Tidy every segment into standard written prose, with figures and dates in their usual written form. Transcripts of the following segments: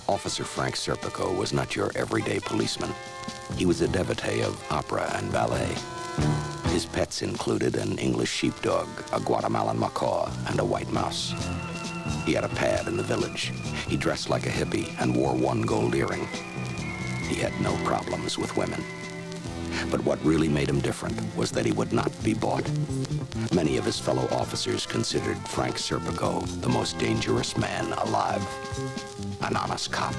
Officer Frank Serpico was not your everyday policeman. He was a devotee of opera and ballet. His pets included an English sheepdog, a Guatemalan macaw, and a white mouse. He had a pad in the village. He dressed like a hippie and wore one gold earring. He had no problems with women. But what really made him different was that he would not be bought. Many of his fellow officers considered Frank Serpico the most dangerous man alive. An honest cop.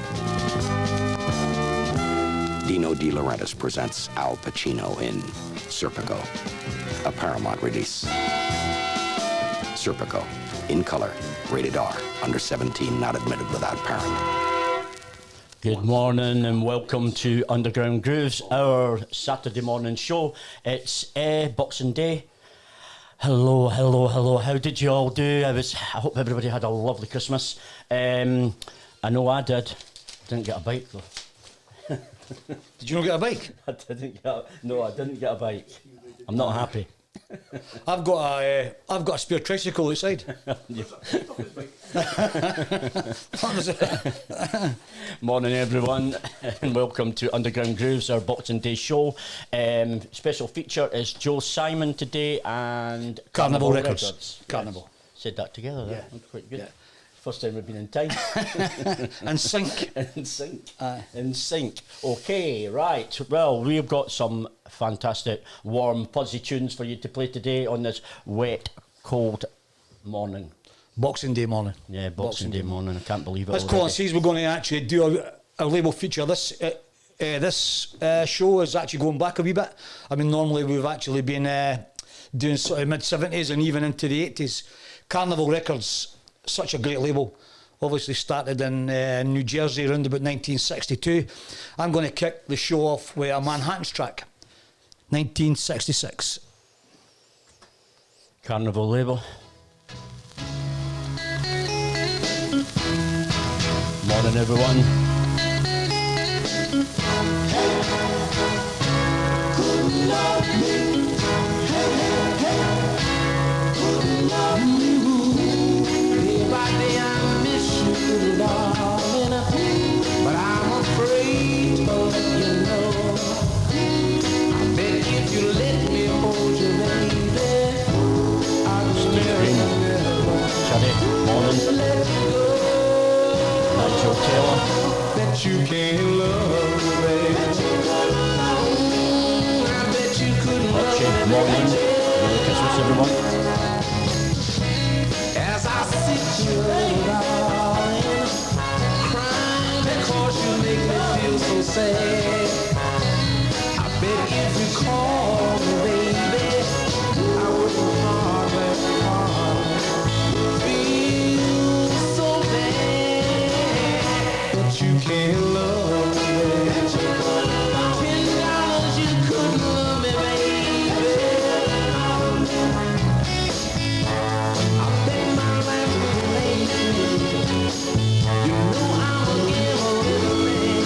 Dino De Laurentiis presents Al Pacino in Serpico, a Paramount release. Serpico, in color, rated R, under 17, not admitted without parent. Good morning and welcome to Underground Grooves, our Saturday morning show. It's Boxing Day. Hello. How did you all do? I hope everybody had a lovely Christmas. I know I did. Didn't get a bike though. Did you not get a bike? I didn't get a bike. I'm not happy. I've got a spare tricycle outside. Morning everyone and welcome to Underground Grooves, our Boxing Day show. Special feature is Joe Simon today and Carnival Records. Carnival. Yes. Said that together there. Yeah. Quite good. Yeah. First time we've been in time. And sync. In sync. Okay, right. Well, we've got some fantastic, warm, fuzzy tunes for you to play today on this wet, cold morning. Boxing Day morning. Yeah, Boxing Day morning. I can't believe it. As Colin says, we're going to actually do a label feature. This show is actually going back a wee bit. I mean, normally we've actually been doing sort of mid-70s and even into the 80s. Carnival Records, such a great label. Obviously started in New Jersey around about 1962. I'm going to kick the show off with a Manhattan's track, 1966. Carnival label. Morning, everyone. Couldn't love me. Couldn't love you. Everybody, I miss you, darling, but I'm afraid to let you know. I bet if you let me hold you, baby, I'll never Morning. let go. Nigel Taylor. Bet you can't love me, baby. I bet you couldn't love me. Morning. Merry Christmas, everyone. As I sit here, darling, crying because you make me feel so sad. I bet if you call me, baby, I wouldn't hardly feel so bad. But you can't love me, $10 you couldn't love me, baby. I bet my life was made. You know I'm a giver everything.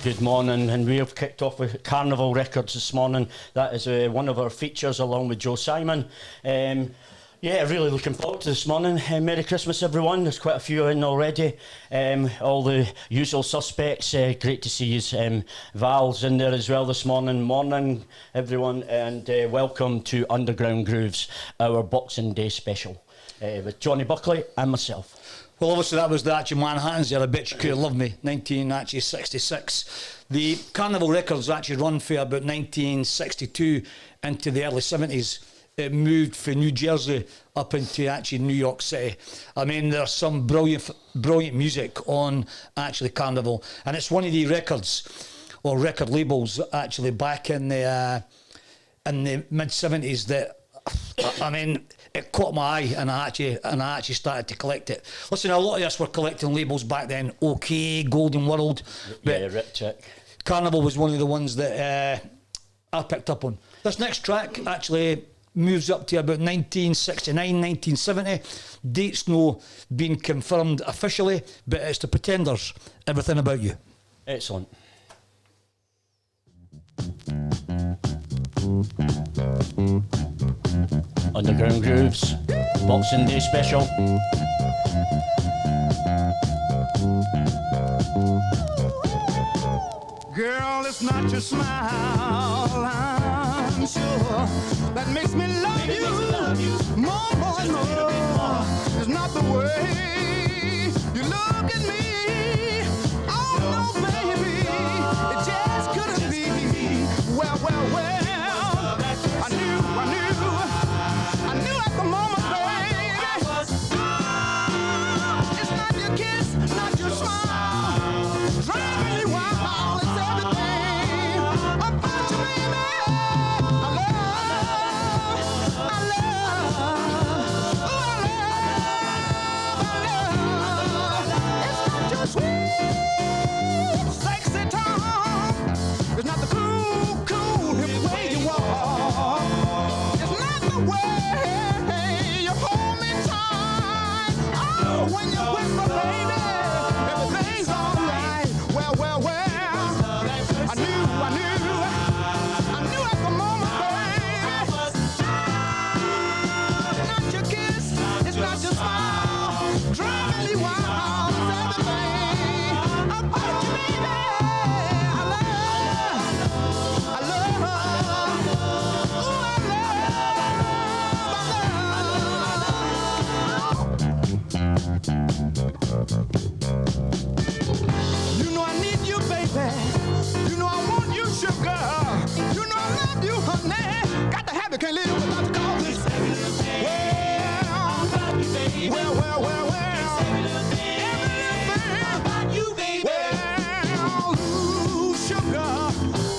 Good morning, and we have kicked off with Carnival Records this morning. That is one of our features along with Joe Simon. Yeah, really looking forward to this morning. Merry Christmas, everyone. There's quite a few in already. All the usual suspects. Great to see you. Val's in there as well this morning. Morning, everyone, and welcome to Underground Grooves, our Boxing Day special with Johnny Buckley and myself. Well, obviously that was the actual Manhattans there, I Bet You Could Love Me, 1966. The Carnival Records actually run for about 1962 into the early 70s. It moved from New Jersey up into actually New York City. I mean, there's some brilliant music on actually Carnival, and it's one of the records or record labels actually back in the mid 70s that I mean it caught my eye, and I actually started to collect it. Listen, a lot of us were collecting labels back then. OK, Golden World, but yeah, Rip Check. Carnival was one of the ones that I picked up on. This next track actually moves up to about 1969, 1970. Dates no been confirmed officially, but it's the Pretenders, Everything About You. Excellent. Underground Grooves, Boxing Day special. Girl, it's not your smile, I'm sure, that makes me love you more, more, and more. It's not the way you look at me. Oh, no, baby, it just couldn't be. Well, well, well, I knew at the moment, baby. It's not your kiss, not your smile, driving me wild. It's everything about you, baby. I love. It's not your sweet, sexy tongue. It's not the cool, hip way you walk. It's not the way you hold me tight. Oh, when you whisper, baby, everything's alright. Well, well, well, I knew at the moment, baby. It's not your kiss, it's not your smile, driving me wild. It's everything about you, baby. I You know I need you, baby. You know I want you, sugar. You know I love you, honey. Got to have you, can't live without you, call this. Well. Everything about you, baby. Well, ooh, sugar.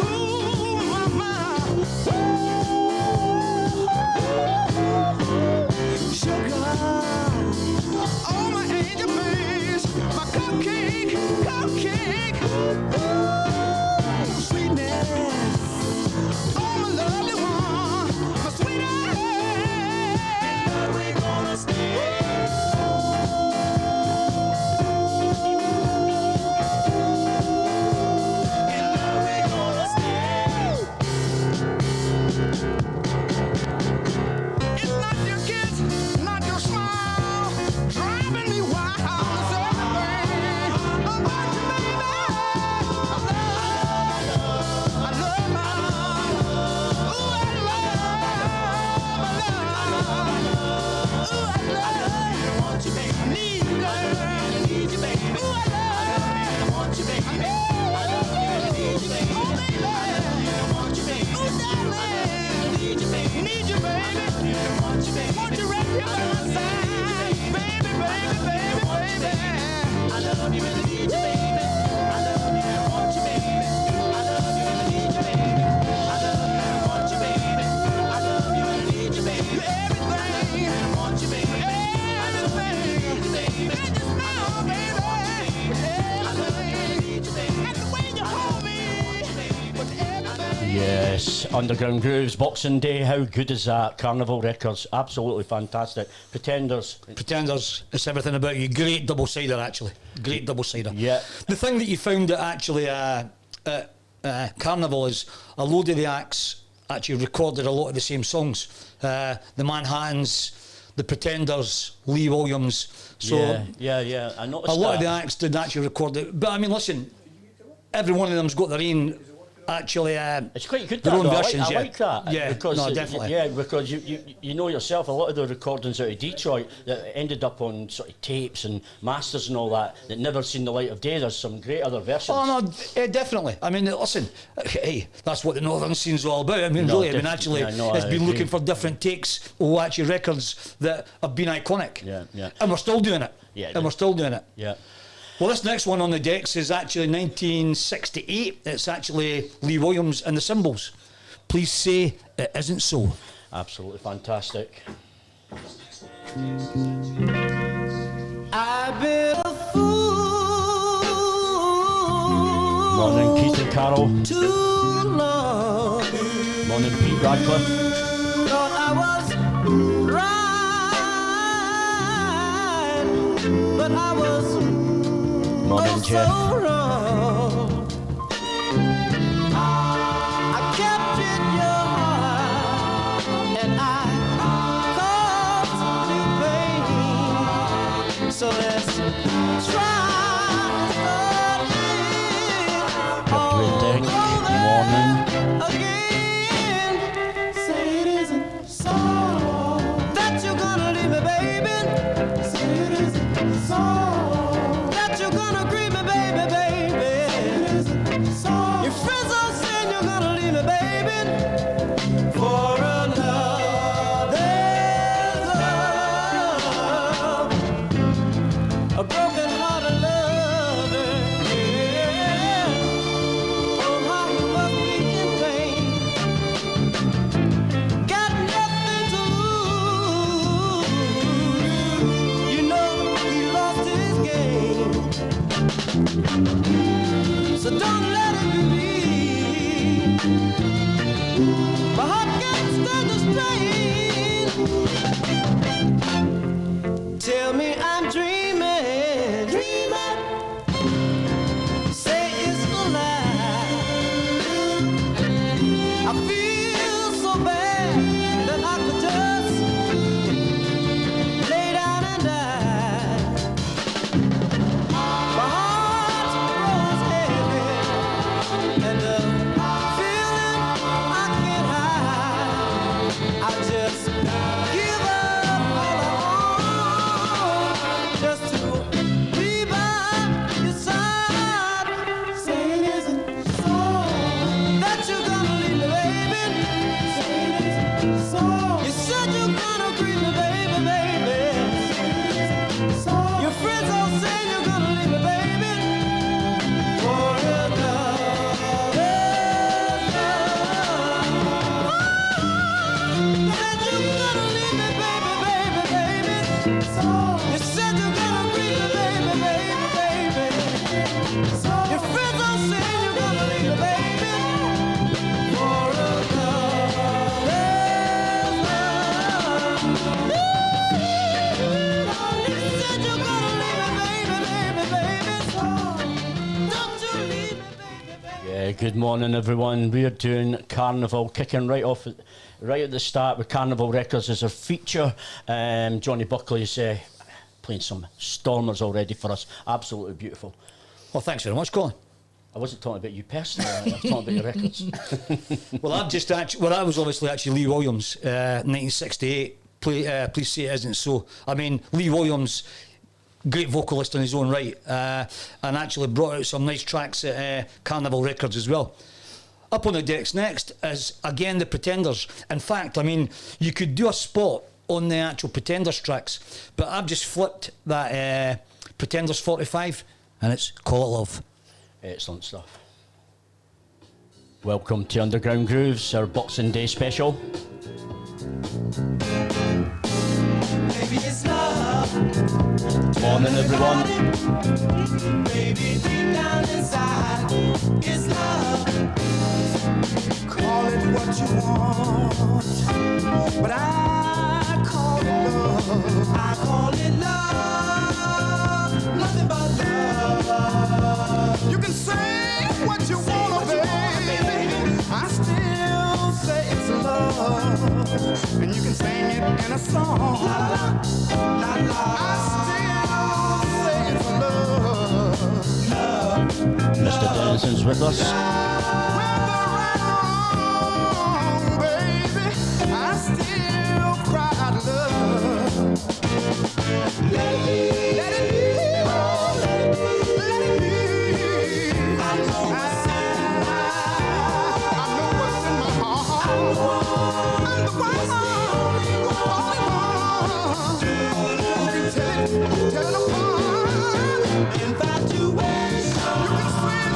Ooh, mama. Ooh, sugar. Oh, my angel face, my cupcake, ooh, sweetness. Oh, my lovely one, my sweetest. And we're gonna stay. It's not your kiss, not your smile, driving me wild. It's everything about you, baby. I love my, ooh, I want you, baby. Need you, girl. Need you, baby. Ooh, I want you, baby. I love you, need you, baby. Oh, baby. I want you, baby. Ooh, darling. Need you, baby. Need you, baby. I want you, baby. Want you right here by my side, baby. I love you and I need you, baby. I love you and I want you, baby. I love you and I need you, baby. I love you and I want you, baby. I love you and I need you, baby. Everything. I want you, baby. Everything. And your smile, baby. I love you and I need you, baby. And the way you hold me. With everything. Yes, Underground Grooves, Boxing Day, how good is that? Carnival Records, absolutely fantastic. Pretenders, It's Everything About You. Great double-sider, actually. Great double-sider. Yeah. The thing that you found that actually at Carnival is a load of the acts actually recorded a lot of the same songs. The Manhattans, the Pretenders, Lee Williams. So yeah. I noticed a lot of the that. acts did actually record it. But I mean, listen, every one of them's got their own actually It's quite good. their That, own though. versions. I like that. Yeah, because no, definitely. Yeah, because you know yourself, a lot of the recordings out of Detroit that ended up on sort of tapes and masters and all that never seen the light of day. There's some great other versions. Oh no, definitely. I mean, listen, hey, that's what the Northern scene's all about. I mean, No, really, I mean, actually, yeah, no, it's I been agree. looking for different takes of actually records that have been iconic. Yeah. And we're still doing it. Yeah, And we're still doing it. Yeah. Well, this next one on the decks is actually 1968. It's actually Lee Williams and the Cymbals. Please say it isn't so. Absolutely fantastic. I've been a fool Morning, Keith and Carol. too long. Morning, Pete Radcliffe. Thought I was right, but I was Morning, Jeff. so wrong. I captured your heart and I caused you pain. So let's try Good morning. again. Say it isn't so that you're gonna leave me, baby. Say it isn't so that you're gonna grieve me, baby, baby. Say it isn't so. Your friends are saying you're gonna leave me, baby, for another love, a broken-hearted lover. Yeah. Oh, how you must be in pain. Got nothing to lose. You know he lost his game. So don't let it be. My heart can't stand the strain. Tell me I'm dreaming. Dreaming. Say it's a lie. I feel so bad that I could just lay down and die. My heart grows heavy, and the feeling I can't hide. I just give up all I want, just to be by your side. Say it isn't so that you're gonna leave me, baby. Say it isn't so. You said you're gonna grieve me, baby, baby. Say it isn't so. Your friends all saying you're gonna leave me, baby, for another love. Said you're gonna leave me, baby, baby, baby. So you said you're gonna grieve me, baby, baby, baby. So your friends all saying you're gonna leave me, baby, for another love. You said you're gonna leave me, baby, baby, baby. So don't you leave me, baby, baby. Yeah, good morning, everyone. We're doing Carnival, kicking right off right at the start with Carnival Records as our feature. Johnny Buckley's playing some stormers already for us. Absolutely beautiful. Well, thanks very much, Colin. I wasn't talking about you personally, I was talking about your records. Well, I've just actually, well, that was obviously actually Lee Williams, 1968. Please say it isn't so. I mean, Lee Williams, great vocalist in his own right, and actually brought out some nice tracks at Carnival Records as well. Up on the decks next is again the Pretenders. In fact, I mean, you could do a spot on the actual Pretenders tracks, but I've just flipped that Pretenders 45, and it's Call It Love. Excellent stuff. Welcome to Underground Grooves, our Boxing Day special. Baby, it's love. Morning, everyone. Baby, deep down inside, it's love. Call it what you want, but I call it love. I call it love, nothing but love. You can say what you want and you can sing it in a song. La la la la. I still say it's love. Mr. Dennison's with us. Whether right or wrong, baby, I still cry out love. Let it be, let it be, let it be. I know what's in my heart. I'm the one, only one. You can tell it apart. Infatuation. You can swear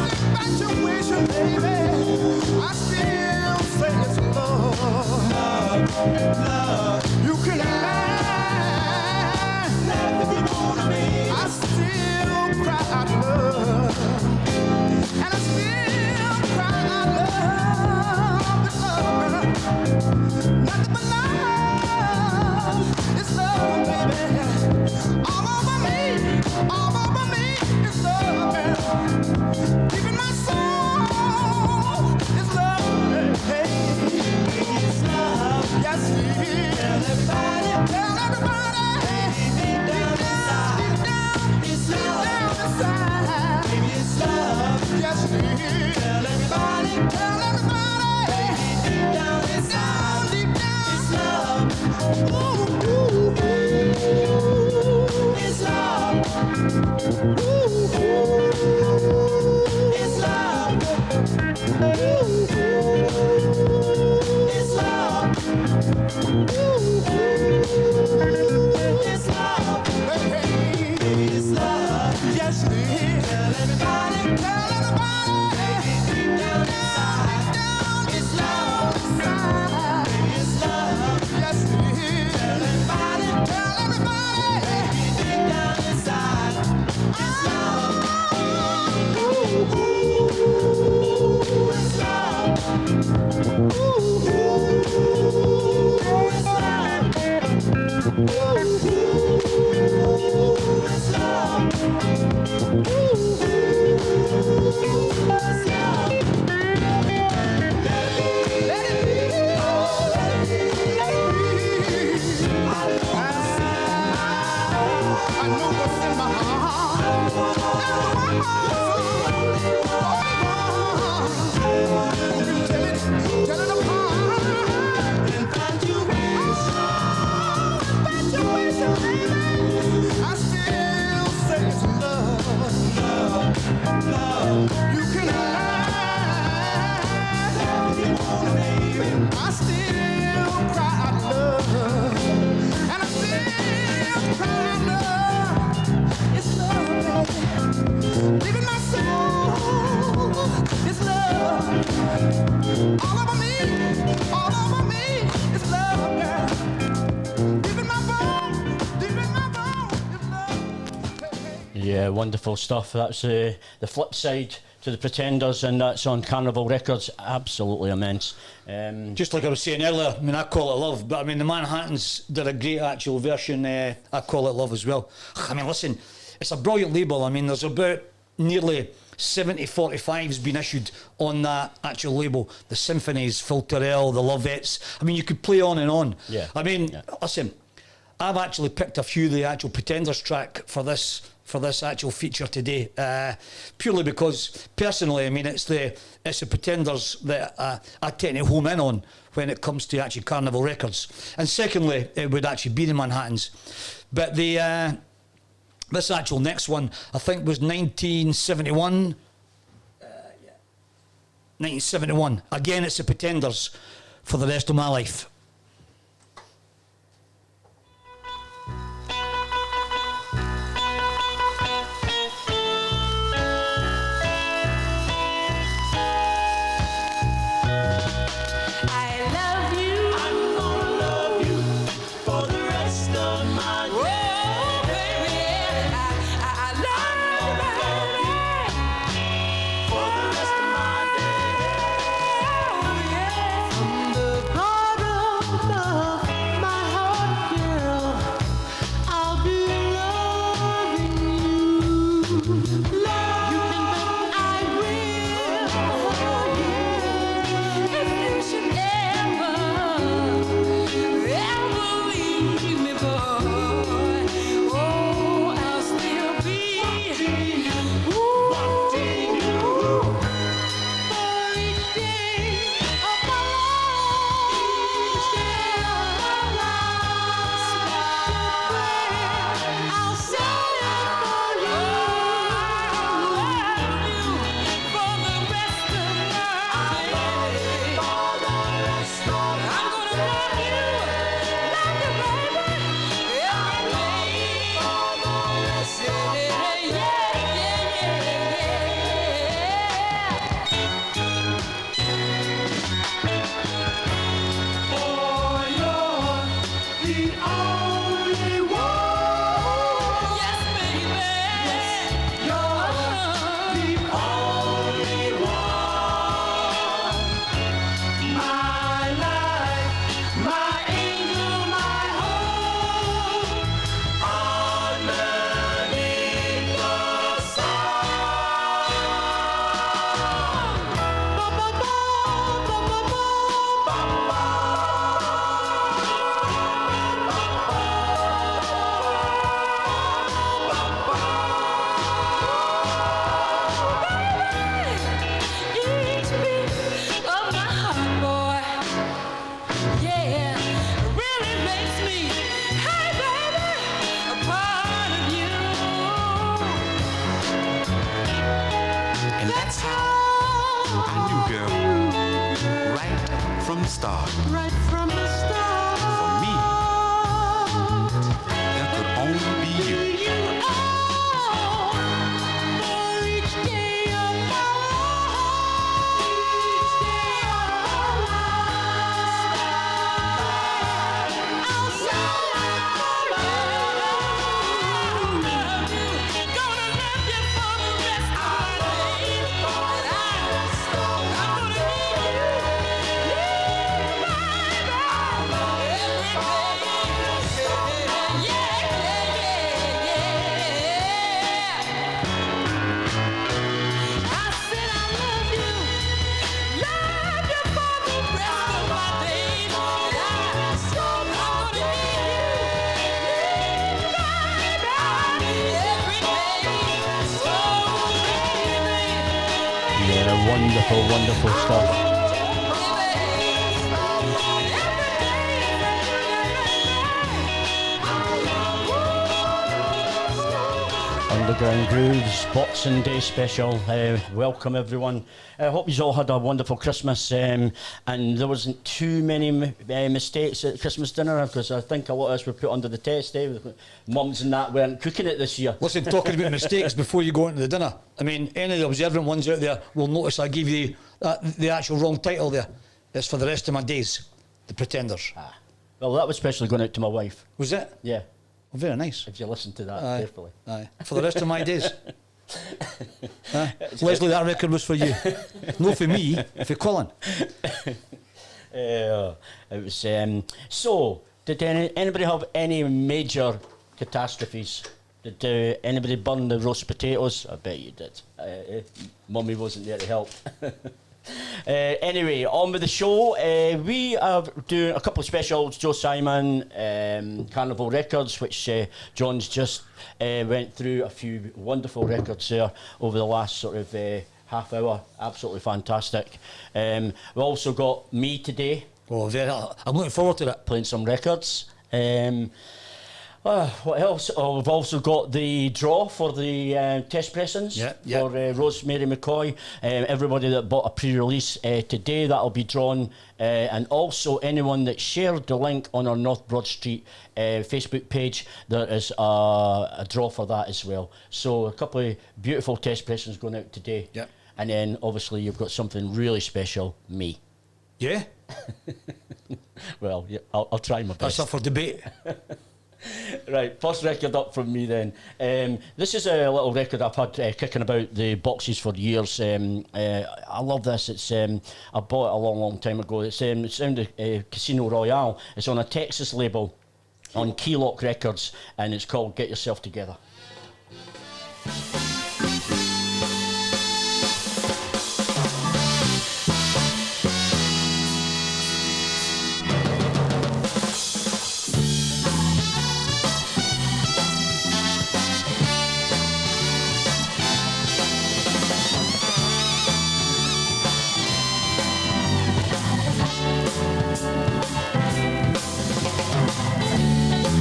infatuation, baby. I still say it's love. Love. You can lie. I still cry out love. And I still cry out love. It's love. Nothing but love. It's love, baby. All over me. All over me. It's love, baby. Deep in my soul. It's love. Hey, it's love. Yes, it is. Tell everybody. Tell everybody. Deep down inside. It's love. Down inside. Baby, it's love. Yes, it is. Tell everybody. Tell everybody. Deep down inside. Deep down. It's love. Ooh, ooh, ooh. It's love. Ooh, ooh. It's love. Ooh, ooh. It's love. Ooh, ooh. It's love. Hey, hey. Baby, it's love. Yes, it is. Tell everybody. Tell everybody. Baby, deep down inside. It's love. Baby, it's love. Yes, it is. Tell everybody. Tell everybody. Baby, deep down inside. It's love. Ooh, ooh. It's love. Ooh, ooh. It's love. Ooh, ooh. It's love. Ooh, ooh. It's love. Let it be. Oh, let it be. Let it be. I know what's in my heart. Tell it apart. Infatuation, baby. I still say it's love. Love. You can lie. I still cry out love. And I still cry out love. It's love, baby. Deep in my soul. It's love. All over me. All over me. It's love, girl. Deep in my bones. Deep in my bones. It's love. Hey, hey. Yeah, wonderful stuff. That's the flip side to the Pretenders, and that's on Carnival Records. Absolutely immense. Just like I was saying earlier, I mean, I call it love, but I mean, the Manhattans did a great actual version. I call it love as well. I mean, listen, it's a brilliant label. I mean, there's about nearly 70 45s been issued on that actual label. The Symphonies, Filterell, the Lovettes. I mean, you could play on and on. Yeah. I mean, listen, I've actually picked a few of the actual Pretenders track for this actual feature today, purely because personally, I mean, it's the Pretenders that I tend to home in on when it comes to actually Carnival Records, and secondly, it would actually be the Manhattans. But the this actual next one, I think, was 1971. 1971. Again, it's the Pretenders for the rest of my life. From the bottom the only one. Yes, baby. Yes, you're the only one. My life, my angel, my home, underneath the sun. Ba, ba, ba, ba, ba, ba, ba, each beat of my heart, boy, yeah, really makes me, hey baby, a part of you. And that's how I knew, girl, right from the start. Right from the start, For me, there could only be you. you are for each day of my life. Each day of my life, I'll love you. Gonna love you for the rest of my days. I'm gonna need you, Yeah, wonderful, wonderful stuff. Underground Grooves Boxing Day special. Welcome everyone. I hope you all had a wonderful Christmas, and there wasn't too many mistakes at Christmas dinner, because I think a lot of us were put under the test. Mums and that weren't cooking it this year. Listen, talking about mistakes before you go into the dinner. I mean, any of the observant ones out there will notice I gave you the actual wrong title there. It's For the Rest of My Days, The Pretenders. Well, that was especially going out to my wife. Was it? Yeah, Oh, very nice. if you listen to that Aye. carefully. Aye. For the rest of my days. Leslie, that record was for you. No for me, for Colin. It was. So, did anybody have any major catastrophes? Did anybody burn the roast potatoes? I bet you did. Mummy wasn't there to help. Anyway, on with the show. We are doing a couple of specials. Joe Simon, Carnival Records, which John's just went through a few wonderful records there over the last sort of half hour. Absolutely fantastic. We've also got me today. Oh, I'm looking forward to that. Playing some records. What else? Oh, we've also got the draw for the test pressings for Rosemary McCoy. Everybody that bought a pre-release today, that'll be drawn. And also anyone that shared the link on our North Broad Street Facebook page, there is a draw for that as well. So a couple of beautiful test pressings going out today. Yep. And then obviously you've got something really special, me. Yeah? Well, yeah, I'll try my best. That's up for debate. Right, first record up from me then. This is a little record I've had kicking about the boxes for years. I love this. It's I bought it a long time ago. It's on the Casino Royale. It's on a Texas label on Keylock Records, and it's called Get Yourself Together.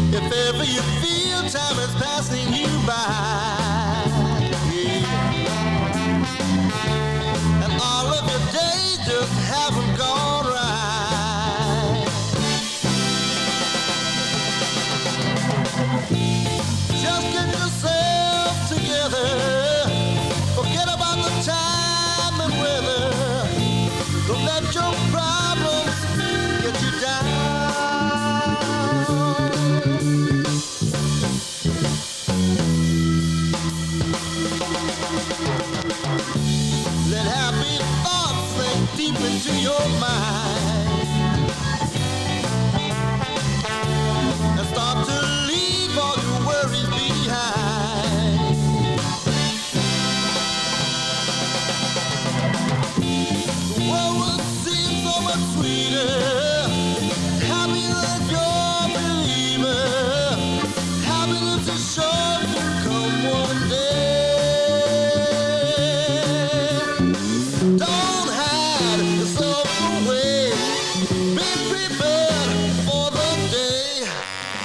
If ever you feel time is passing you by, yeah, and all of your days just haven't gone right, just get yourself together, forget about the time and weather, don't let your problems get you down.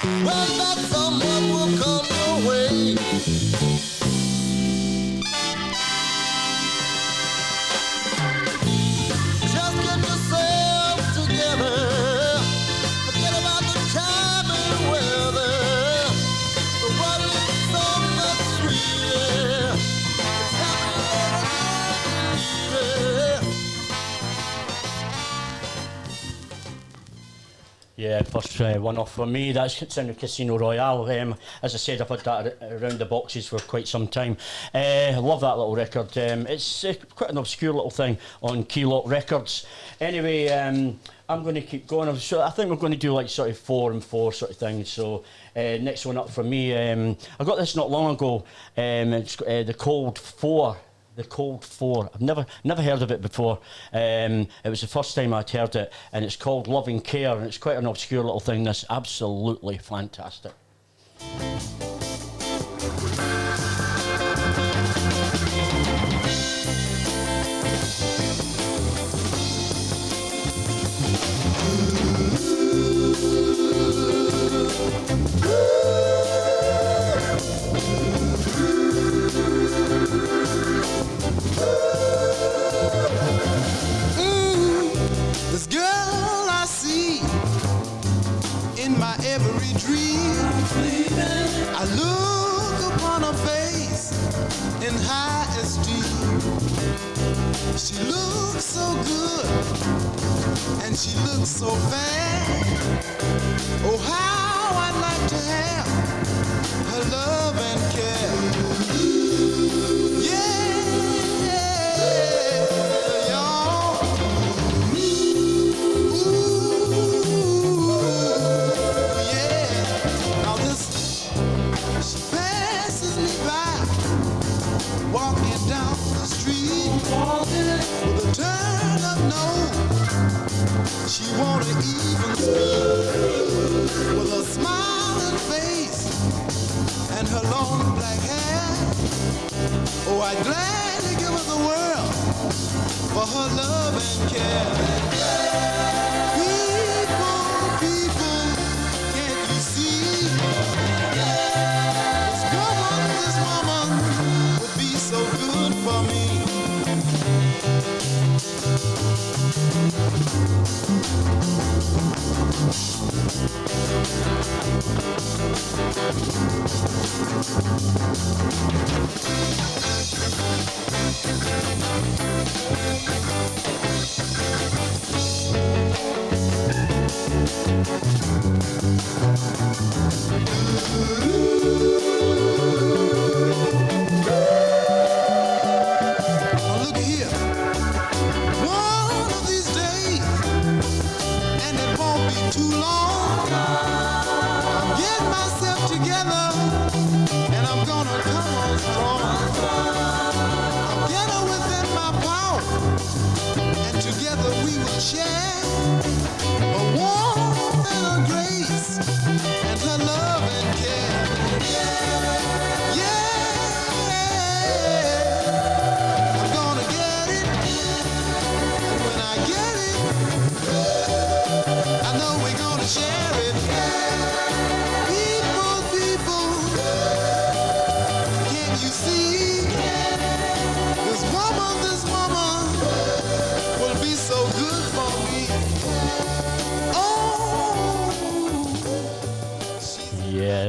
Well, that someone will come your way. Just get yourself together. Forget about the time and weather. The world is so much sweeter. It's happening. Yeah, first one off for me, that's sounded Casino Royale. As I said, I've had that around the boxes for quite some time. I love that little record. It's quite an obscure little thing on Keylock Records. Anyway, I'm going to keep going. So I think we're going to do like sort of 4 and 4 sort of thing. So next one up for me, I got this not long ago. It's the Cold 4. The Cold 4. I've never heard of it before. It was the first time I'd heard it, and it's called Love and Care, and it's quite an obscure little thing. That's absolutely fantastic. This girl I see in my every dream. I look upon her face in high esteem. She looks so good and she looks so fair. Oh, how I'd like to have her love and care. Walking down the street with a turn of nose, she wanna even speak with a smiling face and her long black hair. Oh, I'd gladly give her the world for her love and care. People, can't you see? This woman would be so good for me.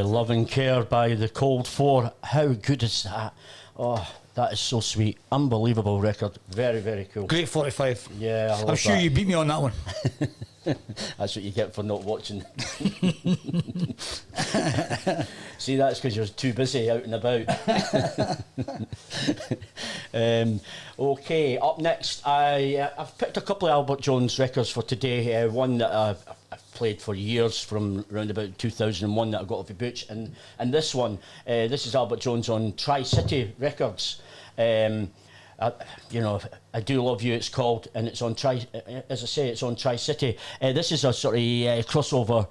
Love and Care by the Cold 4. How good is that? Oh, that is so sweet. Unbelievable record. Very, very cool. Great 45. Yeah, I love I'm sure that. you beat me on that one. That's what you get for not watching. See, that's because you're too busy out and about. Okay, up next, I've picked a couple of Albert Jones records for today. One that I've played for years, from around about 2001, that I got off the Butch, and this one, this is Albert Jones on Tri-City Records. You know, I Do Love You, it's called, and it's on as I say, it's on Tri-City. This is a sort of crossover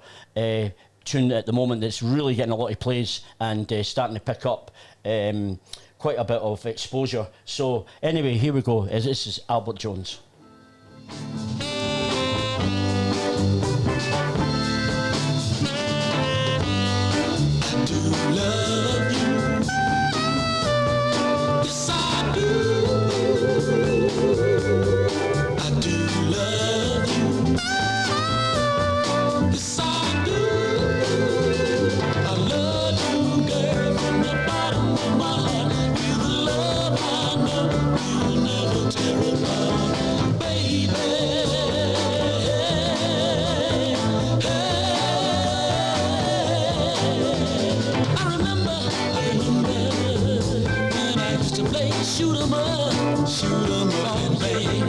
tune at the moment that's really getting a lot of plays and starting to pick up quite a bit of exposure. So anyway, here we go. This is Albert Jones. Shoot 'em up, and bang, baby.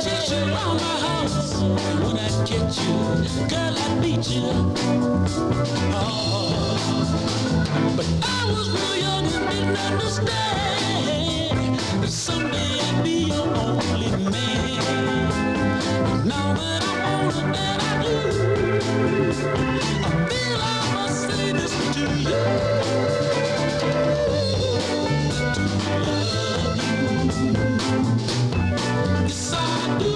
Chase you around my house when I catch you. Girl, I beat you. Oh, but I was real young and didn't understand that someday I'd be your only man. Now that I'm older than I do, I feel I must say this to you. To love you. Yes, I do.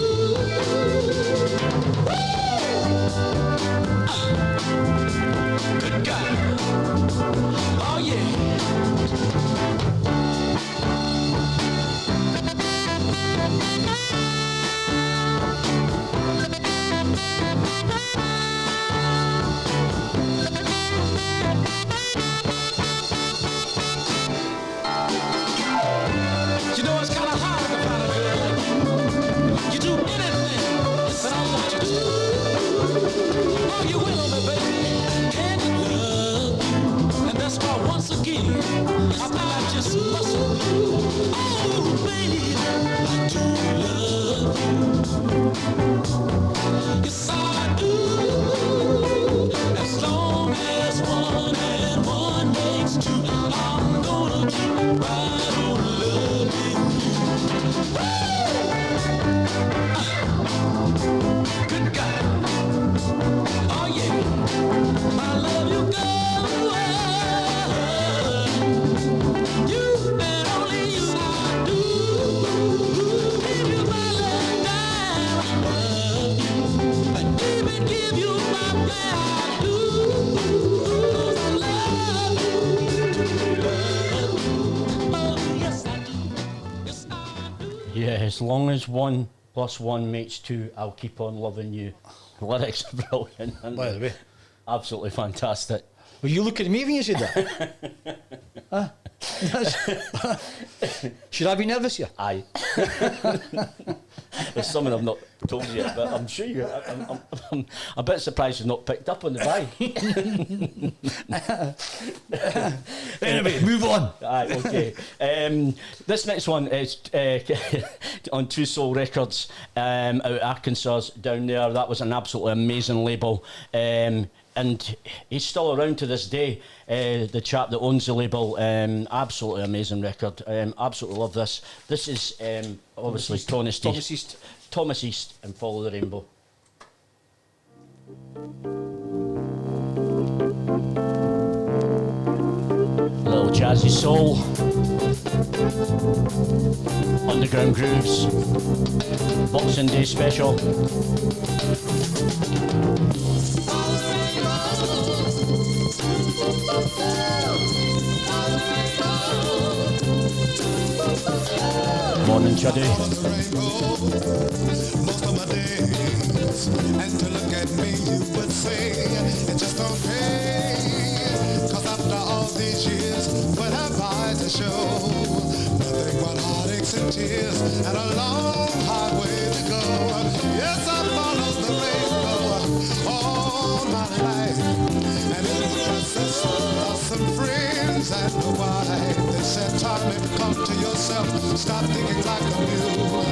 Good God. Oh, yeah. You know it's kind of hard to find a girl like you. You do anything that I want you to. Oh, you will on me, baby. Can you love you? And that's why once again, I think I just must. Oh, baby, I do love you. Yes, I do. As long as one and one makes two, I'm gonna keep right on loving you. Good God. Oh, yeah. I love you, girl. You and only you I do. Give you my love time. I love you. And even give you my man. I do. 'Cause I love you. Love you. Oh, yes, I do. Yes, I do. Yeah, as long as 1 + 1 makes 2, I'll keep on loving you. The lyrics are brilliant. aren't By they? the way, Absolutely fantastic. were you looking at me when you said that? Huh? Should I be nervous here? Aye. There's something I've not told you yet, but I'm sure you. I'm a bit surprised you've not picked up on the vibe. Anyway, move on. Aye, okay. This next one is on True Soul Records out of Arkansas down there. That was an absolutely amazing label. And he's still around to this day, the chap that owns the label. Absolutely amazing record. Absolutely love this. This is obviously Thomas East and Follow the Rainbow. Little jazzy soul. Underground Grooves. Boxing Day special. Morning, Chuddy. Most of my days, and to look at me, you would say it's just okay. 'Cause after all these years, what have I to show? Nothing but heartaches and tears, and a long, hard way to go. Yes, I followed the rainbow all my life, and in the process, lost some friends and a wife. They said, Tommy, come to yourself, stop thinking like a mule.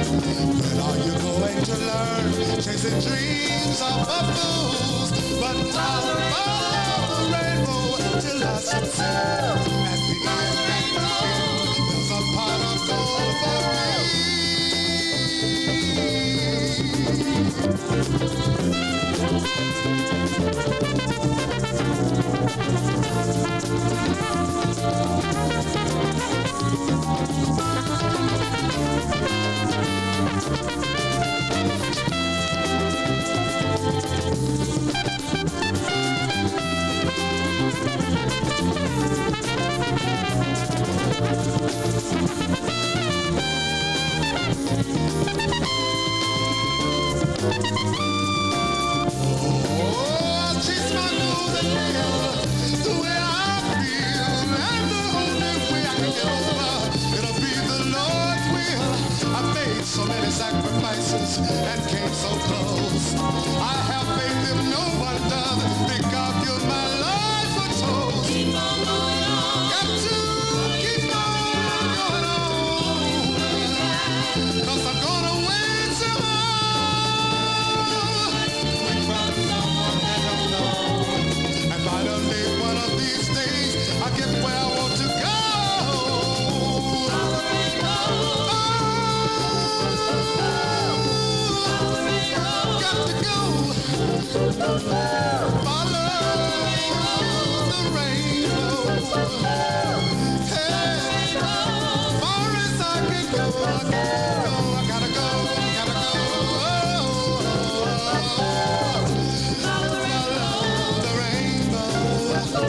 When are you going to learn? Chasing dreams of a fools. But I'll follow the rainbow till I succeed. At the end, there's a pot of gold for me.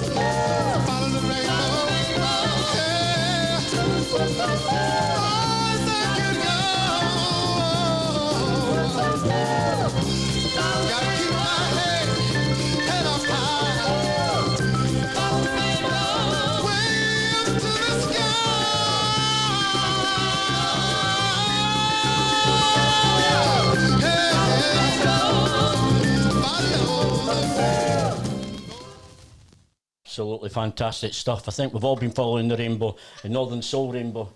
follow the rainbow. Yeah. Oh, thank you, God. Gotta keep my head up high. Way up to the sky. Absolutely fantastic stuff. I think we've all been following the rainbow, the Northern Soul Rainbow.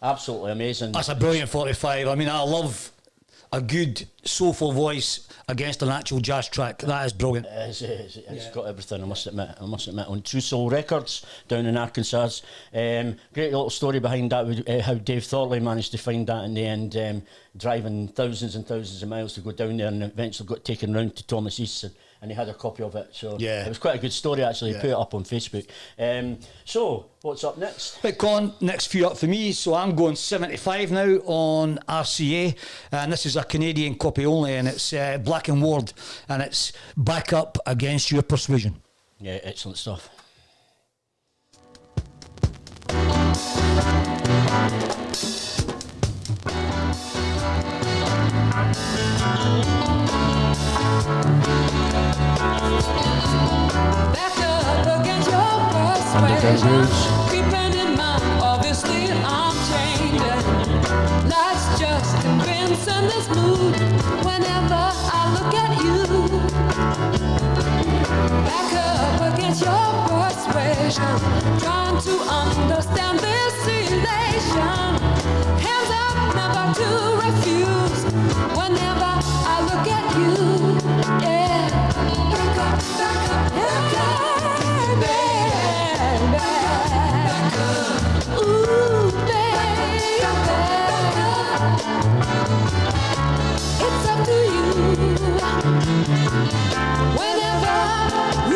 Absolutely amazing. That's a brilliant 45. I mean, I love a good soulful voice against an actual jazz track. That is brilliant. It's got everything, I must admit. On True Soul Records down in Arkansas. Great little story behind that, with, how Dave Thorley managed to find that in the end, driving thousands and thousands of miles to go down there, and eventually got taken round to Thomas East, and he had a copy of it. So Yeah. it was quite a good story, actually. He put it up on Facebook. So what's up next? Right, Colin, next few up for me. So I'm going 75 now on RCA, and this is a Canadian copy only, and it's Black and Ward, and it's Back Up Against Your Persuasion. Yeah, excellent stuff. Back up against your Underground persuasion. Grooves. Keeping in mind, obviously I'm changing. Life's just convincing this mood whenever I look at you. Back up against your persuasion. Trying to understand this elation. Hands up, never to refuse whenever I look at you. Yeah. Back up, back up, baby. Back up. Ooh, baby. It's up to you. Whenever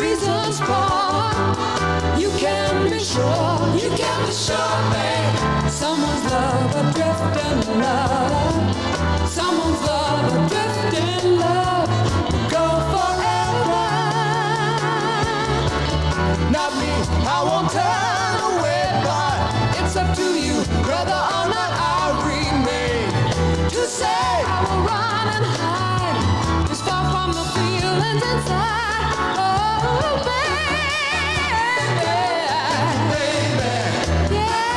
reasons call, you can be sure, babe. Someone's love adrift in love. Someone's love adrift in love. Go forever. Not me, I won't turn away, but it's up to you whether or not I remain. To say I will run and hide, it's far from the feelings inside. Oh, baby, yeah.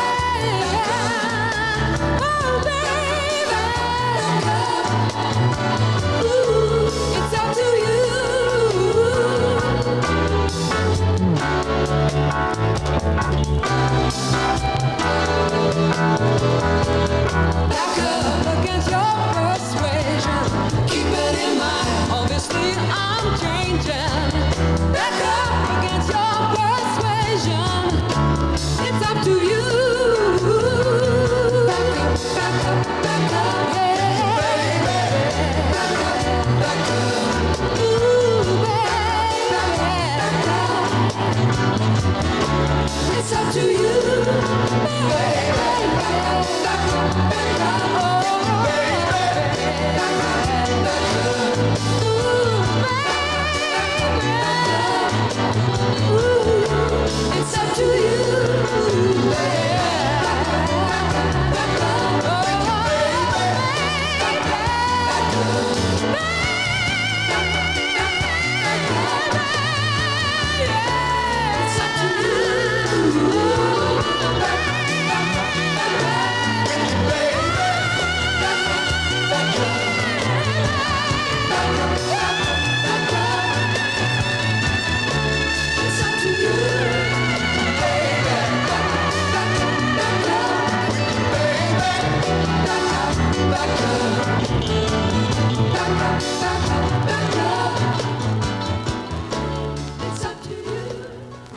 Oh, baby, ooh, it's up to you. Back up against your persuasion. Keep it in mind, obviously I'm changing. Back up against your persuasion. It's up to you. Back up, back up, back up, yeah. Baby, back up, back up. Ooh, baby, it's up to you. It's up to you.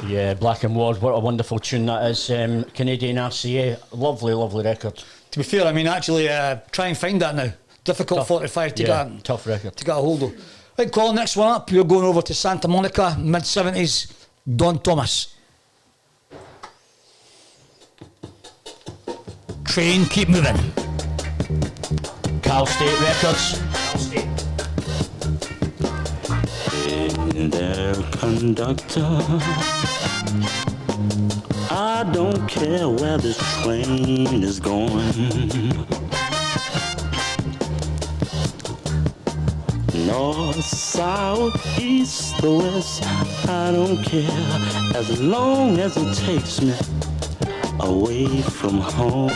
Yeah, Black and Ward, what a wonderful tune that is. Canadian RCA, lovely, lovely record. To be fair, I mean, actually, try and find that now. Difficult Tough. 45 to Yeah, get. tough record. To get a hold of. Right, Colin, next one up, you're going over to Santa Monica, mid-70s, Don Thomas. Train, keep moving. Cal State Records. Cal State. there, conductor. I don't care where this train is going. North, south, east, or west, I don't care as long as it takes me away from home.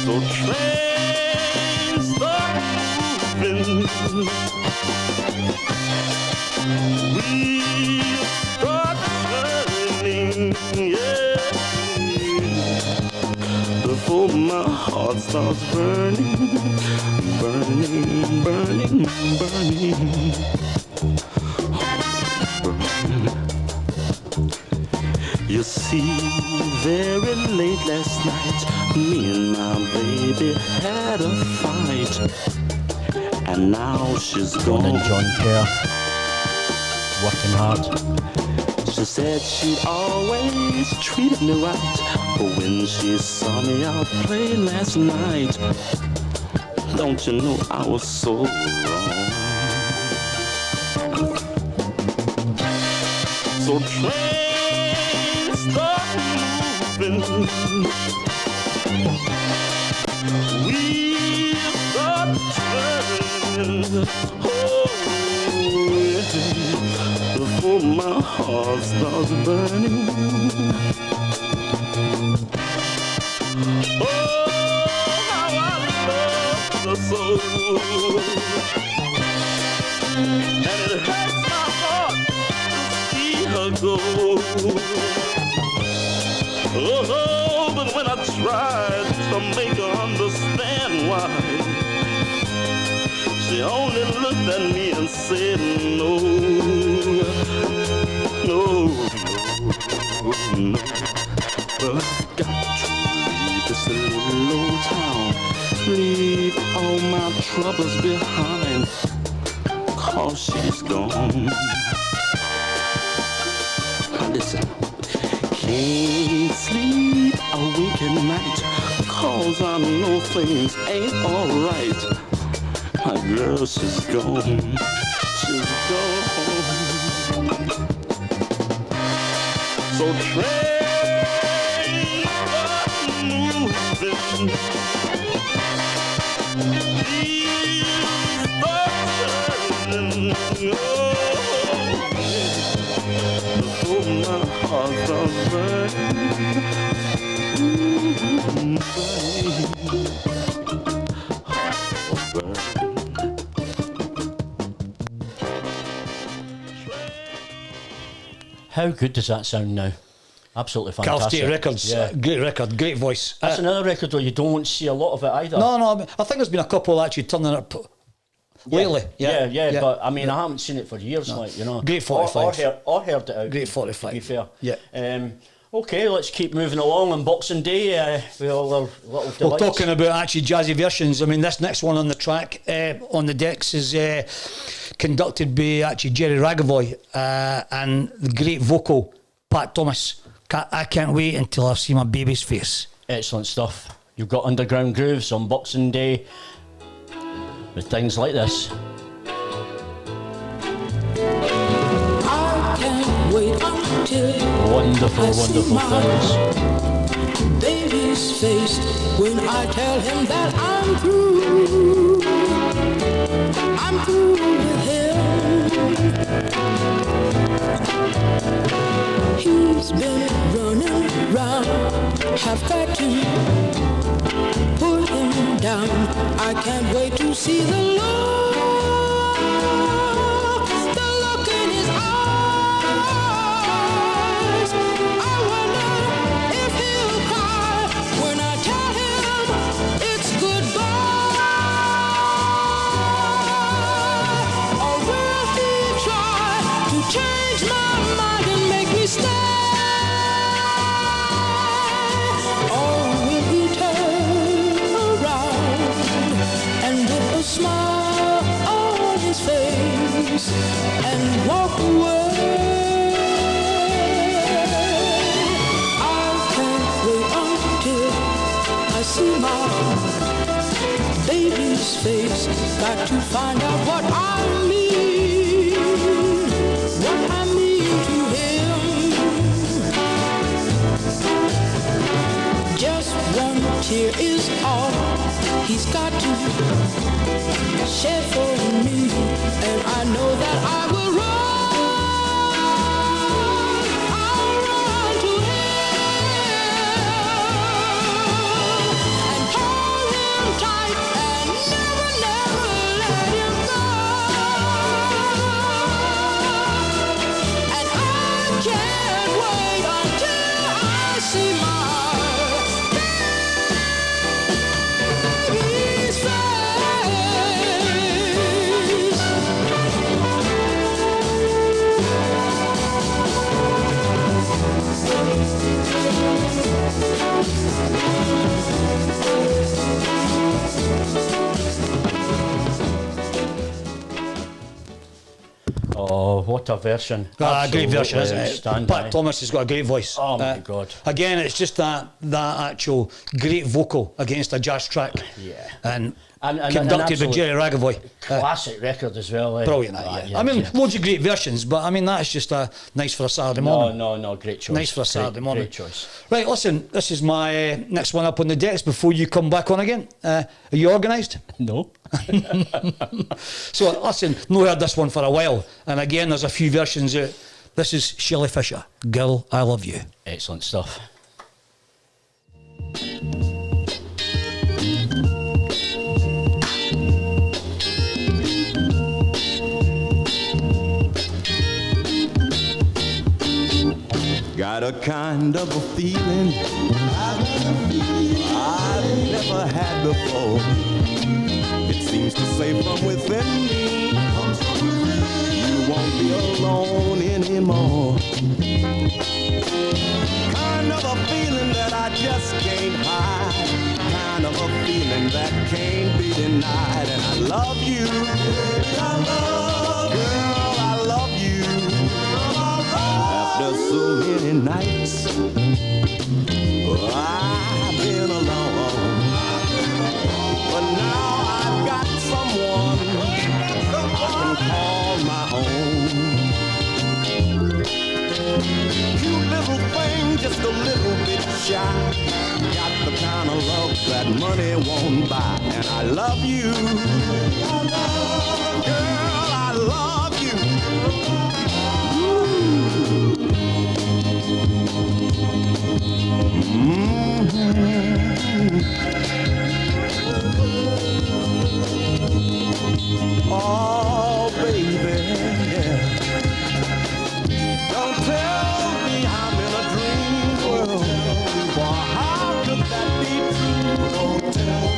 So trains start moving, wheels start turning, yeah. Before my heart starts burning, burning, burning, burning. You see, very late last night, me and my baby had a fight, and now she's John gone. and John Kerr, working hard. She said she'd always treated me right, but when she saw me out playing last night, don't you know I was so wrong? So trains start moving, wheels start turning, oh yeah, before my heart starts burning. Oh, how I love the soul, and it hurts my heart to see her go. Oh, but when I tried to make her understand why, she only looked at me and said no, no, no. Well, I've got to leave this little old town, leave all my troubles behind, 'cause she's gone. Now listen, can't sleep a wink at night, 'cause I know things ain't alright. My girl, she's gone, she's gone. So train moving, wheels are turning, oh, before my heart starts burning, burning, burning. How good does that sound now? Absolutely Cal fantastic. State Records, Yeah. great record, great voice. That's another record where you don't see a lot of it either. No, I think there's been a couple actually turning up lately. Yeah, but I mean, I haven't seen it for years, like, you know. Great 45. Or heard it out. Great 45. To be fair. Yeah. Okay, let's keep moving along on Boxing Day with all our little Well, delights. talking about actually jazzy versions, I mean, this next one on the track, on the decks, is conducted by actually Jerry Ragavoy and the great vocal Pat Thomas. I can't wait until I see my baby's face. Excellent stuff. You've got Underground Grooves on Boxing Day with things like this. I can't wait until Wonderful, I see wonderful my things. baby's face when I tell him that I'm through. I'm through with him. He's been running round, have got to put him down. I can't wait to see the look in his eyes. I wonder if he'll cry when I tell him it's goodbye. Or will he try to change my mind and make me stay? Or will he turn around and with a smile on his face and walk away? I can't wait until I see my baby's face. Got to find out what I mean to him. Just one tear is all he's got to shed for me, and I know that I will I'll run to him and hold him tight and never, never let him go. And I can't wait until I see my baby's Oh, what a version. Great version, isn't it? Outstanding. Pat Thomas has got a great voice. Oh, my God. Again, it's just that actual great vocal against a jazz track. Yeah. And And conducted by absolute Jerry Ragavoy. Classic record as well. Eh? Brilliant, yeah. I mean, loads of great versions, but I mean, that's just nice for a Saturday morning. No, great choice. Nice for a Saturday morning. Great choice. Right, listen, this is my next one up on the decks before you come back on again. Are you organised? No. So, listen, no heard this one for a while. And again, there's a few versions out. This is Shelley Fisher, Girl, I Love You. Excellent stuff. Got a kind of a feeling I've never had before. It seems to say from within me, you won't be alone anymore. Kind of a feeling that I just can't hide. Kind of a feeling that can't be denied. And I love you. Girl, I love you. After so many nights, I've been alone. But now I've got someone I can call my own. Cute little thing, just a little bit shy. Got the kind of love that money won't buy. And I love you. Girl, I love you. Oh, baby, yeah. Don't tell me I'm in a dream world, for how could that be true?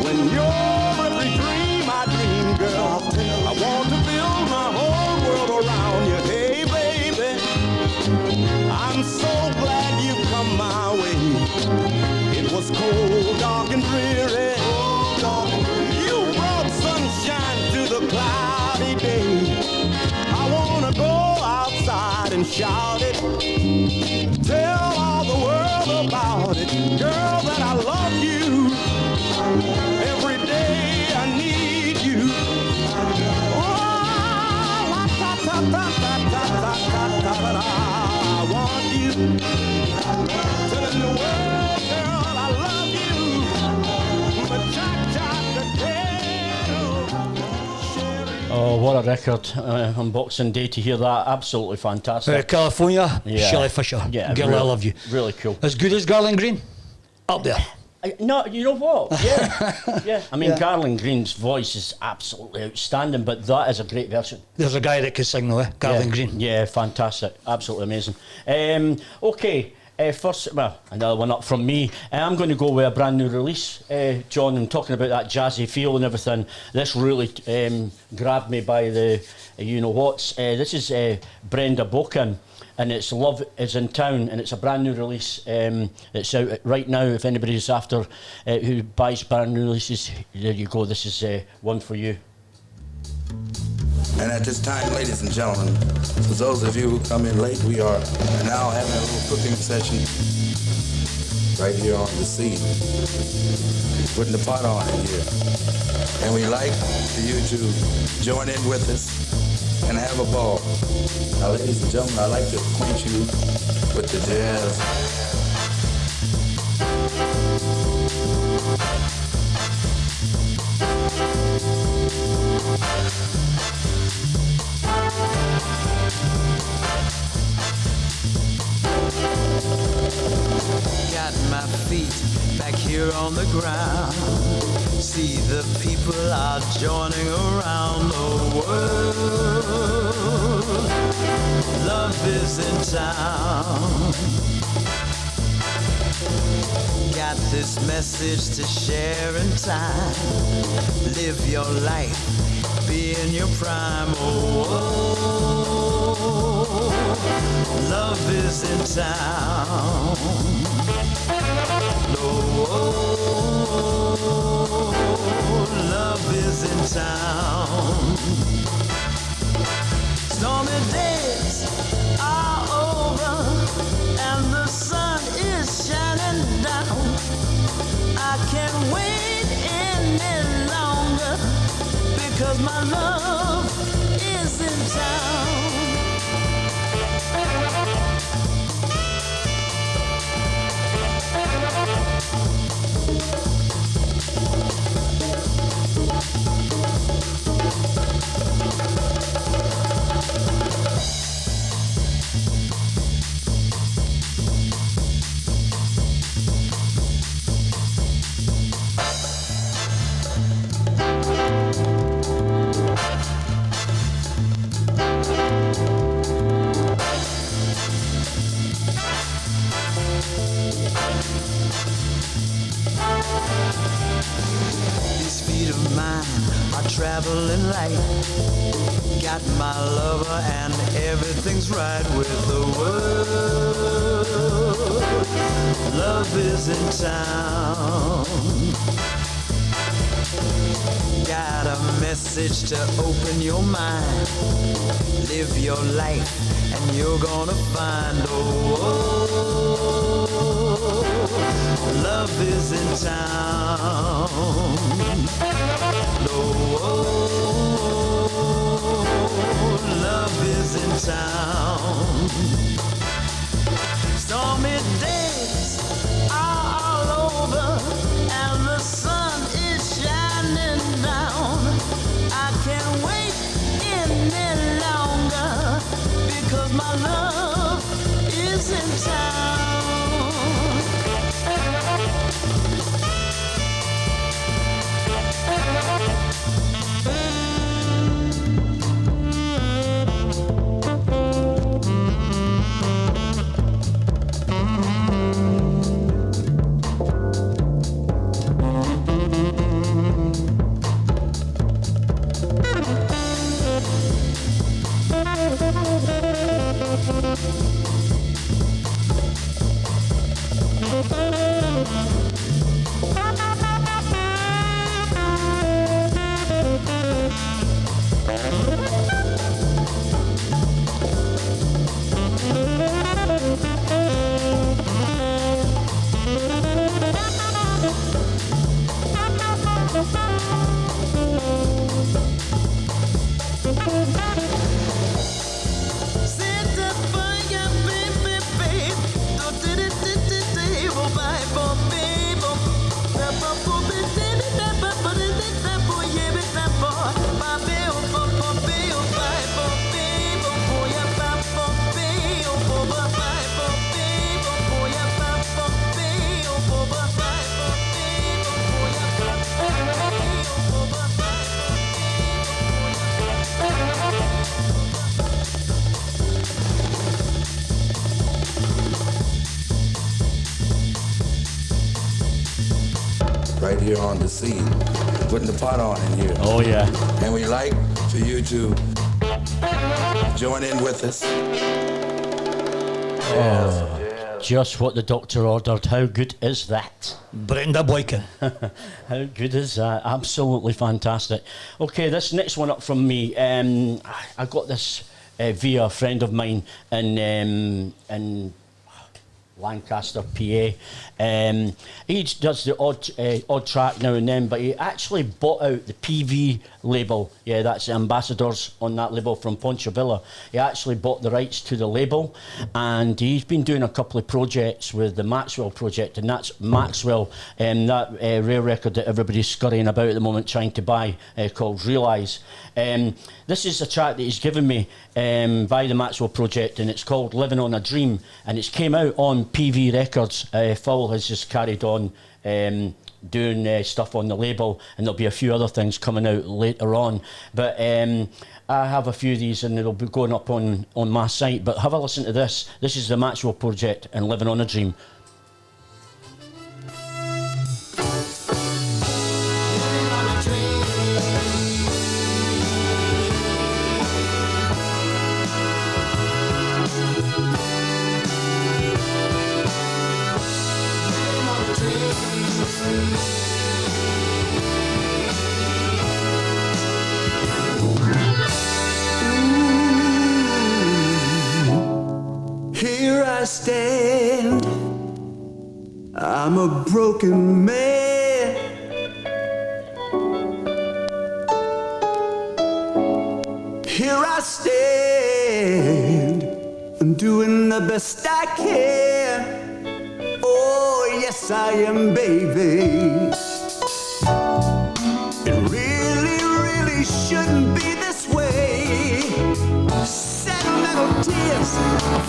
When you're every dream I dream, girl, I want to build my whole world around you. Hey, baby, I'm so glad you come my way. It was cold, dark and dreary. You brought sunshine to the cloudy day. I wanna go outside and shout it. Tell all the world about it. Girl, that I love you. Every day I need you. I want you. Telling the world, girl, I love you. Oh, what a record on Boxing Day to hear that. Absolutely fantastic. California, Yeah. Shelley Fisher, Yeah, Girl, I really- Love You. Really cool. As good as Garland Green? Up there. No, you know what? Yeah, yeah. I mean, Yeah. Carlin Green's voice is absolutely outstanding, but that is a great version. There's a guy that can sing though, Garland yeah. Green. Yeah, fantastic. Absolutely amazing. Okay, first, well, another one up from me. I'm going to go with a brand new release, John, and talking about that jazzy feel and everything. This really grabbed me by the you-know-whats. This is Brenda Bocan, and it's Love Is in Town, and it's a brand new release. It's out right now. If anybody's after who buys brand new releases, there you go. This is one for you. And at this time, ladies and gentlemen, for those of you who come in late, we are now having a little cooking session. right here on the scene, putting the pot on in here. And we like for you to join in with us and have a ball. Now, ladies and gentlemen, I'd like to acquaint you with the jazz. Got my feet back here on the ground. See the people are joining around the world. Love is in town. Got this message to share in time. Live your life, be in your prime. Oh, love is in town. Oh, love is in town. Stormy days are over and the sun is shining down. I can't wait any longer because my love is in town. Traveling light, got my lover and everything's right with the world. Love is in town. Got a message to open your mind. Live your life and you're gonna find love is in town. Love is in town. Stormy days are all over and the sun is shining down. I can't wait any longer because my love is in town. Right here on the scene, putting the pot on in here. Oh, yeah. And we like for you to join in with us. Just what the doctor ordered. How good is that? Brenda Boykin. How good is that? Absolutely fantastic. Okay, this next one up from me. I got this via a friend of mine in Lancaster, PA. He does the odd track now and then, but he actually bought out the PV label. Yeah, that's the ambassadors on that label from Poncho Villa. He actually bought the rights to the label, and he's been doing a couple of projects with the Maxwell project, and that's Maxwell, that rare record that everybody's scurrying about at the moment trying to buy, called Realise. This is a track that he's given me by the Maxwell project, and it's called Living on a Dream, and it's came out on PV Records. Phil has just carried on doing stuff on the label, and there'll be a few other things coming out later on, but I have a few of these and it'll be going up on my site. But have a listen to this. This is the Maxwell project and Living on a Dream. Here I stand, I'm a broken man. Here I stand, I'm doing the best I can. Oh, yes, I am, baby. It really, really shouldn't be this way. Sentimental tears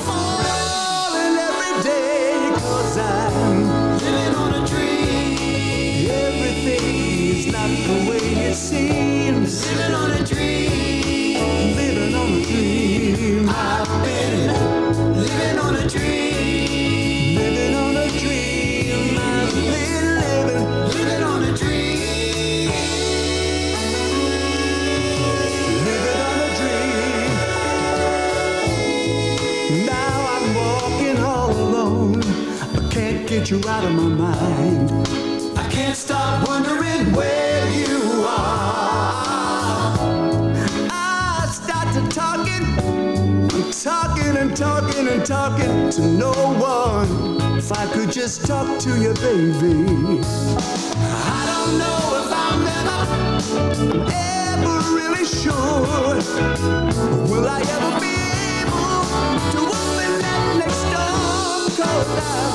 falling every day, 'cause I'm living on a dream. Everything is not the way it seems. Living on a dream. Living on a dream. I've been living on a dream. Living on a dream. I've been living on a dream. Living on a dream. Now I'm walking all alone. I can't get you out of my mind. I can't stop wondering where you are. I start to talking. I'm talking and talking and talking to no one. If I could just talk to you, baby. I don't know if I'm ever really sure. Will I ever be able to open that next door? 'Cause I'm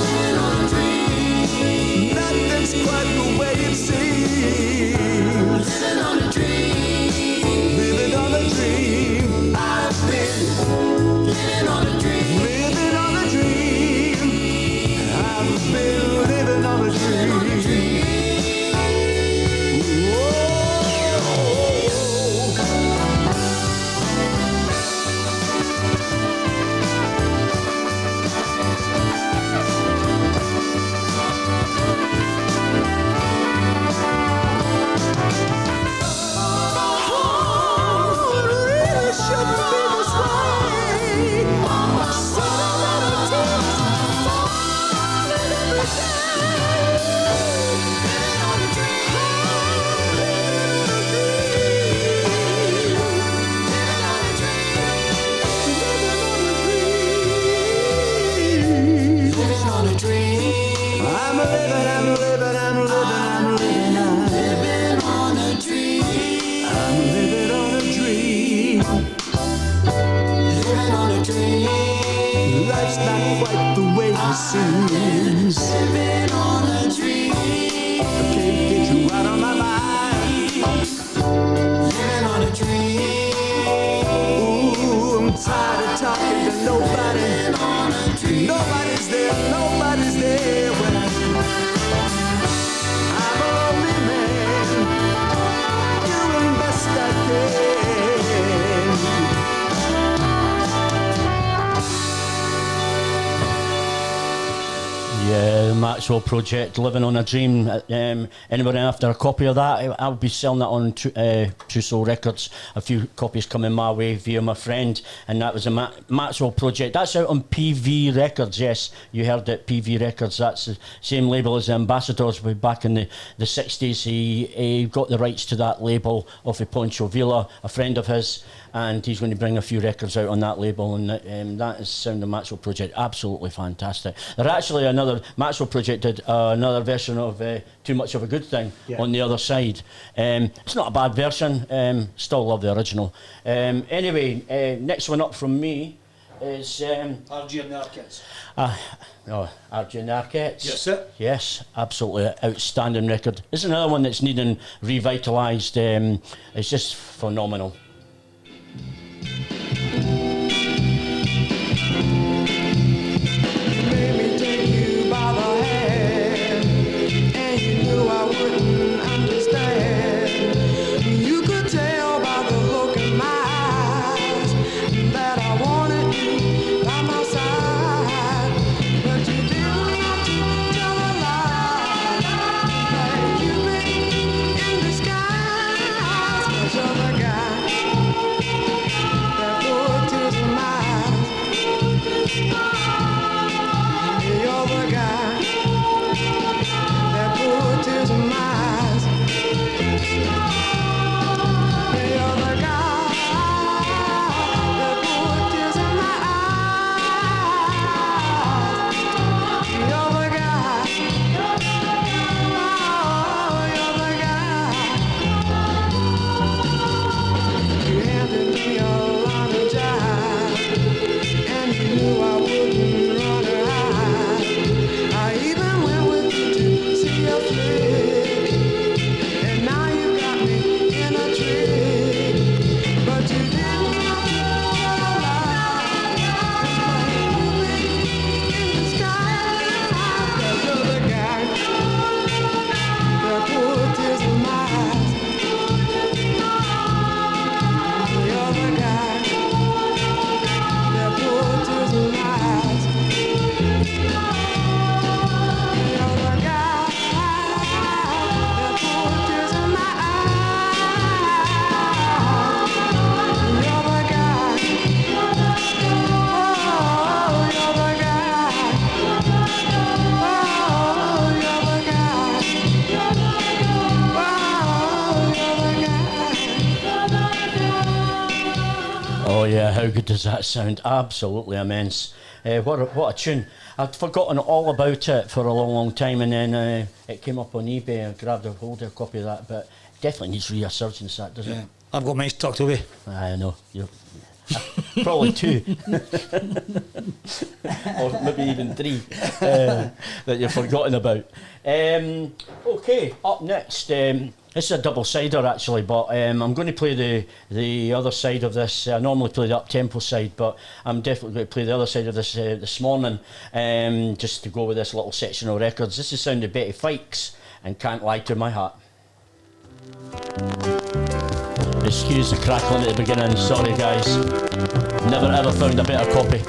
living on a dream. Nothing's quite the way it seems. Living on a dream. Living on a dream. I've been living on a dream. Living on a dream. I've been living on a dream. Living on a dream. I can't get you out of my mind. Living on a dream. Ooh, I'm tired of talking to nobody. Living on a dream. Nobody's there, nobody's there when I'm a lonely man, doing best I can. Yeah, the Maxwell project, Living on a Dream. Anybody after a copy of that? I'll be selling that on True Soul Records. A few copies coming my way via my friend, and that was a Maxwell project. That's out on PV Records. Yes, you heard it, PV Records. That's the same label as the Ambassadors. Back in the 60s, he got the rights to that label off of Poncho Villa, a friend of his, and he's going to bring a few records out on that label, and that is Sound of Maxwell Project, absolutely fantastic. There actually another Maxwell Project did another version of Too Much of a Good Thing on the other side. It's not a bad version, still love the original. Anyway, next one up from me is RG and the Arquettes. RG and the Arquettes. Yes, sir. Yes, absolutely outstanding record. This is another one that's needing revitalised. It's just phenomenal. Oh yeah, how good does that sound? Absolutely immense. What a tune. I'd forgotten all about it for a long time, and then it came up on eBay. I grabbed a hold of a copy of that, but definitely needs resurgence, that, doesn't it? I've got mine tucked away. I know. You're probably two. Or maybe even three that you've forgotten about. Okay, up next. This is a double-sider actually, but I'm going to play the other side of this. I normally play the up-tempo side, but I'm definitely going to play the other side of this this morning, just to go with this little section of records. This is sound of Betty Fikes and Can't Lie to My Heart. Excuse the crackling at the beginning, sorry guys. Never ever found a better copy.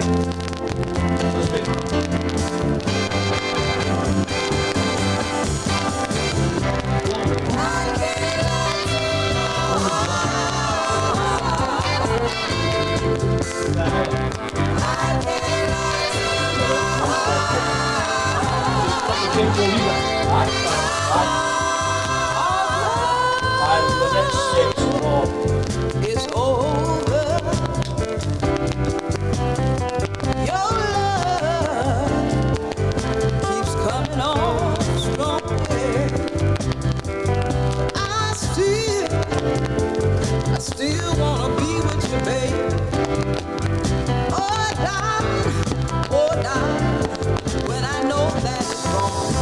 It's over. Your love keeps coming on strongly. I still wanna be with you, babe. Oh darling, when I know that it's wrong,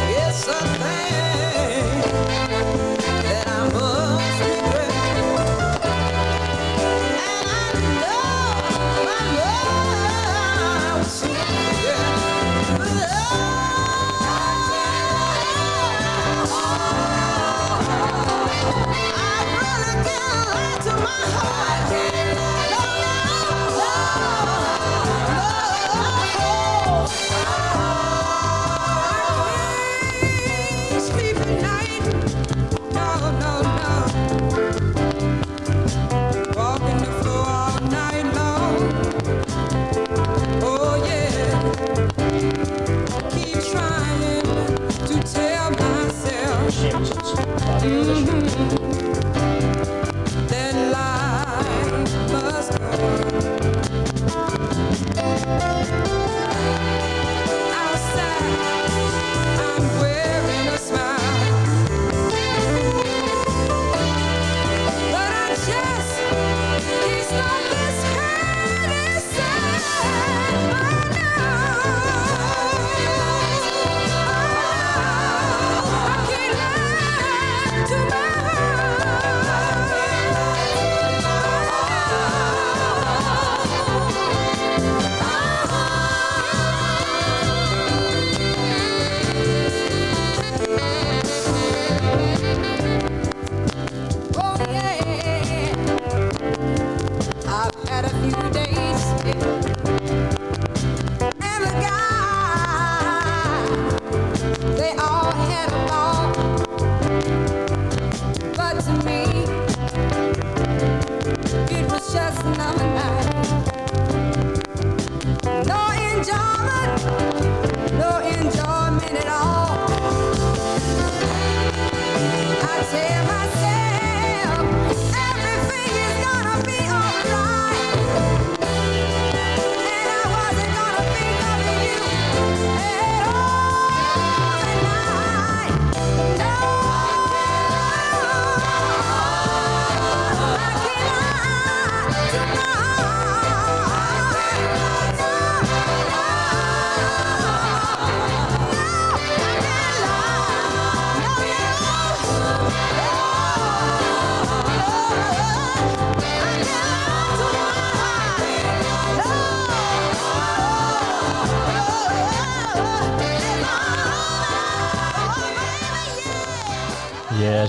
it's a thing that I must.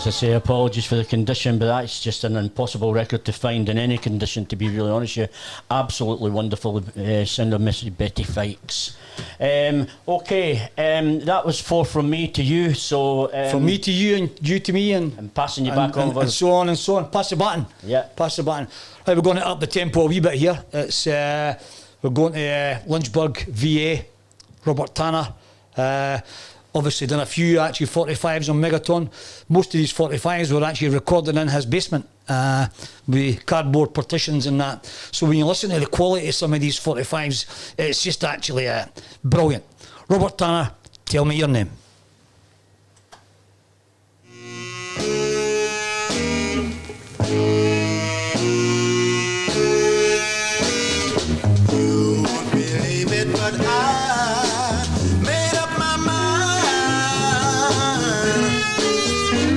as I say, apologies for the condition, but that's just an impossible record to find in any condition, to be really honest with you. Absolutely wonderful sound of Mrs. Betty Fikes. Okay, that was 4 from me to you, so... from me to you and you to me and passing you back over. And so on and so on. Pass the baton. Yeah. Pass the baton. Right, we're going to up the tempo a wee bit here. It's we're going to Lynchburg, VA, Robert Tanner. Obviously done a few actually 45s on Megaton. Most of these 45s were actually recorded in his basement with cardboard partitions and that. So when you listen to the quality of some of these 45s, it's just actually brilliant. Robert Tanner, tell me your name. You won't believe it, but I made up my mind.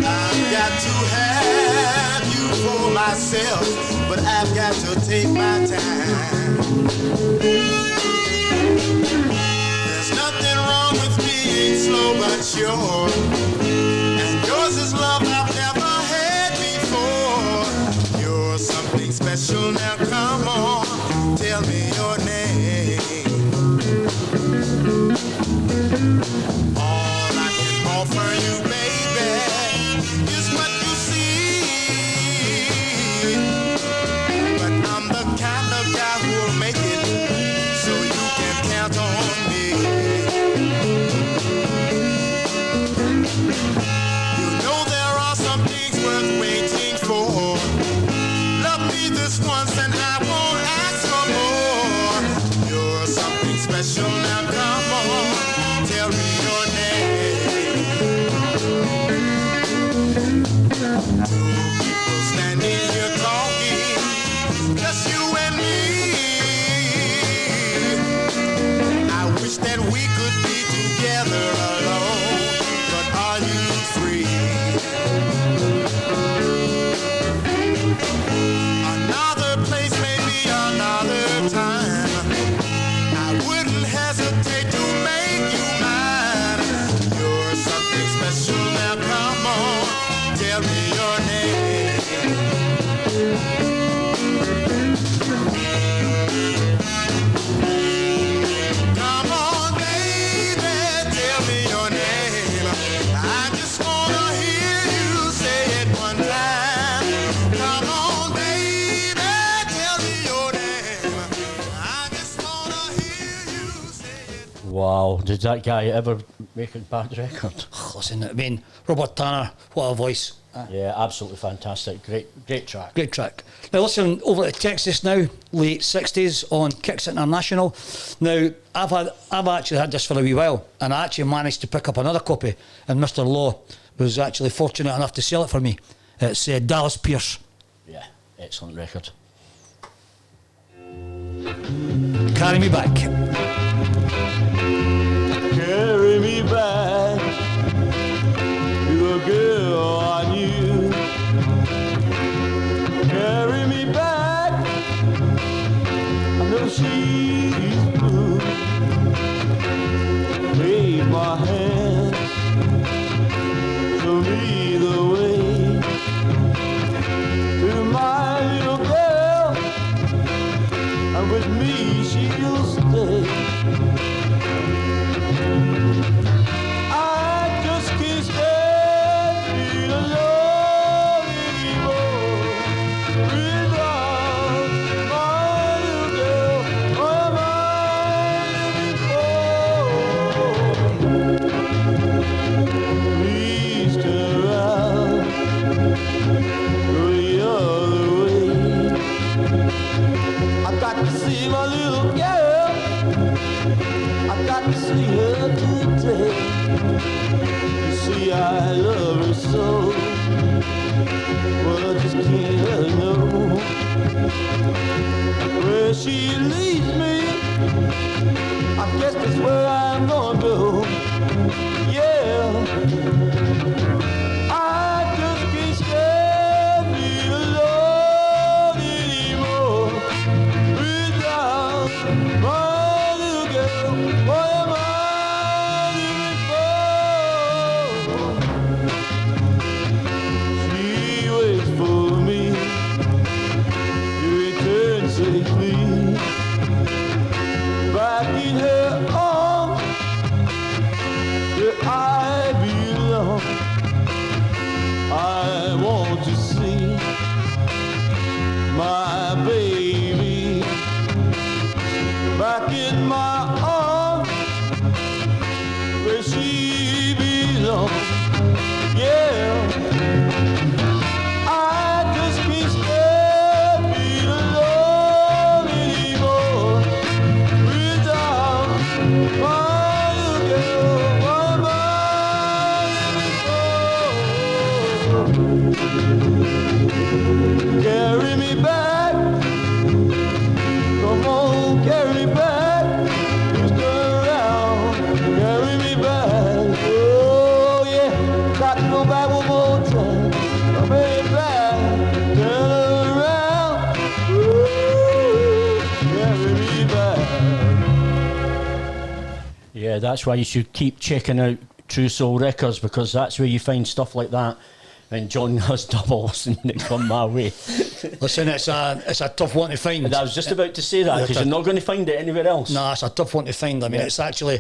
I've got to have you for myself, but I've got to take my time. There's nothing wrong with being slow but sure, and yours is love I've never had before. You're something special, now come on, tell me your name. All I can offer you, baby, is what you see. But I'm the kind of guy who'll make it, so you can count on me. You know there are some things worth waiting for. Love me this once and I won't ask for more. You're something special, now come on, tell me your name. Two people standing here talking, just you and me. I wish that we could be together alone, but are you free? Another place, maybe another time. I wouldn't hesitate to make you mine. You're something special, now come on, tell me your name. Come on, baby, tell me your name. I just wanna hear you say it one time. Come on, baby, tell me your name. I just wanna hear you say it. Wow, did that guy ever make a bad record? Listen, I mean, Robert Tanner, what a voice. Yeah, absolutely fantastic. Great track. Great track. Now listen, over to Texas now, late 60s on Kicks International. Now, I've actually had this for a wee while, and I actually managed to pick up another copy, and Mr. Law was actually fortunate enough to sell it for me. It's Dallas Pierce. Yeah, excellent record. Carry Me Back. Carry me back to a girl I knew. Carry me back, I know she's blue. Take my hand, show me the way to my little girl, and with me she'll stay. I just can't stand being alone anymore without my little girl. What am I living for? Please turn around, go the other way. I've got to see my little girl. I've got to see her today. You see, I love her so, but I just can't let her know. Where she leads me, I guess that's where I'm gonna go. Yeah, I just can't stand being alone anymore without my little girl. What am I living for? my baby back in my arms where she belongs. Yeah, I just can't stand being alone anymore without my girl, carry me back, come on, carry me back, twist around, carry me back, oh yeah, got to go back one more time, come me back, turn around, ooh, carry me back. Yeah, that's why you should keep checking out True Soul Records, because that's where you find stuff like that. And John has doubles and they come my way. Listen, it's a tough one to find. And I was just about to say that, because you're not going to find it anywhere else. No, it's a tough one to find. I mean, it's actually,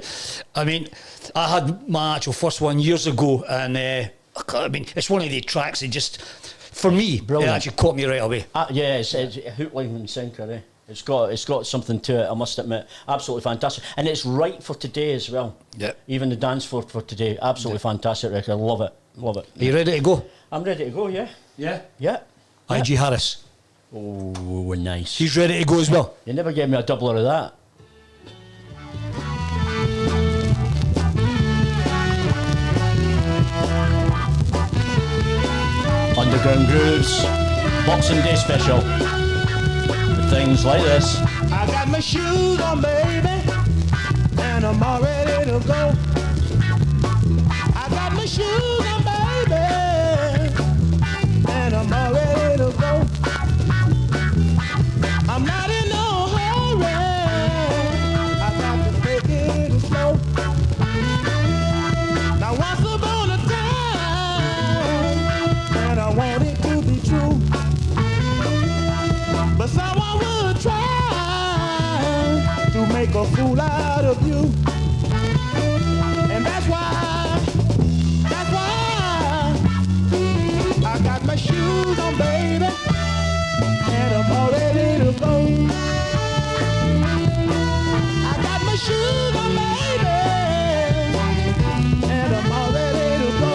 I had my actual first one years ago, and I mean, it's one of the tracks that just, for me, Brilliant. it actually caught me right away. Yeah, it's hook, line and sinker, eh? It's got something to it, I must admit. Absolutely fantastic. And it's right for today as well. Yeah. Even the dance floor for today. Absolutely fantastic record. Love it. Love it. Are you ready to go? I'm ready to go, yeah. Yeah. Yeah. I.G. Harris. Oh, nice. He's ready to go as well. You never gave me a doubler of that. Underground Grooves, Boxing Day special. With things like this. I got my shoes on, baby, and I'm all ready to go. I got my shoes on, baby, and I'm all ready to go. I'm not in no hurry, I got to take it slow. Now once upon a time, and I want it to be true, but someone would try to make a fool out of you. And that's why I got my shoes on, baby, and I'm all ready to go. I got my shoes on, baby, and I'm all ready to go.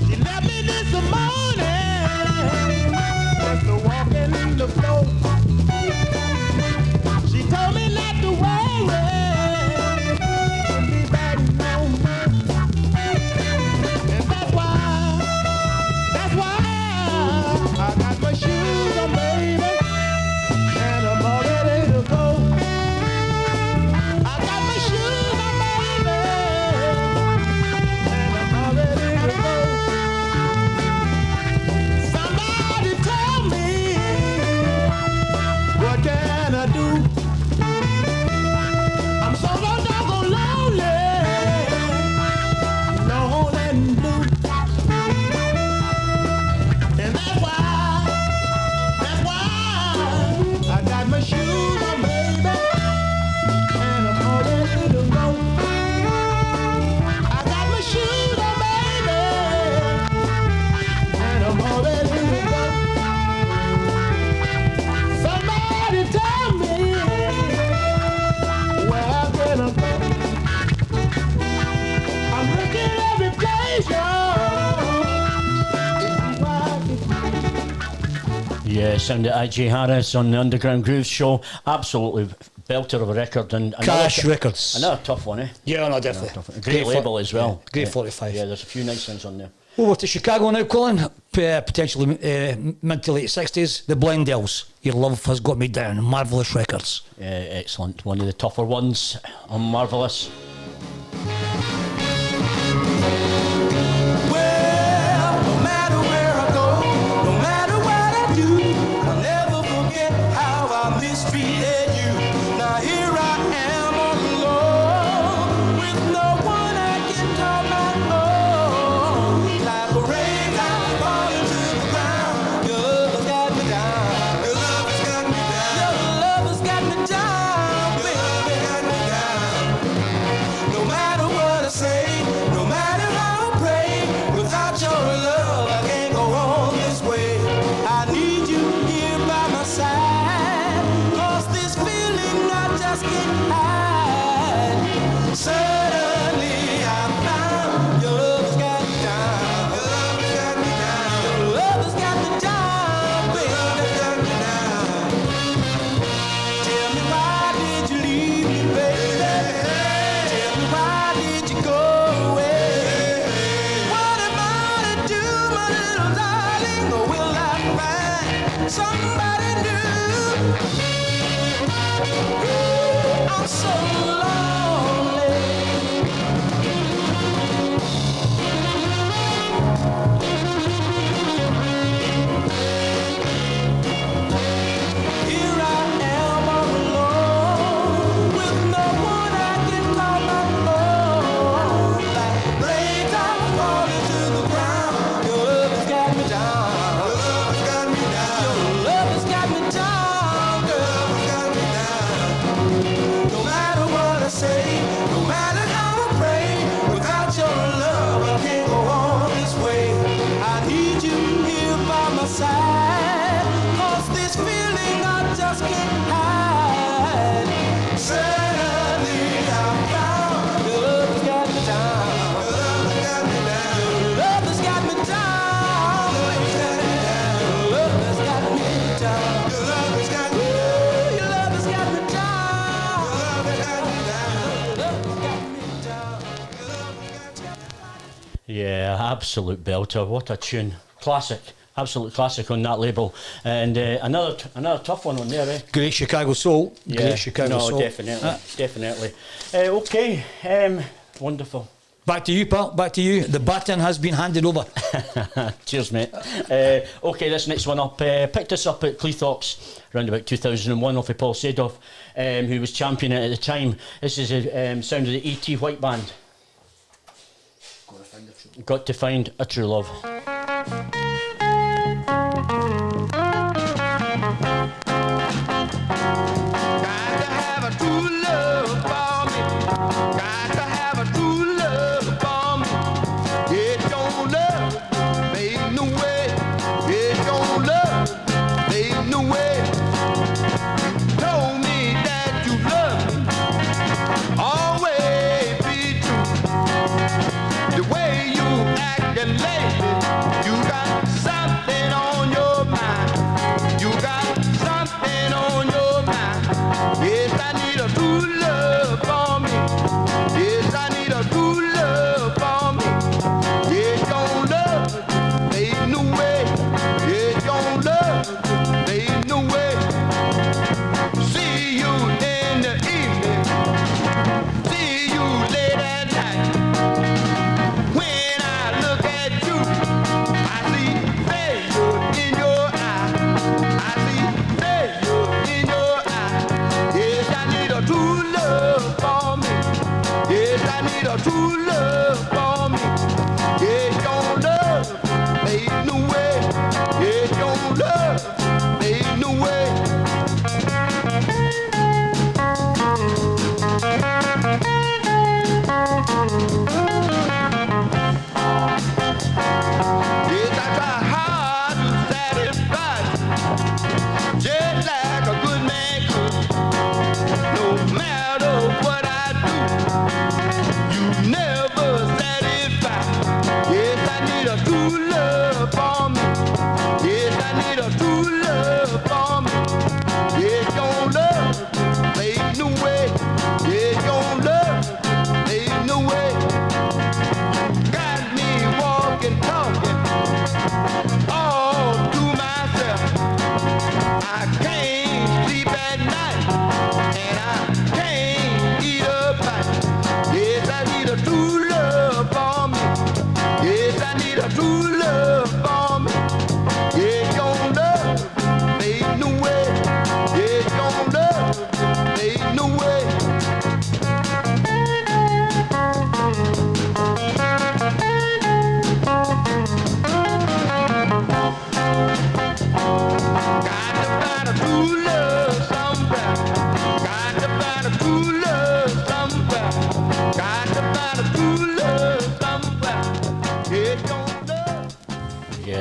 She left me this morning, just a walking in the floor. She told me not to worry, she'll be back no more. And that's why I got my shoes on, baby, and I'm all ready to go. I got my shoes on, baby, and I'm all ready to go. Somebody tell me, what can I do? I'm so doggone lonely and blue. And that's why I got my shoes on, baby, and I'm all ready to go. I got my shoes on, baby, and I'm all ready to go. Somebody tell me, where can I go? I'm looking every place, Yeah, sound of I.G. Harris on the Underground Grooves show. Absolutely belter of a record. And Cash Records. Another tough one, eh? Yeah, no, definitely. Great label as well. Great 45. Yeah, there's a few nice things on there. Over to Chicago now, Colin. Potentially mid to late 60s. The Blendells. Your Love Has Got Me Down. Marvellous records. Excellent. One of the tougher ones on Marvellous. Well, no matter where I go, no matter what I do, I'll never forget how I mistreated you. Now here I am alone with no one I can Yeah, absolute belter. What a tune. Classic. Absolute classic on that label. And another tough one on there, eh? Great Chicago soul. Yeah, Great Chicago soul. definitely. Definitely. Okay, wonderful. Back to you, pal. Back to you. The baton has been handed over. Cheers, mate. Okay, this next one up. Picked this up at Cleethorpes around about 2001 off of Paul Sadoff, who was champion at the time. This is a sound of the E.T. White Band. Got to find a true love.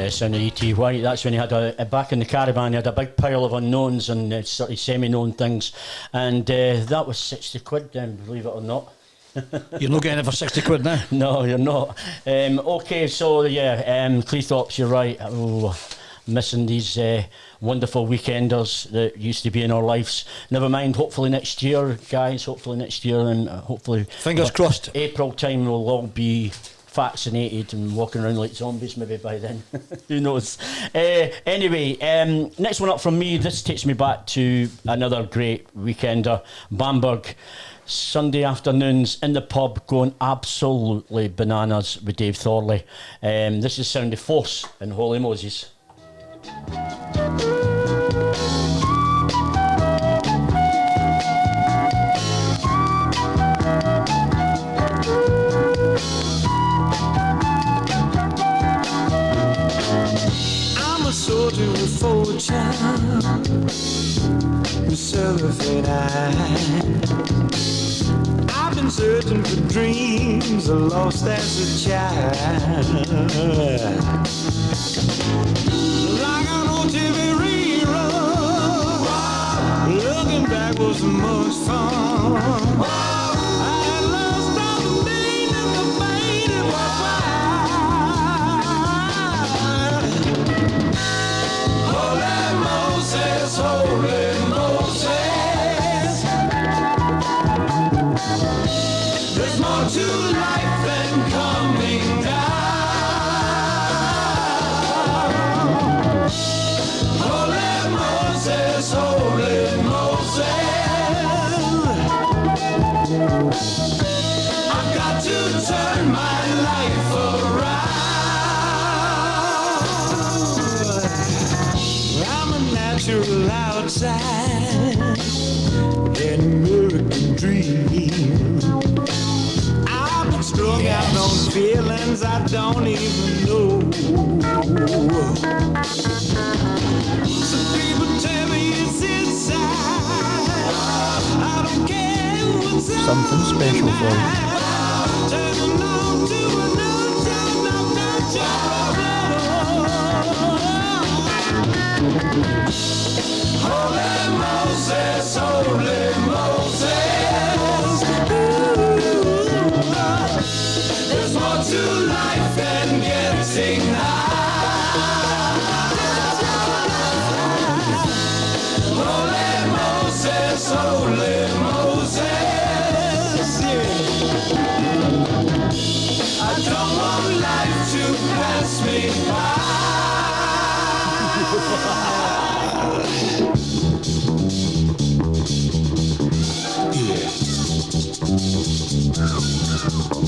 Sound of E.T. White. That's when he had back in the caravan, he had a big pile of unknowns and sort of semi-known things, and that was 60 quid then, believe it or not. You're not getting it for 60 quid now? No, you're not. Okay, so yeah, Cleethorpes, you're right. Oh, missing these wonderful weekenders that used to be in our lives. Never mind, hopefully next year, guys, and hopefully... Fingers crossed. April time we'll all be vaccinated and walking around like zombies maybe by then. Who knows? Anyway, next one up from me. This takes me back to another great weekender, Bamberg. Sunday afternoons in the pub going absolutely bananas with Dave Thorley. This is Sound of Force and Holy Moses. Soldier with fortune, who's surfing I've been searching for dreams, lost as a child. Like an old TV rerun, looking back was the most fun. I had lost all the pain and the pain in my mind. Holy Moses, there's more to life than coming down. got to turn my life around. I'm a natural outside, an American dream. I've been strung out on feelings I don't even know. Some people tell me it's inside. I don't care what's Something special for you. turning on to a new job, Holy Moses, holy Moses. Ooh, there's more to life than getting high. Holy Moses, holy Moses. Yeah. I don't want life to pass me by.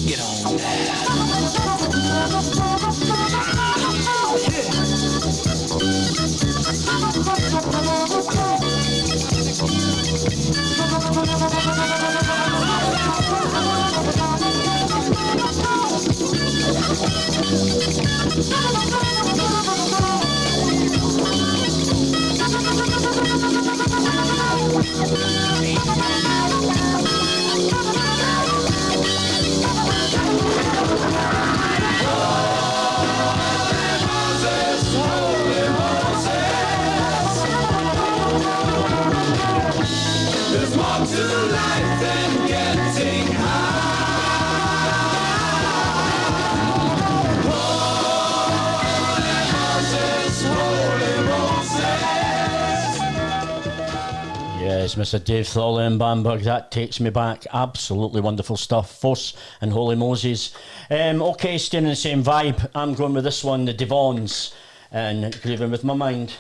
Get on There's more to life than getting high. Yes, Mr. Dave Thawley and Bamberg, that takes me back. Absolutely wonderful stuff. Foss and Holy Moses. Okay, staying in the same vibe, I'm going with this one, the Devons, and Grieving With My Mind.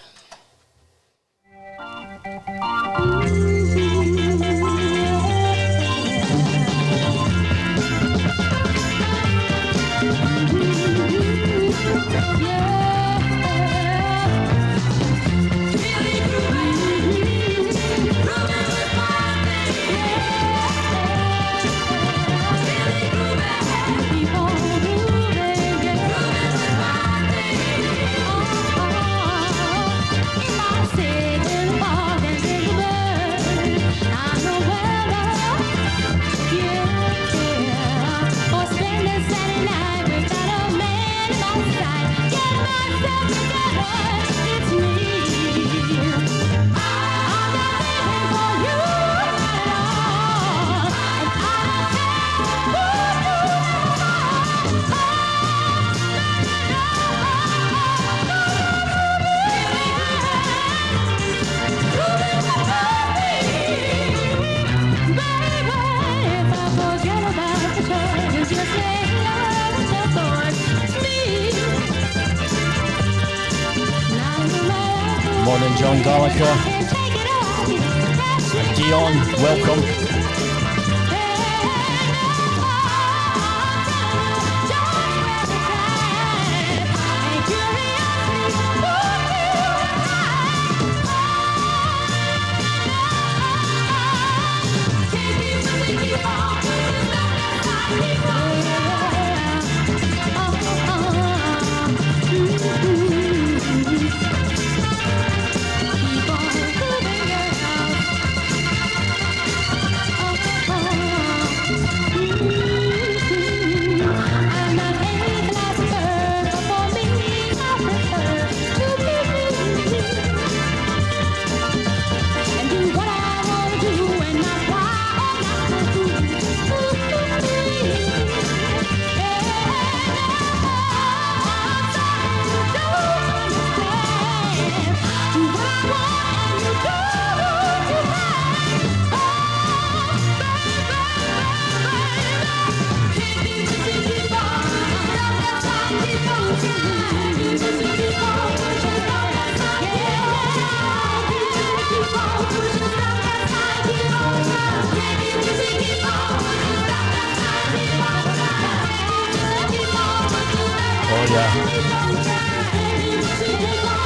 Morning, John Gallagher. Dion, welcome.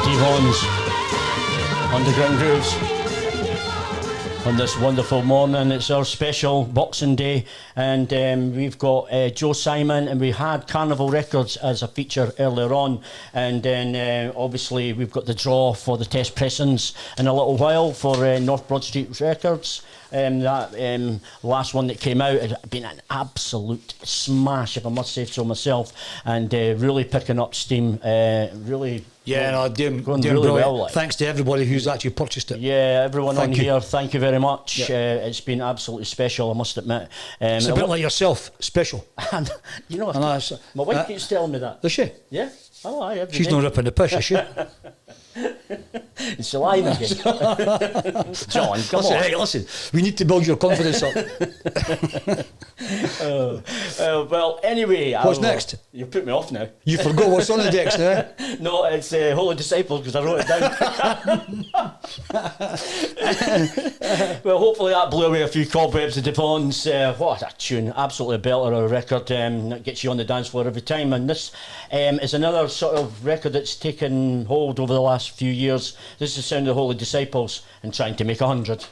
Devon's Underground Grooves. On this wonderful morning, it's our special Boxing Day, and we've got Joe Simon, and we had Carnival Records as a feature earlier on, and then obviously we've got the draw for the test pressings in a little while for North Broad Street Records. That last one that came out has been an absolute smash, if I must say so myself, and really picking up steam. Really. Yeah, no, doing really well. Like. Thanks to everybody who's actually purchased it. Yeah, everyone Thank on you. here, thank you very much. Yeah. It's been absolutely special, I must admit. It's a bit like yourself, special. And, you know, know, my wife keeps telling me that. Does she? Yeah. Oh, aye, every She's day. not ripping the piss, is she? It's alive again. John, come listen, on. hey, listen, we need to build your confidence up. Well, anyway. What's next? You put me off now. You forgot what's on the decks now. No, it's Holy Disciples, because I wrote it down. Well, hopefully that blew away a few cobwebs of Devon's. What a tune. Absolutely a belter of a record. That gets you on the dance floor every time. And this is another sort of record that's taken hold over the last few years. This is the sound of the Holy Disciples and Trying to Make 100.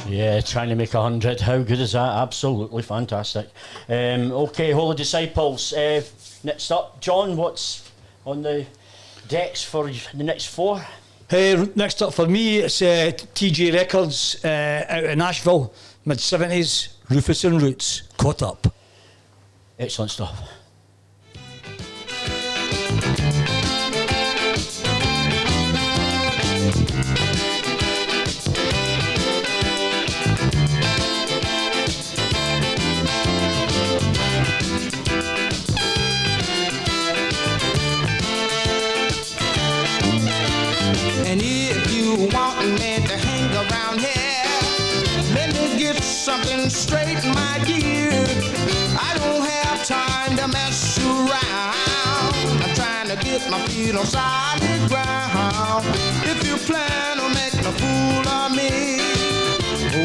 Yeah, Trying to Make 100. How good is that? Absolutely fantastic. Okay, Holy Disciples. Next up, John, what's on the decks for the next four? Next up for me, it's TJ Records out in Nashville, mid-70s, Rufus and Roots, Caught Up. Excellent stuff. And if you want me to hang around here, let me get something straight, my dear. I don't have time to mess around. I'm trying to get my feet on solid ground. If you plan on making a fool of me,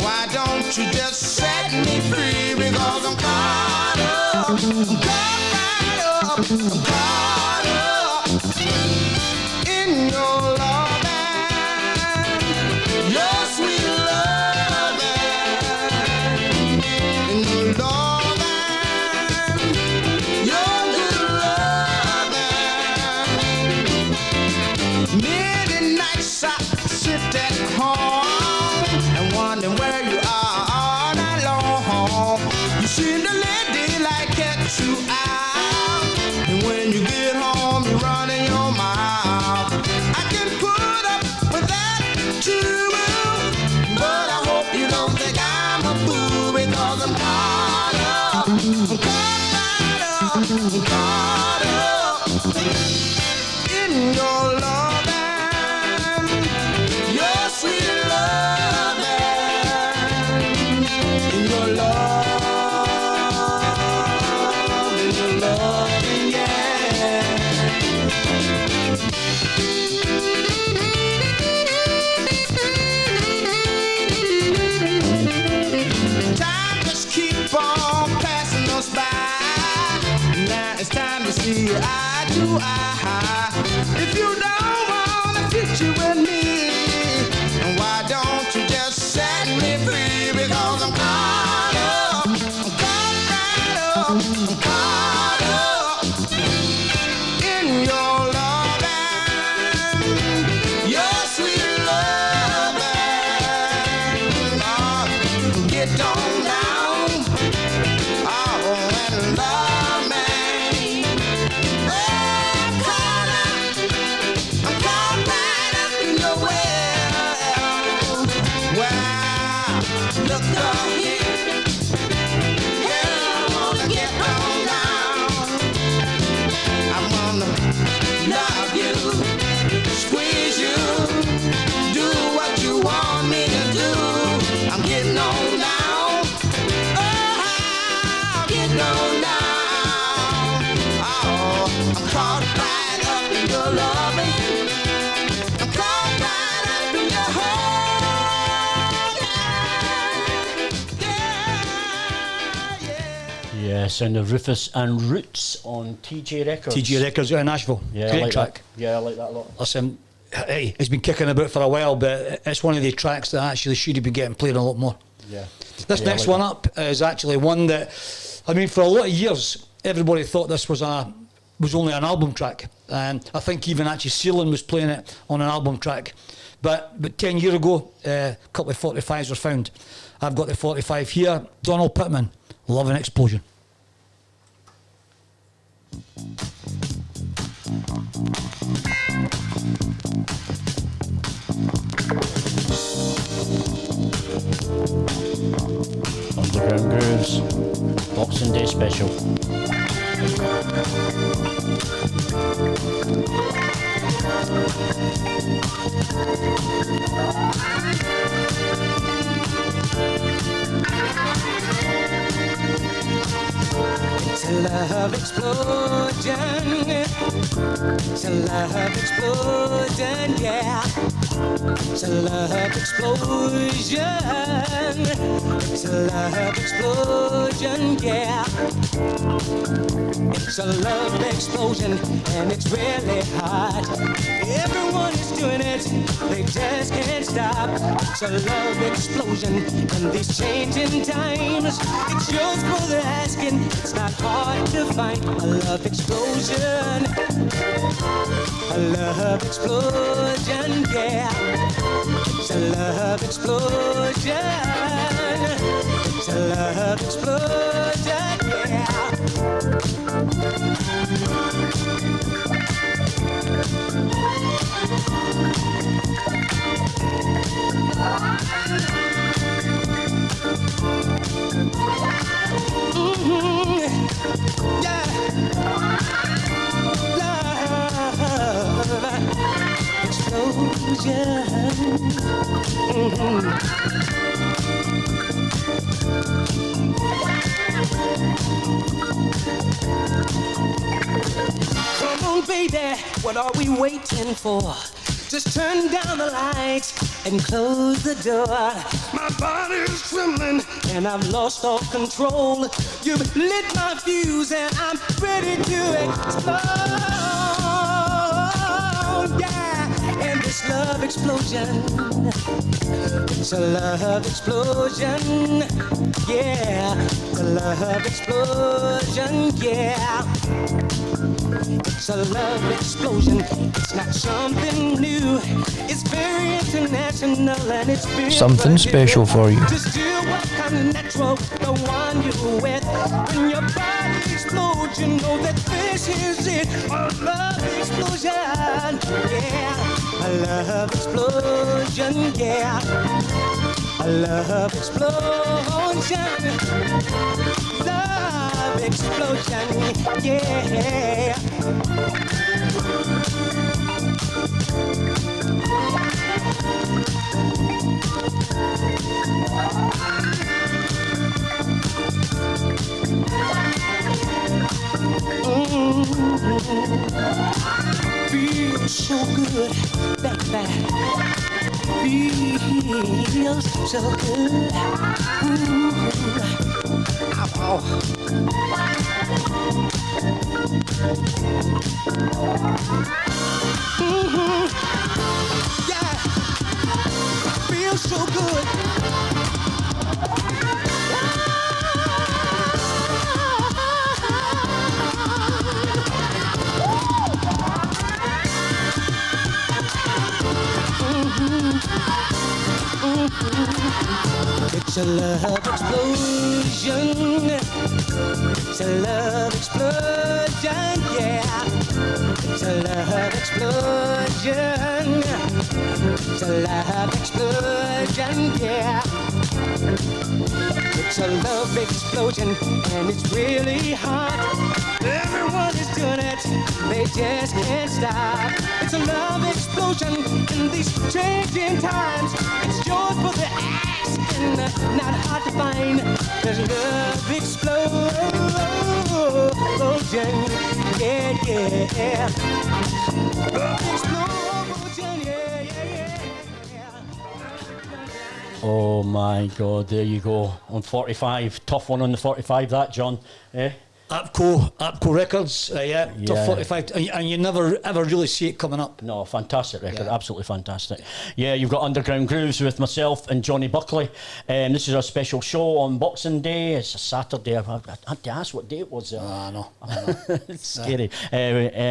why don't you just set me free? Because I'm caught up, I'm caught right up, I'm caught up in in your loving, your sweet loving, in your loving, your good loving. Many nights I sit at home and wondering where you are all night long. You seem to let daylight catch you out, and when you get home, you run in your mouth. I can put up with that too, but I hope you don't think I'm a fool, because I'm caught up, caught up in your loving, your sweet loving, in your loving, yeah. Time just keep on passing us by. Now it's time to see eye to eye. If you don't want a future with me, then why don't you just set me free? Because I'm caught up, I'm caught up in your loving, your sweet loving. Oh, get on down, oh, and love me. Oh, I'm caught right up in your well. Wow, look up here, girl, I wanna get on down. I wanna love you, squeeze you, do what you want me to do. I'm getting on down. Oh, I'm getting on down. Oh, I'm caught right up in your loving. I'm caught right up in your heart. Yeah. Yeah, sound of Rufus and Roots on TJ Records. TG Records out of Nashville. Yeah, I Great like track. that. Yeah, I like that a lot. Listen, hey, it's been kicking about for a while, but it's one of the tracks that actually should have been getting played a lot more. Yeah. This Yeah, next I like one up is actually one that, I mean, for a lot of years, everybody thought this was only an album track. And I think even actually Ceylon was playing it on an album track. But 10 years ago, a couple of 45s were found. I've got the 45 here. Donald Pittman, Love and Explosion. Underground Grooves, Boxing Day special. It's a love explosion. It's a love explosion, yeah. It's a love explosion. It's a love explosion, yeah. It's a love explosion, and it's really hot. Everyone is doing it, they just can't stop. It's a love explosion in these changing times. It's yours for the asking. It's not hard to find a love explosion. A love explosion, yeah. It's a love explosion. It's a love explosion, yeah. Yeah. Love explosion. Come on, baby, what are we waiting for? Just turn down the lights and close the door. My body is trembling and I've lost all control. You've lit my fuse and I'm ready to explode. Yeah. explosion. It's a love explosion. Yeah, it's a love explosion. Yeah. It's a love explosion. It's not something new. It's very international and it's very Something special for you. Just do what comes natural, the one you're with. When your body explodes, you know that this is it. A love explosion. Yeah, a love explosion. Yeah, a love explosion. Love explosion. Yeah. Feels so good, baby. Feels so good. Ow, ow. Yeah, feels so good. It's a love explosion. It's a love explosion, yeah. It's a love explosion. It's a love explosion, yeah. It's a love explosion, and it's really hot. Everyone is doing it, they just can't stop. It's a love explosion in these changing times. It's yours for the asking, not hard to find. There's love explosion, yeah, yeah. Love explosion, yeah, yeah, yeah. Oh my God, there you go. On 45, tough one on the 45 that, John. Eh? Apco Records, yeah, Yeah. top 45, and you never ever really see it coming up. No, fantastic record, Yeah. absolutely fantastic. Yeah, you've got Underground Grooves with myself and Johnny Buckley. This is our special show on Boxing Day. It's a Saturday. I had to ask what day it was. I know. It's scary.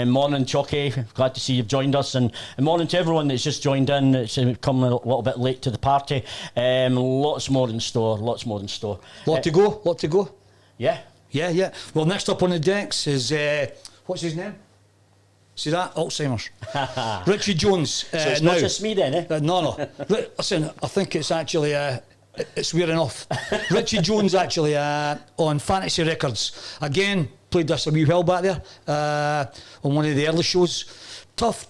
Morning, Chucky. Glad to see you've joined us. And morning to everyone that's just joined in. It's come a little bit late to the party. Lots more in store. Lot to go. Yeah. Well, next up on the decks is, what's his name? See that? Alzheimer's. Richie Jones. So it's not just me then, eh? No. Listen, I think it's actually, it's wearing off. Richie Jones actually on Fantasy Records. Again, played this a wee while back there on one of the early shows. Tough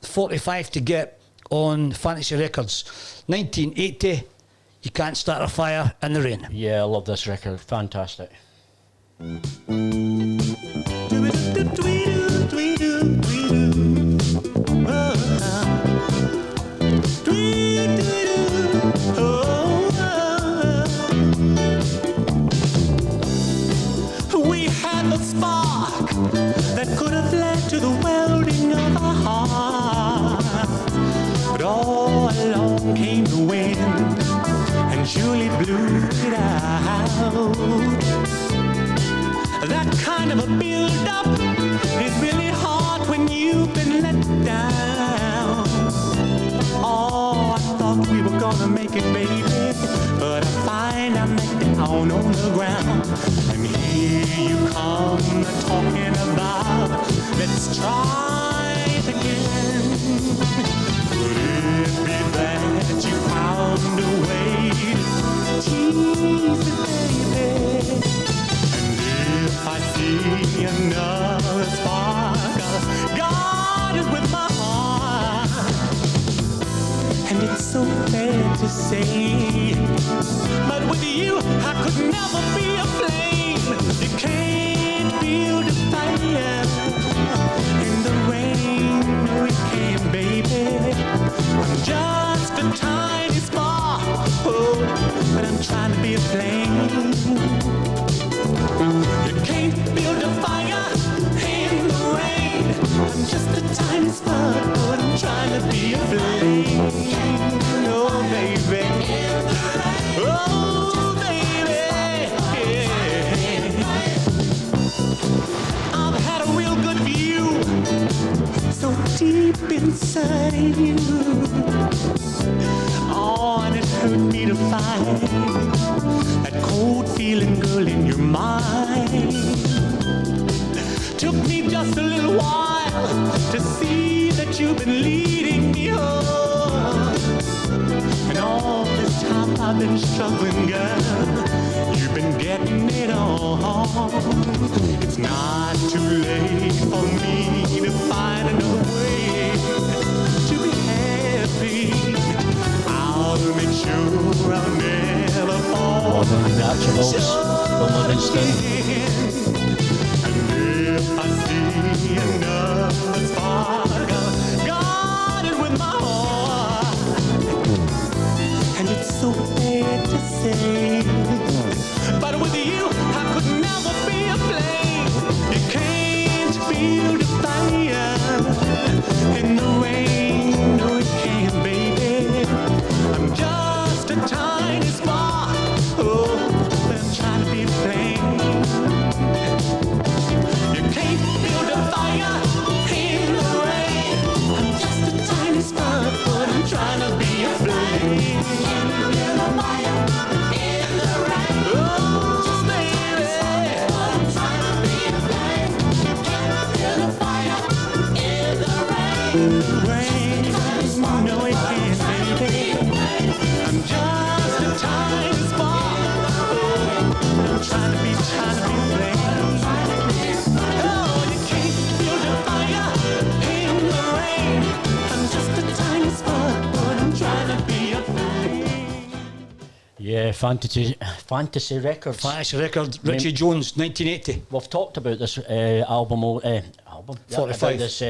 45 to get on Fantasy Records. 1980, You Can't Start a Fire in the Rain. Yeah, I love this record. Fantastic. We had a spark that could have led to the welding of our hearts, but all along came the wind and Julie blew it out. That kind of a build-up is really hard when you've been let down. Oh, I thought we were gonna make it, baby, but I find I'm down on the ground. And here you come talking about, let's try it again. Could it be that you found a way to tease me, baby? If I see another spark, God is with my heart. And it's so bad to say, but with you I could never be a flame. You can't build a fire in the rain. No, you can't, baby. I'm just a tiny spark, oh, but I'm trying to be a flame. You can't build a fire in the rain. I'm just a tiny spark, but I'm trying to be a flame. deep inside you. Oh, and it hurt me to find that cold feeling, girl, in your mind. Took me just a little while to see that you've been leading me on. And all this time I've been struggling, girl, you've been getting it on. It's not too late for me to find another way to be happy. I'll make sure I'll never fall. Naturals from Livingston. And if I see another spark, I'll guard it with my heart. And it's so bad to say, but with you I could never be a flame. You can't build a fire in the rain. No, you can't, baby. I'm just a tiny spark. Oh, but I'm trying to be a flame. You can't build a fire in the rain. I'm just a tiny spark, but I'm trying to be a flame. Build a fire in the rain. Oh, baby, but I'm trying to be a flame. You can't build a fire in the rain. Rain, no, it can't, baby. I'm just a tiny spark. I'm trying to be a flame. Oh, you can't build a fire in the rain. I'm just a tiny spark, but I'm trying to be a flame. Yeah, Fantasy Records. Fantasy record, Richie Jones, 1980. We've talked about this album, yeah, 45. about this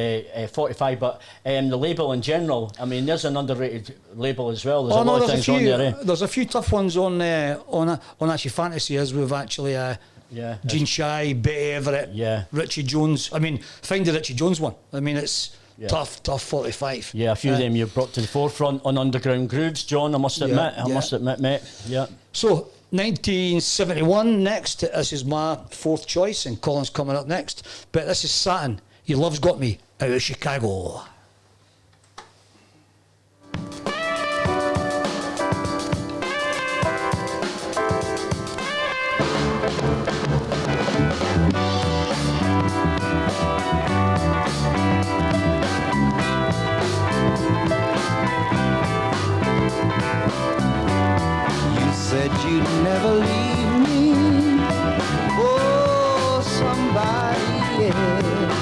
45, but the label in general, I mean, there's an underrated label as well. There's a lot of things on there. There's a few tough ones on actually Fantasy, as we've actually Yeah. Gene Shy, Betty Everett, Yeah. Richie Jones. I mean, find the Richie Jones one. I mean, it's Yeah. tough 45. Yeah, a few of them you've brought to the forefront on Underground Grooves, John, I must admit, mate. Yeah. So, 1971 next. This is my fourth choice, and Colin's coming up next. But this is Satin. Your Love's Got Me, out of Chicago. Said you'd never leave me for somebody else.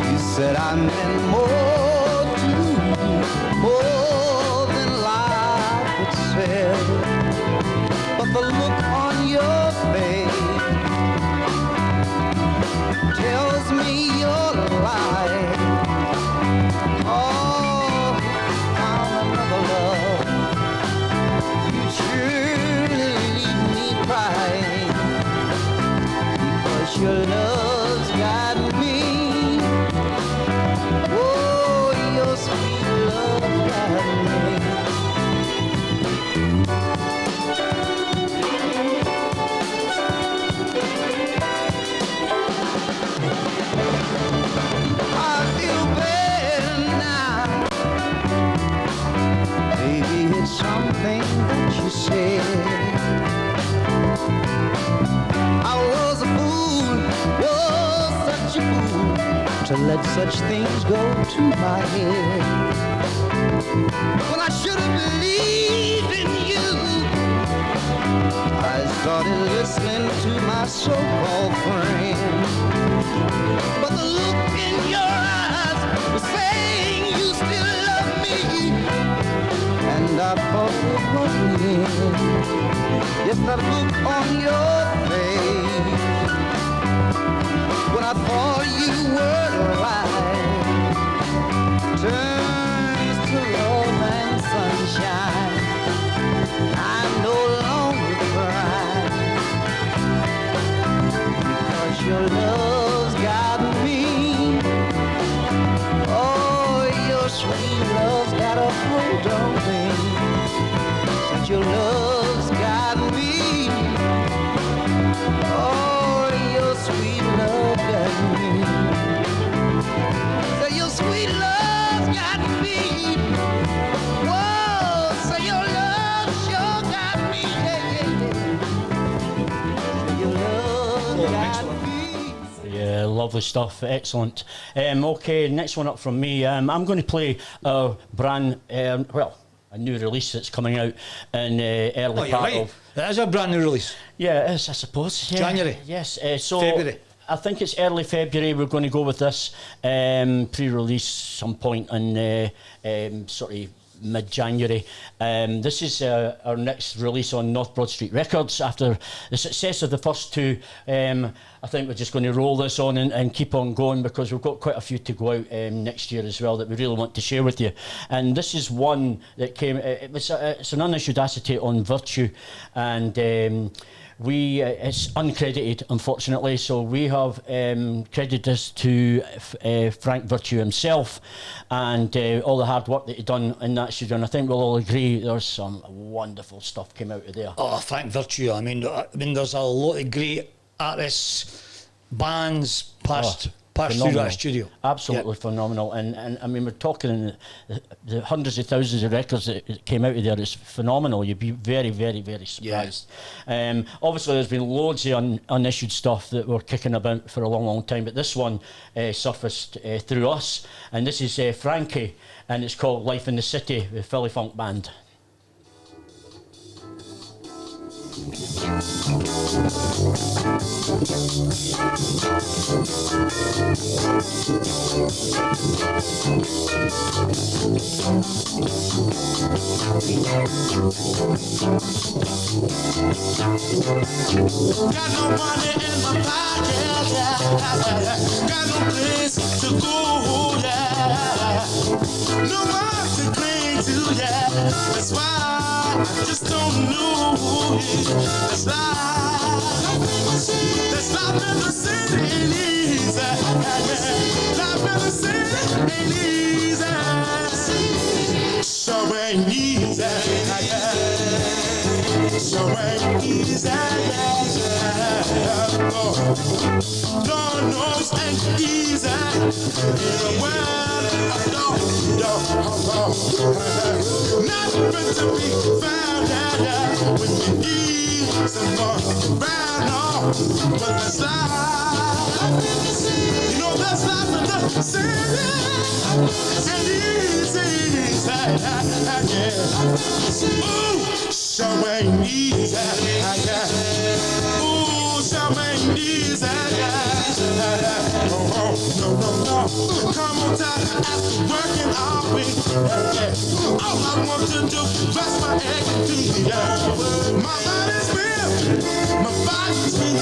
You said I meant more to you, more than life itself. But the look on your face tells me you're lying. Oh, found another love. Surely leave me crying, because your love's got me. Oh, your sweet love got me. I feel bad now. Maybe it's something that you said. I was a fool, was such a fool, to let such things go to my head. When I should have believed in you, I started listening to my so-called friend. But the look in your eyes was saying you still love me. And I thought it was the end. Yes, that look on your face, when I thought you were alive, turns to love and sunshine. I'm no longer crying, because your love's got me. Oh, your sweet love's got a hold on me. Since your love's got me. Oh, your sweet love got me. lovely stuff. Excellent. Okay, next one up from me. I'm going to play our brand, a new release that's coming out in early part of... It is a brand new release. Yeah, it is, I suppose. Yeah. January. Yes. So February. I think it's early February. We're going to go with this pre-release some point in sort of mid-January. This is our next release on North Broad Street Records. After the success of the first two, I think we're just going to roll this on and keep on going, because we've got quite a few to go out next year as well that we really want to share with you. And this is one that came, it's an unissued acetate on Virtue, and it's uncredited, unfortunately, so we have credited this to Frank Virtue himself, and all the hard work that he done in that studio, and I think we'll all agree there's some wonderful stuff came out of there. Oh, Frank Virtue, I mean, there's a lot of great artists, bands passed through that studio. Absolutely phenomenal. And I mean, we're talking the hundreds of thousands of records that came out of there. It's phenomenal. You'd be very, very, very surprised. Obviously, there's been loads of unissued stuff that were kicking about for a long, long time, but this one surfaced through us. And this is Frankie, and it's called Life in the City with Philly Funk Band. Got no money in my pocket, yeah. Got no place to go, yeah. No one to cling to, yeah. That's why I just don't know. That's life. That's life in the city ain't easy. Life in the city ain't easy. So ain't easy. So ain't easy. Lord knows ain't easy. In a world of nothing to be found out when you need someone around. But that's life. You know that's life in the city. And easy. Ooh, so ain't easy. Ooh, so ain't easy. No. Come on, time after working all week. All I want to do is rest my egg and feet. My body's real, my body's weak.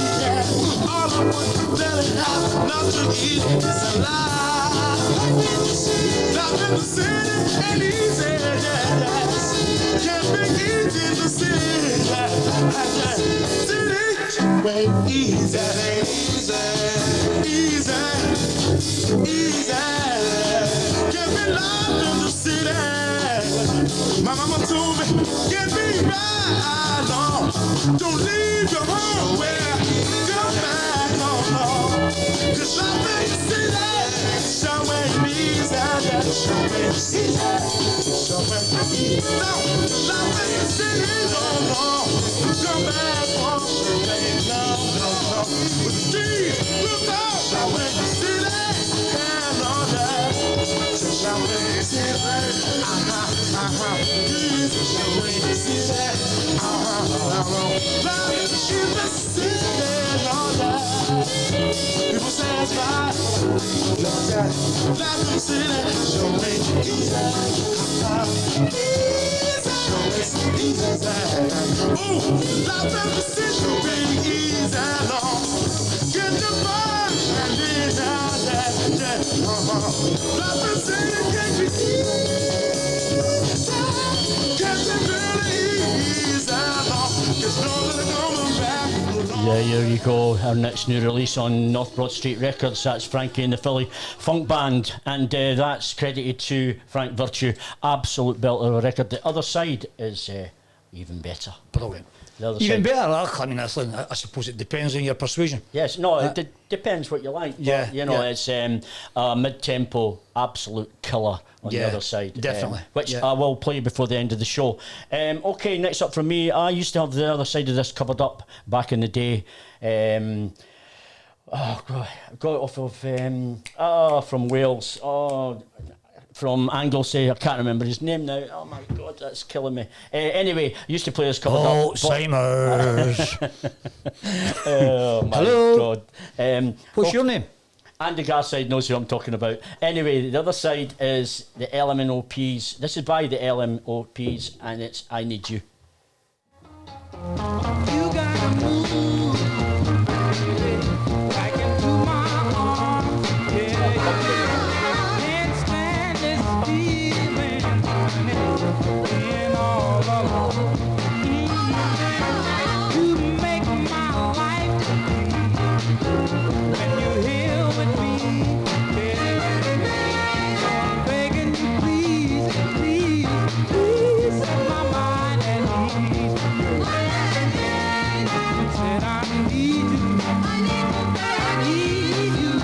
All I want to really have not to eat is a lie. Life in the city ain't easy. Can't be easy in the city. City ain't easy. Easy. Can't be life in the city. My mama told me, get me right on. Don't leave your home where come back on. Cause life in the city, so ain't easy. So ain't easy. So ain't easy. No, life in the city, no. Come back home, so ain't no. But geez, look out, so ain't the city. And all that. So ain't the city. People say it's right. Life in the city, so ain't easy. Ooh, life in the city ain't easy, no. Get the fun and it's out there. Life in the city can't be easy. Can't be really easy, no. Cause nobody's coming back. Yeah, there you go. Our next new release on North Broad Street Records. That's Frankie and the Philly Funk Band, and that's credited to Frank Virtue. Absolute belter of a record. The other side is even better. Brilliant. The other Even side. better. I mean, I suppose it depends on your persuasion. Yes, no, it depends what you like. Yeah, But, you know, yeah. it's a mid-tempo, absolute killer on the Yeah, other side. definitely, Which yeah. I will play before the end of the show. Okay, next up from me, I used to have the other side of this covered up back in the day. Oh God, I got it off of from Wales. Oh, from Anglesey. I can't remember his name now. Oh my God, that's killing me. Anyway, used to play us covered up. Alzheimer's. Oh my Hello. God. What's your name? Andy Garside knows who I'm talking about. Anyway, the other side is the LMNOPs. This is by the LMNOPs, and it's I Need You. You gotta move, back into my arms, yeah. Can't stand this feeling, being all alone. You make my life complete when you're here with me, yeah. So I'm begging you, please, please, please set my mind at ease. Said I need you, I need you. I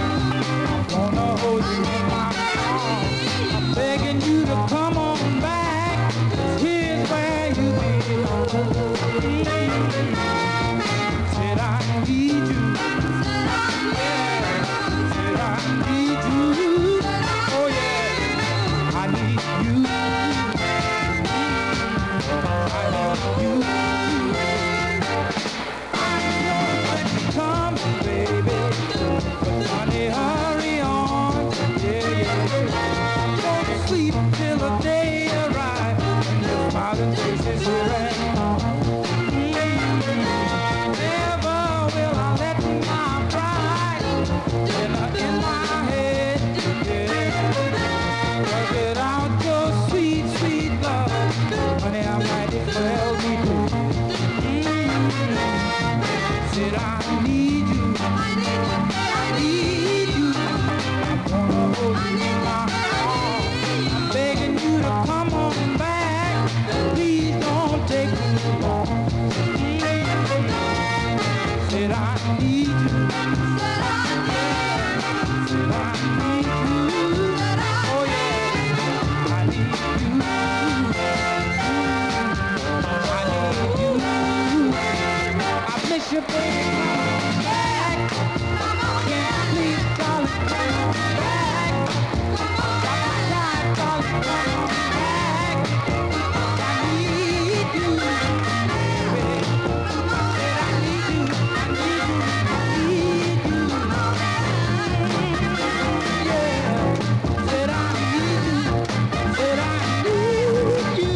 wanna hold you in my arms. I'm begging you to come on back. Here's where you belong. Said I need you, yeah. Said I need you, oh yeah. I need you, I need you. Come, baby, but honey, hurry on, yeah, yeah. Don't sleep till the day arrives, and your smiling face is here at home. Never will I let my pride in my head, yeah. 'Cause without your sweet, sweet love, honey, I might as well be dead. Said I need you, I need you. I wanna hold you in my arms. I'm begging you to come on back. Please don't take too long. Said I need you. Said I need you. Oh yeah, I need you. I need you. I miss you, baby. Come back. Yeah, please, darling, come back. Stop my time, darling, come back. I need you, baby. Said I need you, I need you, yeah. Said I need you, said I need you,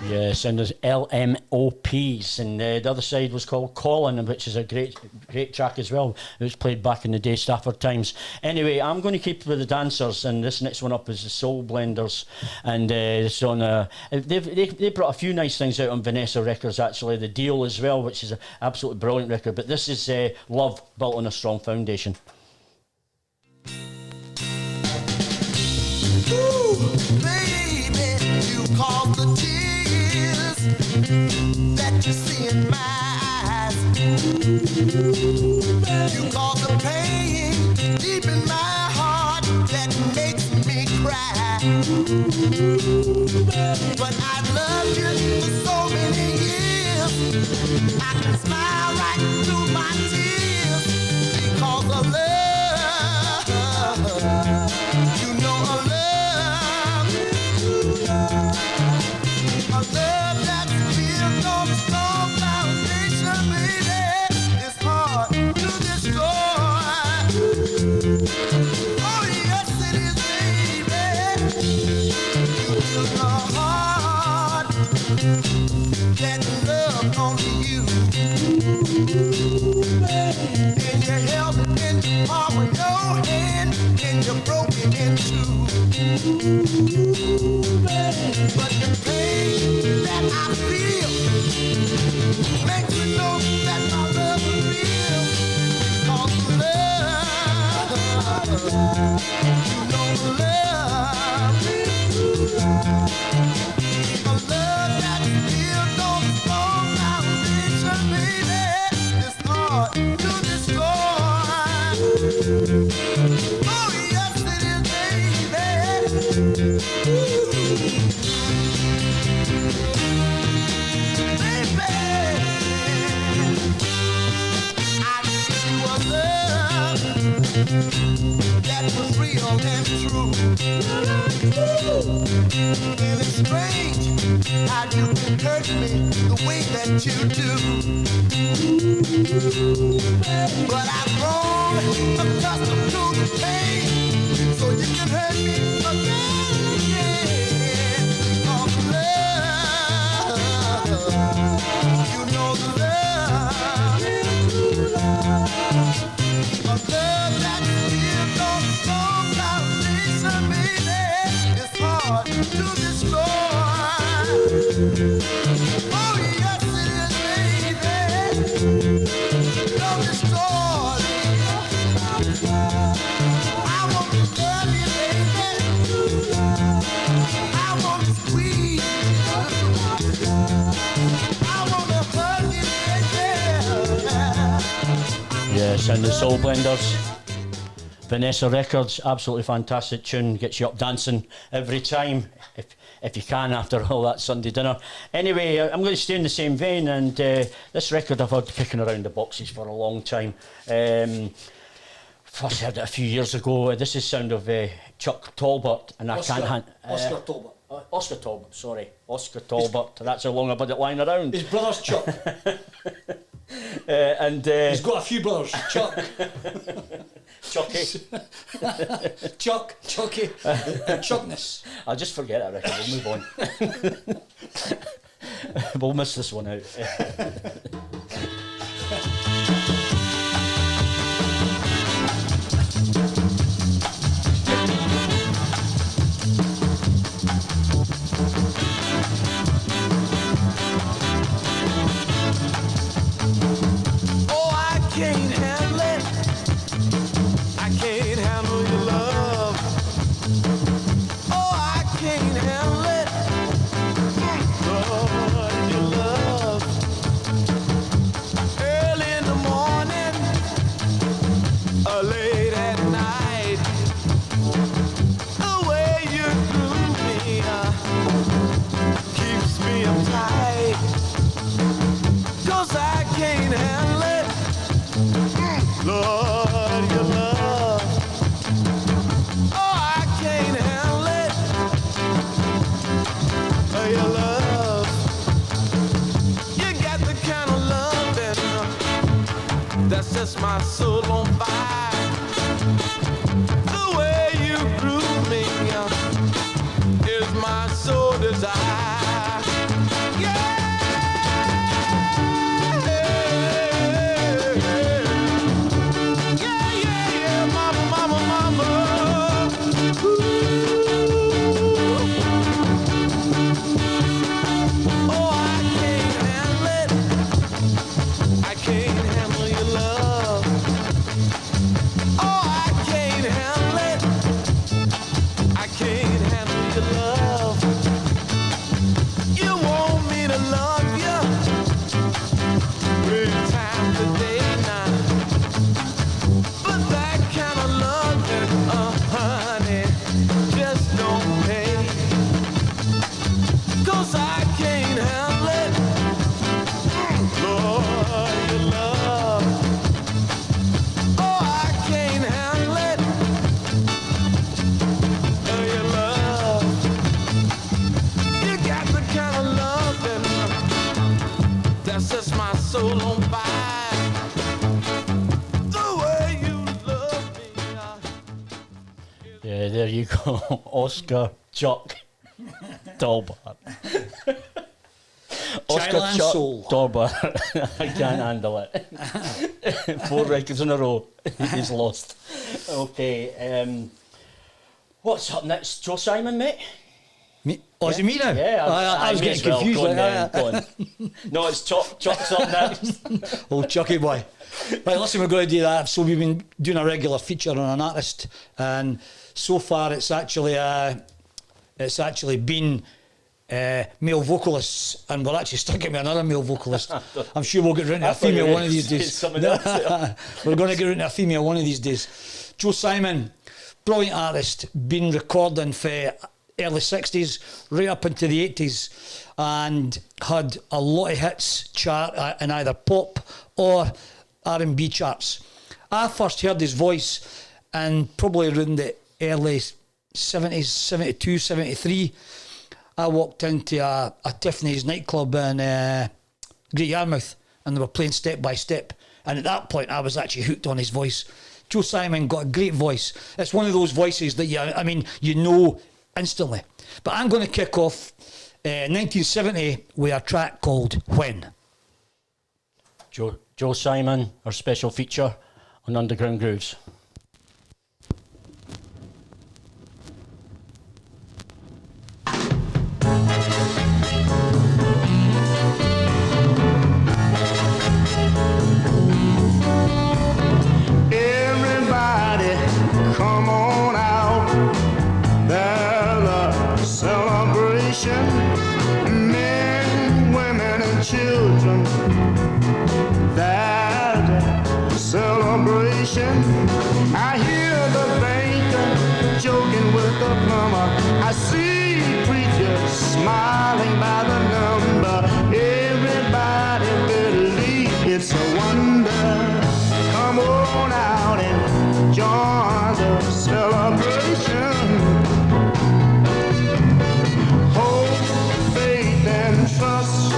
Yes, and there's LMOPs, and the other side was called Colin, which is a great track as well. It was played back in the day, Stafford times. Anyway, I'm going to keep with the dancers, and this next one up is the Soul Blenders, and it's on they brought a few nice things out on Vanessa Records, actually. The Deal as well, which is an absolutely brilliant record, but this is Love Built on a Strong Foundation. Ooh, baby, you caused the tears that you see in my eyes. You caused the pain deep in my heart that makes me cry. But I've loved you for so many years, I can smile right through my tears because of love. You know a love that's built on a strong foundation, baby, it's hard to destroy. Oh yes it is, baby. You took a heart that loved only you, and you held it in the palm of your hand, and you broke it in two. But the pain that I feel makes me know that my love is real. Cause love, you know love, a love that's built on a strong foundation, baby, it's hard to destroy. Oh yes it is, baby. Baby, that was real and true. And it's strange how you can hurt me the way that you do. But I've grown accustomed to the pain, so you can hurt me again and again. Oh, love, you know the love, a love that gives on some foundation, baby, it's hard to destroy. Oh yes it is, baby. Don't destroy me. I want to love you, baby. I want to squeeze you. I want to hug you, baby. Yes, and the Soul Blenders. Vanessa Records, absolutely fantastic tune, gets you up dancing every time, if you can, after all that Sunday dinner. Anyway, I'm going to stay in the same vein, and this record I've had kicking around the boxes for a long time. First heard it a few years ago. This is sound of Chuck Talbot, and Oscar, I can't hand... Oscar Talbot. Oscar Talbot, sorry. Oscar Talbot. That's how long I've had it lying around. His brother's Chuck. He's got a few brothers. Chuck. Chucky. Chuck, Chucky, and Chuckness. I'll just forget that record, we'll move on. We'll miss this one out. Oh, I can't handle it. I can't handle your love. Oh, I can't handle it. Lord, your love. Early in the morning, late at night. The way you groove me keeps me uptight. 'Cause I can't handle it. Lord, your love. Oh, I can't handle it. Oh, your love. You got the kind of love that sets my soul on fire. The way you groove me is my sole desire. Yeah. There you go, Oscar Chuck Talbot. Oscar Child and Chuck Soul. Talbot. I can't handle it. 4 records in a row. He's lost. Okay, what's up next? Joe Simon, mate? Me? Oh, is it me now? Yeah, I was getting confused. Go on, like, go on. No, it's Chuck's up next. Oh, Chucky boy. Right, listen, we're going to do that. So we've been doing a regular feature on an artist, and so far it's actually been male vocalists, and we're actually stuck with another male vocalist. I'm sure we'll get around to a female one of these days. We're going to get around to a female one of these days. Joe Simon, brilliant artist, been recording for early 60s, right up into the 80s, and had a lot of hits chart in either pop or R&B charts. I first heard his voice and probably around the early 70s, 72, 73, I walked into a Tiffany's nightclub in Great Yarmouth, and they were playing Step by Step. And at that point, I was actually hooked on his voice. Joe Simon got a great voice. It's one of those voices that you know instantly. But I'm going to kick off 1970 with a track called When. Joe Simon, our special feature on Underground Grooves. Everybody, come on out. There's a celebration. Men, women, and children. There's a celebration. I hear the banker joking with the plumber. I see preachers smiling by the number. Everybody believe it's a wonder. Come on out and join the celebration. Hope, faith, and trust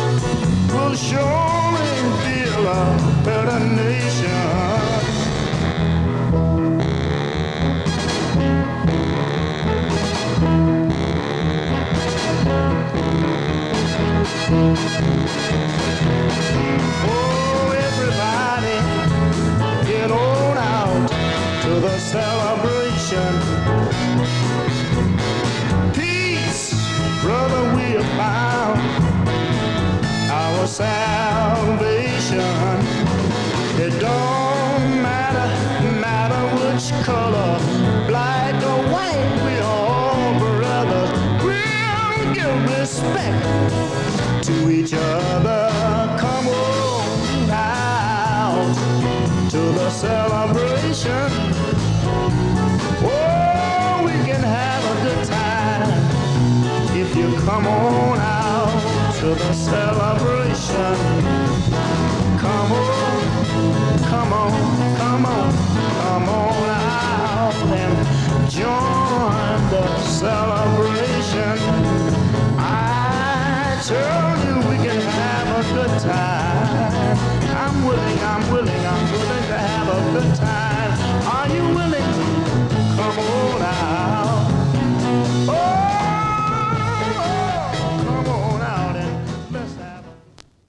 will surely build a better nation. Oh, everybody, get on out to the celebration. Peace, brother, we have found our salvation. It don't matter which color, black or white, we all brothers. We'll give respect to each other. Come on out to the celebration. Oh, we can have a good time if you come on out to the celebration. Come on, come on, come on, come on out and join the celebration. I tell you we can have a good time. I'm willing to have a good time. Are you willing? Come on out. Oh, come on out and let's have a...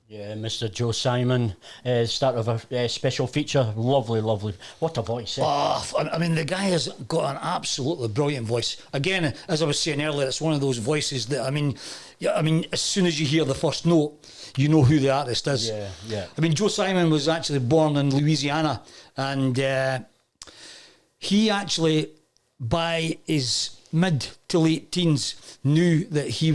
Yeah, Mr. Joe Simon, start of a special feature. Lovely, lovely. What a voice. Oh, I mean, the guy has got an absolutely brilliant voice. Again, as I was saying earlier, it's one of those voices that, I mean, as soon as you hear the first note, you know who the artist is. Yeah, yeah. I mean, Joe Simon was actually born in Louisiana, and he actually, by his mid to late teens, knew that he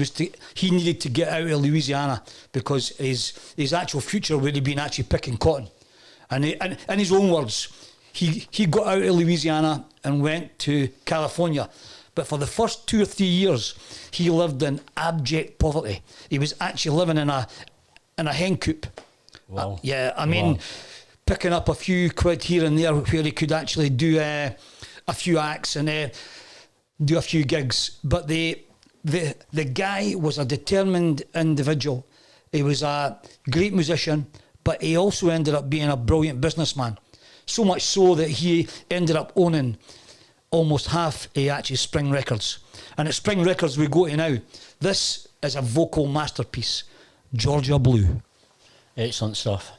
needed to get out of Louisiana because his actual future would have been actually picking cotton. And in his own words, he got out of Louisiana and went to California. But for the first 2 or 3 years, he lived in abject poverty. He was actually living in a hen coop. Wow. Yeah, I mean, Wow. Picking up a few quid here and there where he could actually do a few acts and do a few gigs. But the guy was a determined individual. He was a great musician, but he also ended up being a brilliant businessman. So much so that he ended up owning almost half actually Spring Records. And at Spring Records we go to now. This is a vocal masterpiece, Georgia Blue. Excellent stuff.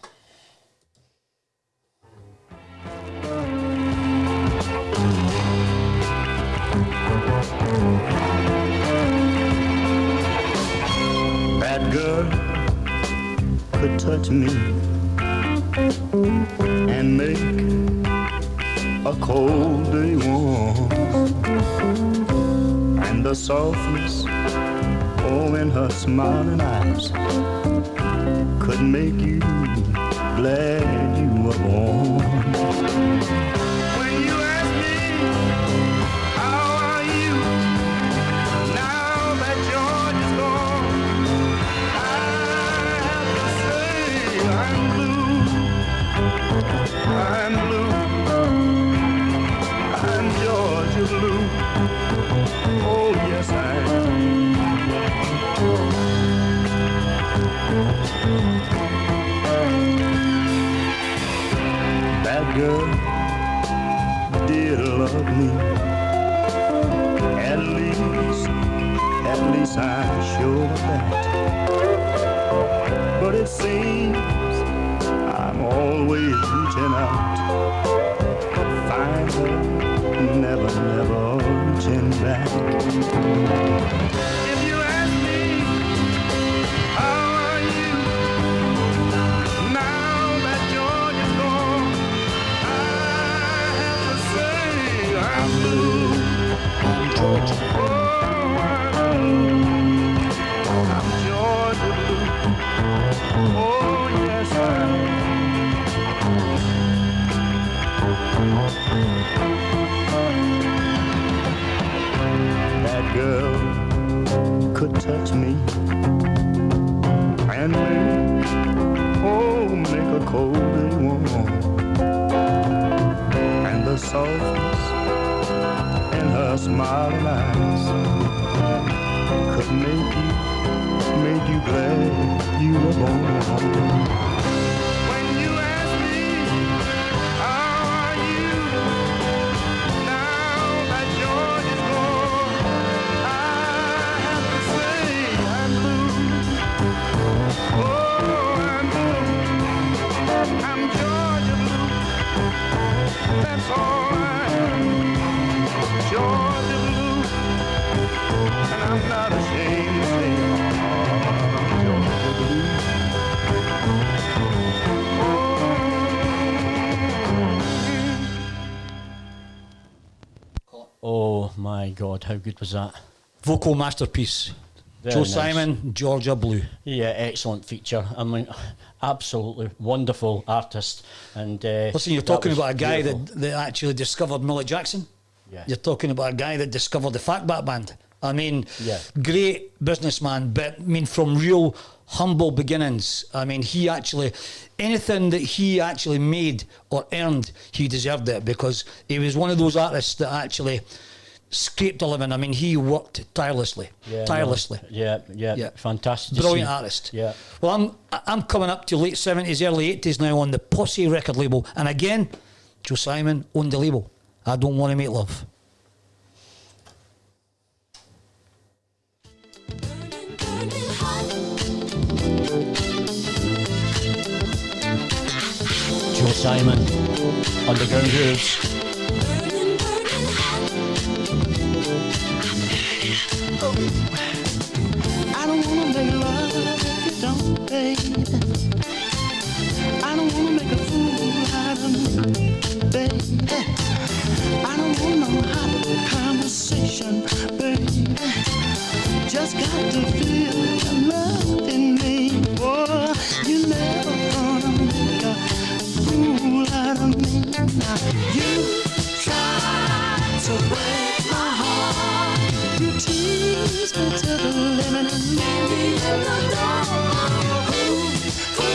That girl could touch me and make a cold day warm, and the softness in her smiling eyes could make you glad you were born. When you ask me, how are you, now that George is gone, I have to say I'm blue, I'm blue, I'm Oh, yes, I am. That girl did love me. At least I'm sure of that. But it seems I'm always reaching out. Find her, never reaching back. If you ask me, how are you? Now that George is gone, I have to say I'm blue. Georgia. Oh, I'm Georgia blue. Oh, yes, I am. That girl could touch me and make a cold day warm. And the softness in her smiling eyes could make you glad you were born. When you ask me, how are you? Now that George is gone, I have to say I'm blue. Oh, I'm blue. I'm Georgia blue. That's all I am. Georgia blue. And I'm not ashamed to say, oh, Georgia blue. Oh my God, how good was that? Vocal masterpiece. Very Joe nice. Simon, Georgia Blue. Yeah, excellent feature. I mean, absolutely wonderful artist. And Listen, you're that talking was about a guy beautiful. that actually discovered Millie Jackson. Yeah. You're talking about a guy that discovered the Fatback Band. I mean, Yeah. great businessman, but I mean, from real humble beginnings. I mean, he actually, anything that he actually made or earned, he deserved it, because he was one of those artists that actually scraped a living. I mean, he worked tirelessly. Yeah, tirelessly. no, yeah, fantastic. to Brilliant see. artist. Yeah. Well, I'm coming up to late 70s, early 80s now on the Posse record label. And again, Joe Simon owned the label. I Don't Want to Make Love. Joe Simon, Underground Grooves. I don't wanna make love if you don't, baby. I don't wanna make a fool out of me, baby. I don't want no hot conversation, baby. Just got to feel your love in me. Boy, you never gonna make a fool out of me. Now you try to break my heart. You tease me to the limit and leave me in the dark. Who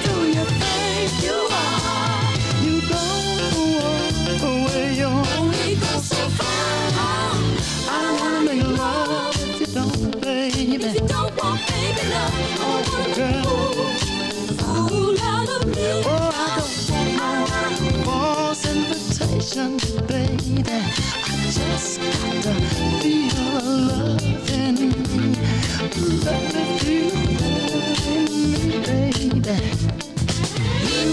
do you think you are? You don't walk away, you only go so far. I don't wanna make love if you don't, baby. If you don't want, baby, love. Oh, girl. Fool out of me. Oh, I don't want no false invitation, baby. I just got to feel love in me. Let me feel in me, baby. You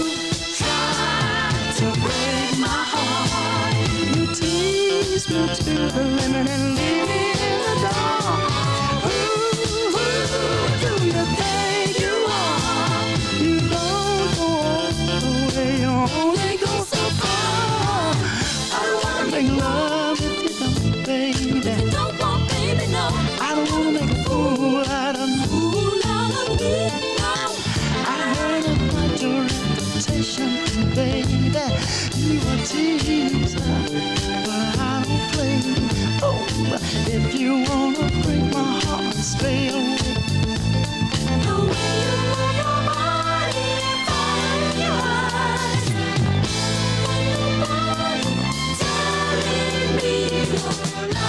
try to break my heart. You tease me to the limit and leave me in the dark. Who do you think you are? You don't go all the way, you only go so far. I don't wanna make love if you don't, baby. If you don't want, baby, no. I don't wanna make a fool out of me. Fool out of me, no. I heard about your reputation, baby. You a teaser, but I don't play. Oh, if you wanna break my heart, stay away. The way you move your body, fire in your eyes. When your body telling me your life.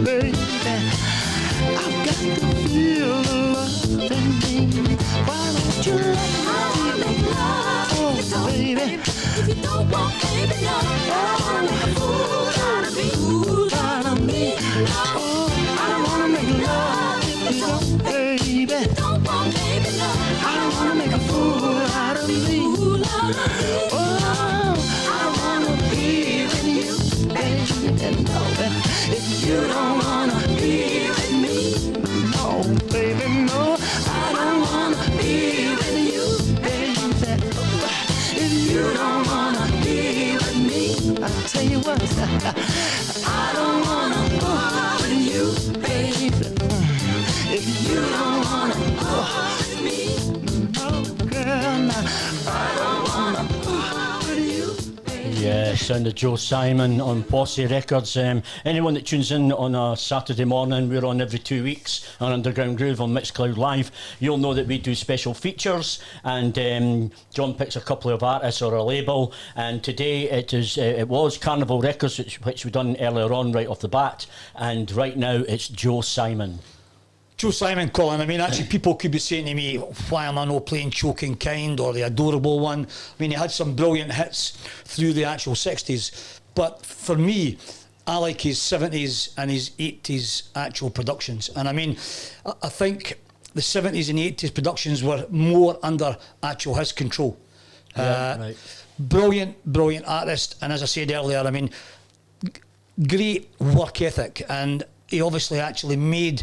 baby. I've got to feel the love in me. Why don't you let me feel love? Oh, baby. If you don't want, baby, no. Oh, make a fool out of me. Fool out of me. Oh, I don't wanna make love if you don't, baby. If you don't want, baby, no. I don't wanna make a fool out of me. Fool out of me. Oh, I don't wanna be with you, baby. No, if you don't wanna be with me, no, baby, no. I don't wanna be with you, baby. If you don't wanna be with me, I'll tell you what, I don't wanna go with you, baby. If you don't wanna go with me, no, girl, no, I don't wanna go with you, baby. Yeah, sound of Joe Simon on Posse Records. Anyone that tunes in on a Saturday morning, we're on every 2 weeks on Underground Groove on Mixcloud Live. You'll know that we do special features, and John picks a couple of artists or a label. And today it was Carnival Records, which we done earlier on right off the bat, and right now it's Joe Simon. Joe Simon, Colin. I mean, actually, people could be saying to me, why am I not playing Choking Kind or The Adorable One? I mean, he had some brilliant hits through the actual 60s. But for me, I like his 70s and his 80s actual productions. And I mean, I think the 70s and 80s productions were more under actual his control. Right. Brilliant artist. And as I said earlier, I mean, great work ethic. And he obviously actually made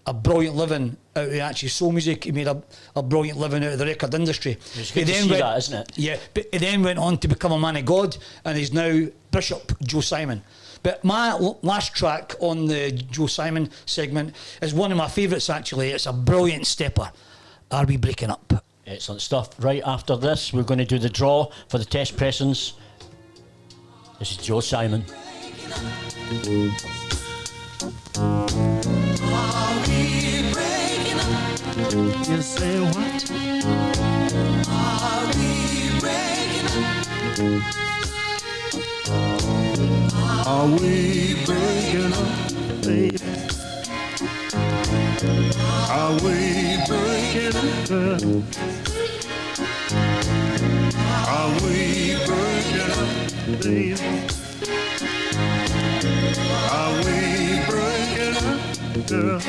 a brilliant living out of actually soul music. He made a brilliant living out of the record industry. It's good to see that, isn't it? Yeah, but he then went on to become a man of God, and he's now Bishop Joe Simon. But my last track on the Joe Simon segment is one of my favourites, actually. It's a brilliant stepper. Are We Breaking Up? Excellent stuff. Right after this, we're going to do the draw for the test pressings. This is Joe Simon. Are we breaking up? You say what? Are we breaking up? Are we breaking up, baby? Are we breaking up, girl? Are we breaking up, baby? Are we breaking up, girl?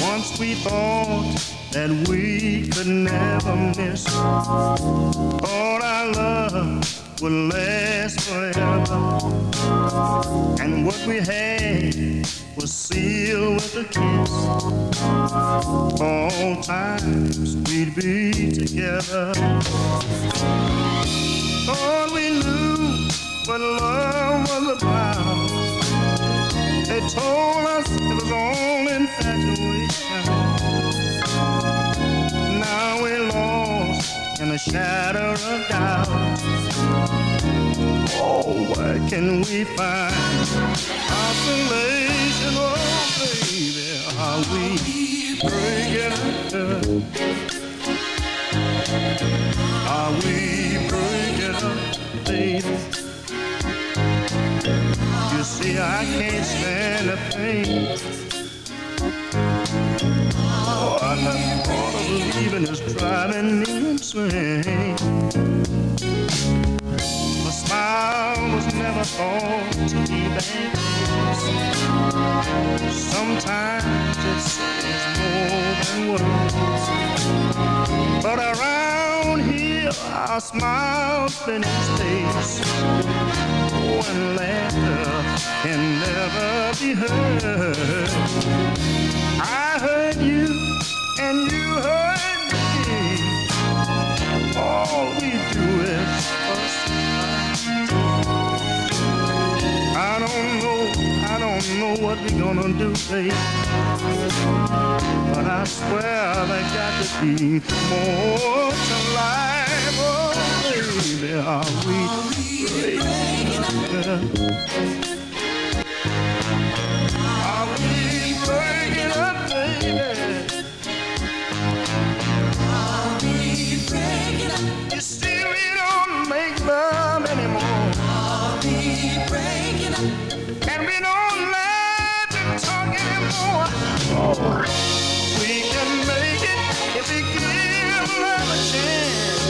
Once we thought that we could never miss, thought our love would last forever, and what we had was sealed with a kiss. All times we'd be together. Thought we knew what love was about. They told us it was all infatuation. Now we're lost in a shadow of doubt. Oh, where can we find consolation? Oh, baby, are we breaking up? Are we breaking up, baby? You see, I can't stand the pain. Oh, the thought of leaving is driving me insane. A smile was never thought to be bad. Sometimes it says more than words. But around here, our smiles finish face. Oh, and laughter can never be heard. I heard you, and you heard me. All we do is fuss. I don't know what we're gonna do, baby. But I swear there got to be more to life. Oh, baby, are we breaking up? Are we breaking up, baby? Are we breaking up? You see, we don't make love anymore. Are we And we don't laugh and talk anymore. We can make it if we give love a chance.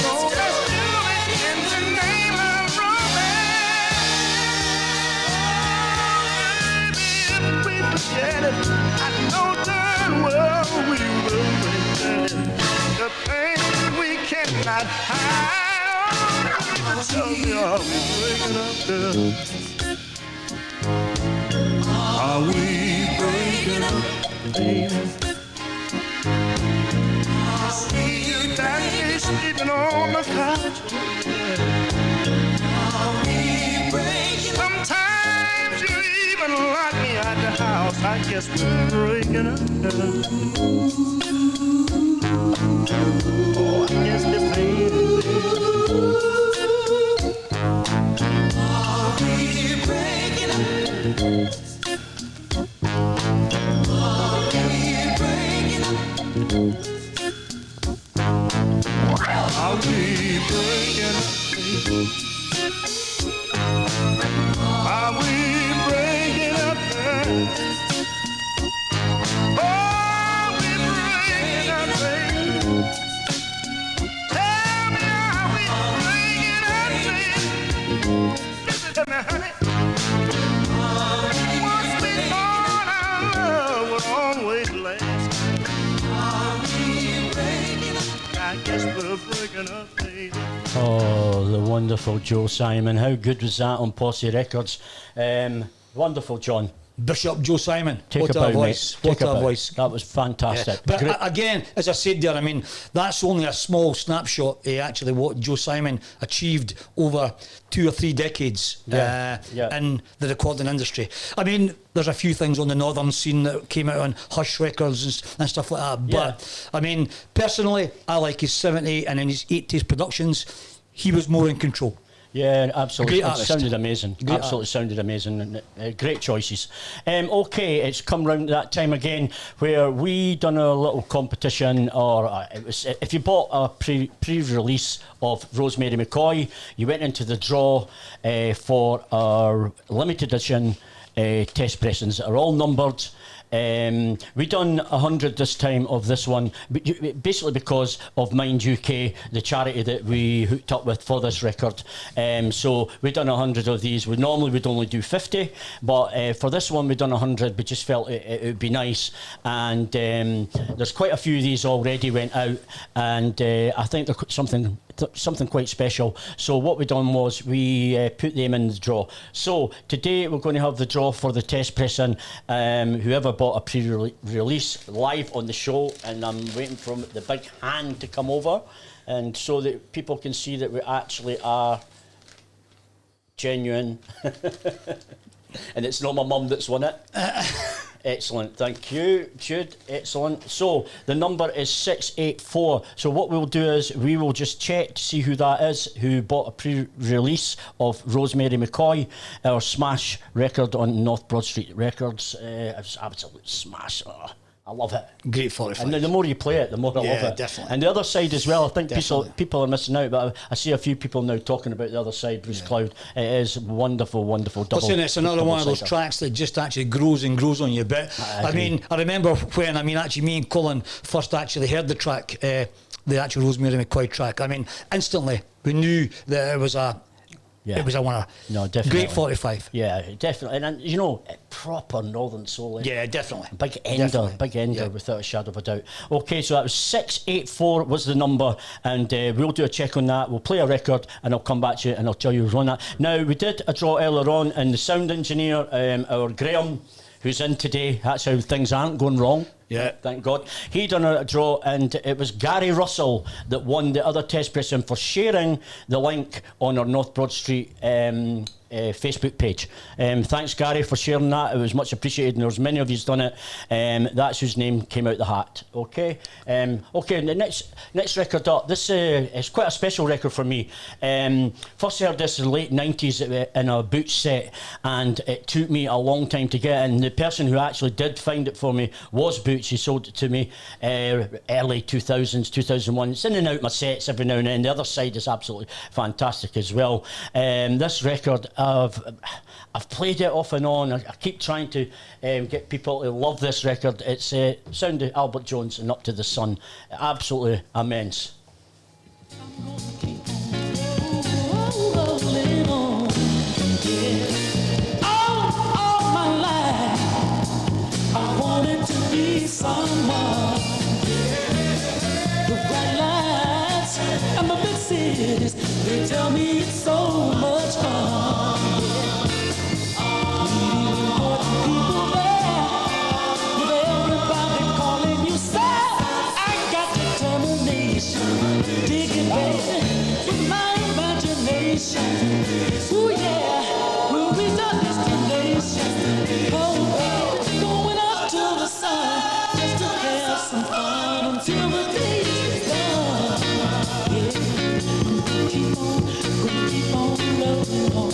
So let's do it in the name of romance. Baby, if we forget it, I know darn well we will regret it. The pain we cannot hide. Tell me, are we breaking up there? Are we breaking up, baby? See you back here sleeping on the couch. Are we breaking up? Sometimes you even lock me out the house. I guess we're breaking up there. Oh, I guess this ain't it. Are we breaking up? Are we breaking up? Are we breaking up? Are we breaking up? Are we breaking up, baby? Tell me, are we breaking up, baby? Listen to me, honey. Once we thought our love would always last. Are we breaking up? I guess we're breaking up, baby. Oh, the wonderful Joe Simon. How good was that on Posse Records? Wonderful, John. Bishop Joe Simon. Take What a bow, a voice. mate. Take What a a bow. voice. That was fantastic. But Great. again, as I said there, I mean, that's only a small snapshot actually what Joe Simon achieved over 2 or 3 decades in the recording industry. I mean, there's a few things on the northern scene that came out on Hush Records and stuff like that. But, I mean, personally, I like his 70s and in his 80s productions, he was more in control. Yeah, absolutely. Great It artist. sounded amazing. Great Absolutely sounded amazing. Great choices. Okay, it's come round to that time again where we done a little competition, or it was if you bought a pre-release of Rosemary McCoy, you went into the draw for our limited edition test pressings that are all numbered. We done 100 this time of this one, basically because of Mind UK, the charity that we hooked up with for this record. So we done 100 of these. We'd only do 50, but for this one we done 100. We just felt it would be nice, and there's quite a few of these already went out, and I think they're something quite special. So what we done was we put them in the draw. So today we're going to have the draw for the test pressing. Whoever bought a pre-release live on the show, and I'm waiting for the big hand to come over, and so that people can see that we actually are genuine. And it's not my mum that's won it. Excellent, thank you, Jude. Excellent. So the number is 684. So what we'll do is we will just check to see who that is, who bought a pre-release of Rosemary McCoy, our smash record on North Broad Street Records. It's absolute smash. Oh, I love it. Great 45. And the more you play it, the more I love it. Definitely. And the other side as well, I think Definitely. people are missing out, but I see a few people now talking about the other side, Bruce Cloud. It is wonderful, wonderful double. Listen, it's another one of those double-sider. tracks that just actually grows and grows on you. But I mean, I remember when, actually me and Colin first actually heard the track, the actual Rosemary McCoy track. I mean, instantly we knew that it was a winner. No, definitely. Great 45. Yeah, definitely. And you know, proper Northern Soul. Yeah, definitely. Big ender, without a shadow of a doubt. Okay, so that was 684 was the number, and we'll do a check on that. We'll play a record, and I'll come back to you, and I'll tell you who's on that. Now, we did a draw earlier on, and the sound engineer, our Graham, who's in today, that's how things aren't going wrong. Yeah. Thank God. He done a draw, and it was Gary Russell that won the other test pressing for sharing the link on our North Broad Street Facebook page. Thanks, Gary, for sharing that. It was much appreciated, and there's many of you's done it. That's whose name came out the hat. Okay. Okay. The next record up. This is quite a special record for me. First heard this in the late '90s in a boot set, and it took me a long time to get it. And the person who actually did find it for me was Boots. He sold it to me early 2000s, 2001. It's in and out my sets every now and then. The other side is absolutely fantastic as well. This record, I've played it off and on. I keep trying to get people to love this record. It's Sound of Albert Jones and Up to the Sun. Absolutely immense. All my life I wanted to be someone. The bright lights and the big cities, they tell me it's so much fun. Meeting important people there, with everybody calling you sir. I got determination, digging baby with my imagination. Ooh yeah, we'll reach our destination. Oh baby, going up to the sun, just to have some fun until the day is done. Yeah, keep on loving on.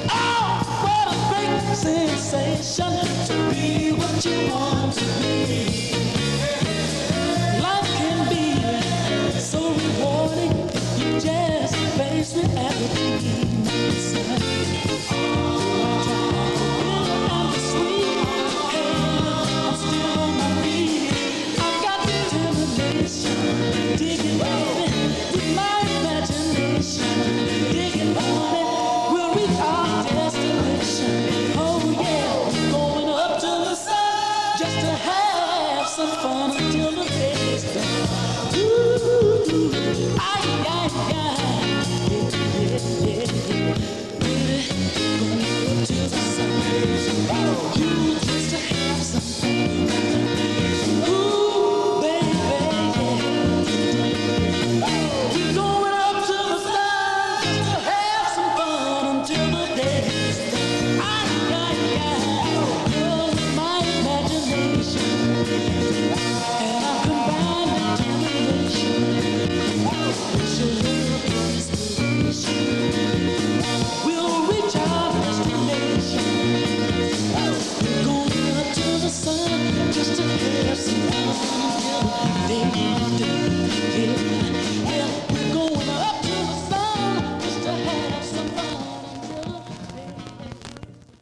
Oh, what a great sensation to be what you want to be. Life can be so rewarding. You just face reality. I'm sweet. Hey, I'm still on my feet. I've got determination. Digging baby with my imagination. Digging on it, we'll reach our destination. Oh yeah, going up to the sun just to have some fun until the day is done. Ooh, ay, ay, ay. Yeah. Baby, going up to the sun. You just to have some fun. Ooh, baby, yeah. We're going up to the sun just to have some fun until the day is done. Ay, ay, ay. Girl, with my imagination, and I combine determination. It's your love inspiration. We'll reach our destination. We're going up to the sun just to have some fun until the day is done. Yeah, we're going up to the sun just to have some fun until the day.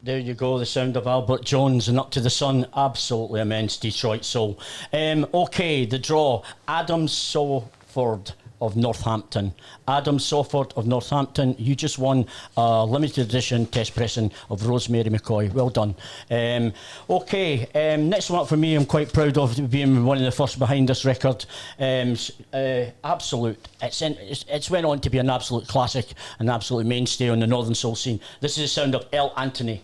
There you go, the sound of Albert Jones and Up to the Sun. Absolutely immense Detroit soul. Okay, the draw. Adam Sawford of Northampton. Adam Sawford of Northampton, you just won a limited edition test pressing of Rosemary McCoy. Well done. Okay, next one up for me, I'm quite proud of being one of the first behind this record. Absolute. It's went on to be an absolute classic, an absolute mainstay on the Northern Soul scene. This is the sound of El Anthony.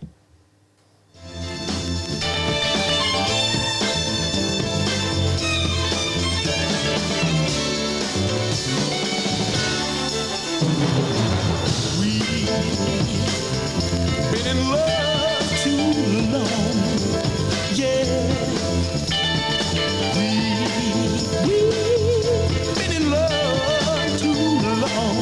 Been in love too long, yeah. We've been in love too long.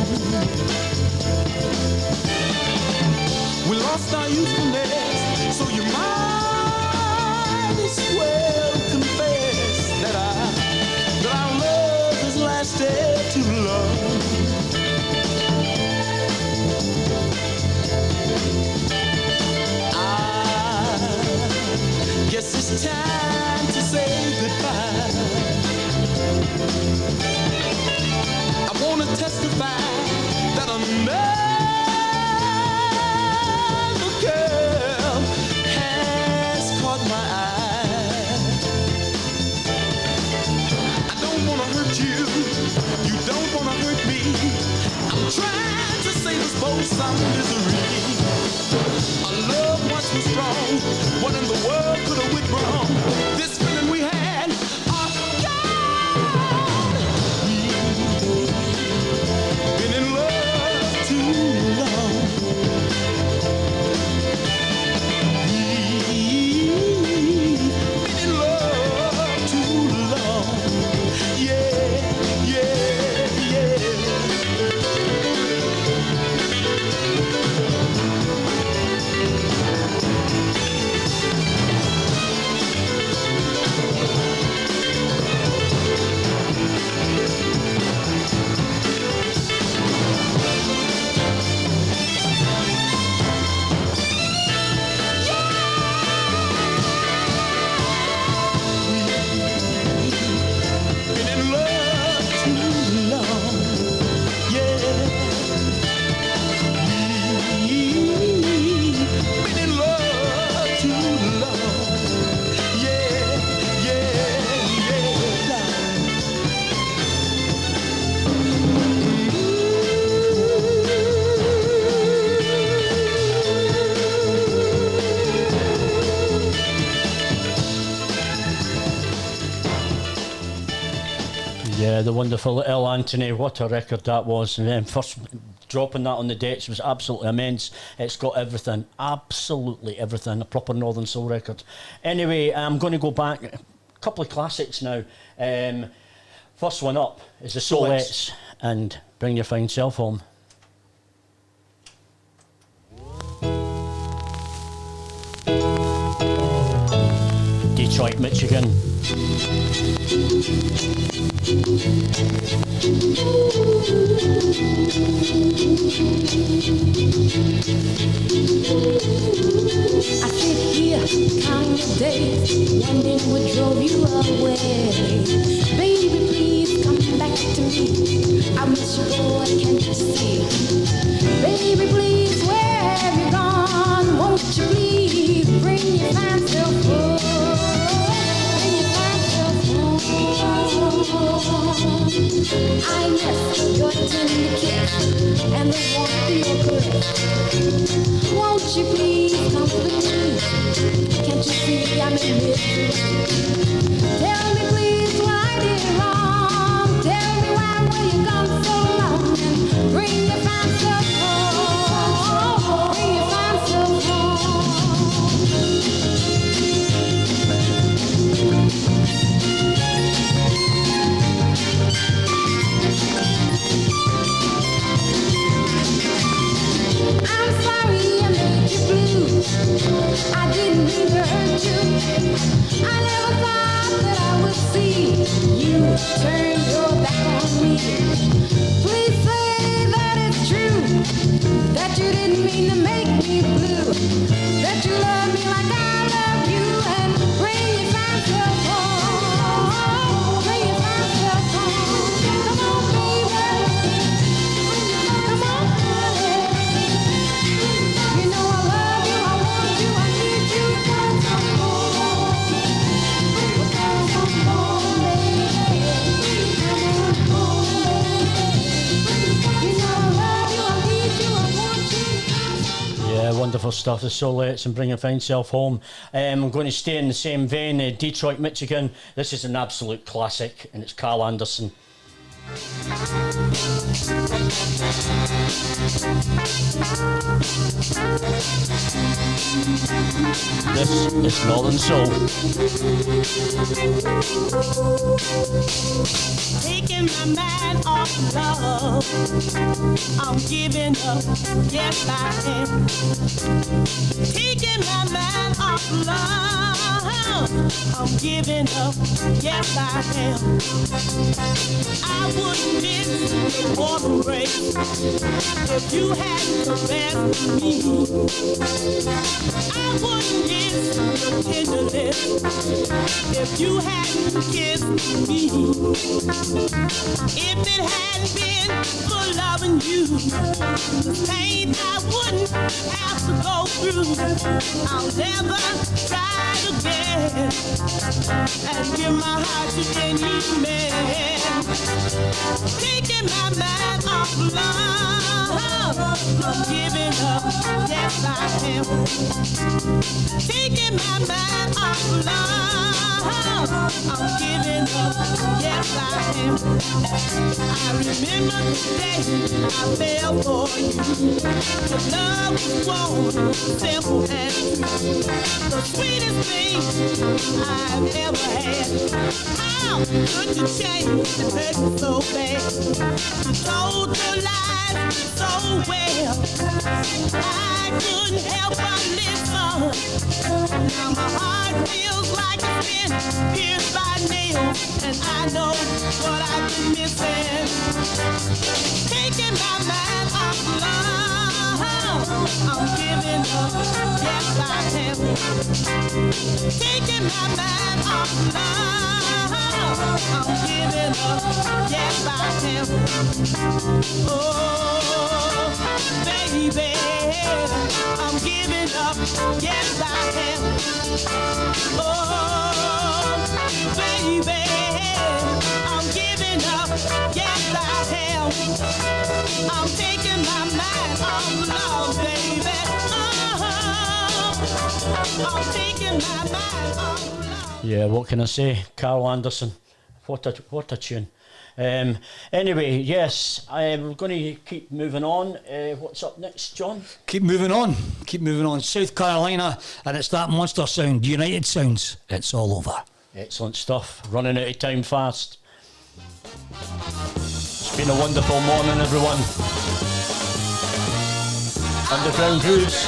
We lost our usefulness, so you might as well confess that our love has lasted too long. Guess it's time to say goodbye. I want to testify that another girl has caught my eye. I don't want to hurt you, you don't want to hurt me. I'm trying to save us both some misery. Our love once was strong. What in the world could have went wrong? This feeling we had, oh God. We've been in love too The wonderful El Anthony, what a record that was. And then first dropping that on the decks was absolutely immense. It's got everything, absolutely everything, a proper Northern Soul record. Anyway, I'm going to go back, a couple of classics now. First one up is the Soulettes and Bring Your Fine Self Home. Detroit, Michigan. I sit here counting your days, wondering what drove you away. Baby, please come back to me. I miss you, boy, can't you see? Baby, please, where have you gone? Won't you please bring your fine self home? Bring your fine self home. I miss your tender kiss and the warmth of your caress. Won't you please come with me? Can't you see I'm in misery? Tell me please what I did wrong. Tell me why were you gone so long? And bring your fine self home. Bring your fine self home. I'm sorry I made you blue. I didn't mean to hurt you. I never thought that I would see you turn your back on me. Please say that it's true, that you didn't mean to make me blue, that you love me like I love you, and bring your fine self home. Bring your fine self home. Come on, baby. Come on, honey. You know I love you, I want you, I need you. Come home. Come home, baby. Come home. You know I love you, I need you, I want you. Yeah, wonderful stuff. The Soulettes and Bring Your Fine Self Home. I'm going to stay in the same vein. Detroit, Michigan. This is an absolute classic, and it's Carl Anderson. This is Northern Soul. Taking my mind off love, I'm giving up, yes I am. Taking my mind off love, I'm giving up, yes I am. I wouldn't miss the water race if you hadn't caressed me. I wouldn't miss your tenderness if you hadn't kissed me. If it hadn't been for loving you, the pain I wouldn't have to go through, I'll never try again and give my heart to any man. Taking my mind off love, I'm giving up, yes I am. Taking my mind off love, I'm giving up, yes I am. I remember the day I fell for you. The love was warm, simple and true, the sweetest thing I've ever had. How could you change the hurt so bad? You told your lies so well, I couldn't help but listen. Now my heart feels like it's been pierced by nails, and I know what I've been missing. Taking my mind off love, I'm giving up, yes I am. Taking my mind off love, I'm giving up, yes I am. Oh, baby, I'm giving up, yes I am. Oh, baby, I'm giving up, yes I am. I'm taking my mind off love, baby. I'm taking my mind off love. Yeah, what can I say? Carl Anderson. What a tune. Anyway, yes, we're going to keep moving on. What's up next, John? Keep moving on. South Carolina, and it's that monster sound, United Sounds. It's all over. Excellent stuff. Running out of time fast. It's been a wonderful morning, everyone. Underground Grooves.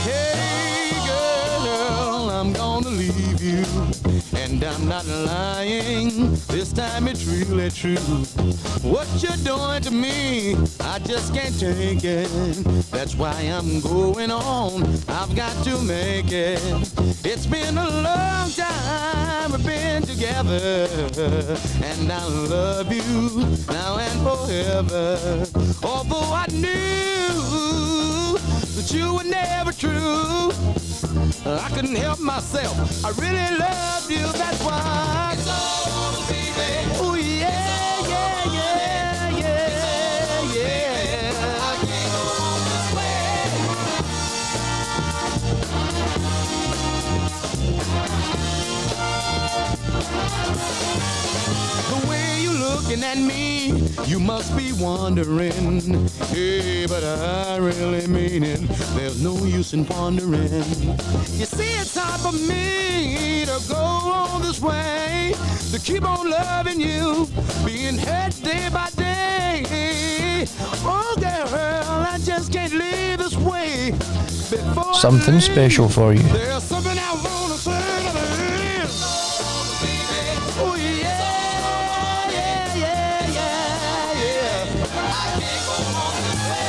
Hey girl, I'm gonna leave you, and I'm not lying. This time it's really true. What you're doing to me, I just can't take it. That's why I'm going on. I've got to make it. It's been a long time we've been together, and I love you now and forever. Although I knew that you were never true, I couldn't help myself. I really loved you, that's why. It's all over, baby. Oh yeah, yeah, yeah, yeah, yeah. I can't go on this way. The way you're looking at me, you must be wondering. Hey, but I really mean it. There's no use in pondering. You see, it's time for me to go on this way, to keep on loving you, being hurt day by day. Oh, girl, I just can't live this way. Before Something special for you. there's something I wanna say to you. Oh, yeah.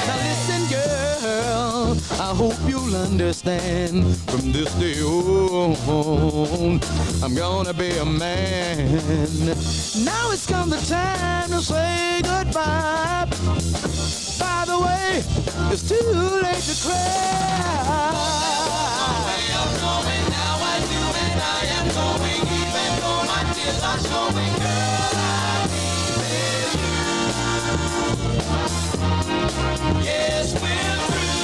Now listen, girl, I hope you'll understand. From this day on, I'm gonna be a man. Now it's come the time to say goodbye. By the way, it's too late to cry. Now I do, and I am going, even though my tears are showing, girl, I need you. Yes, we're through.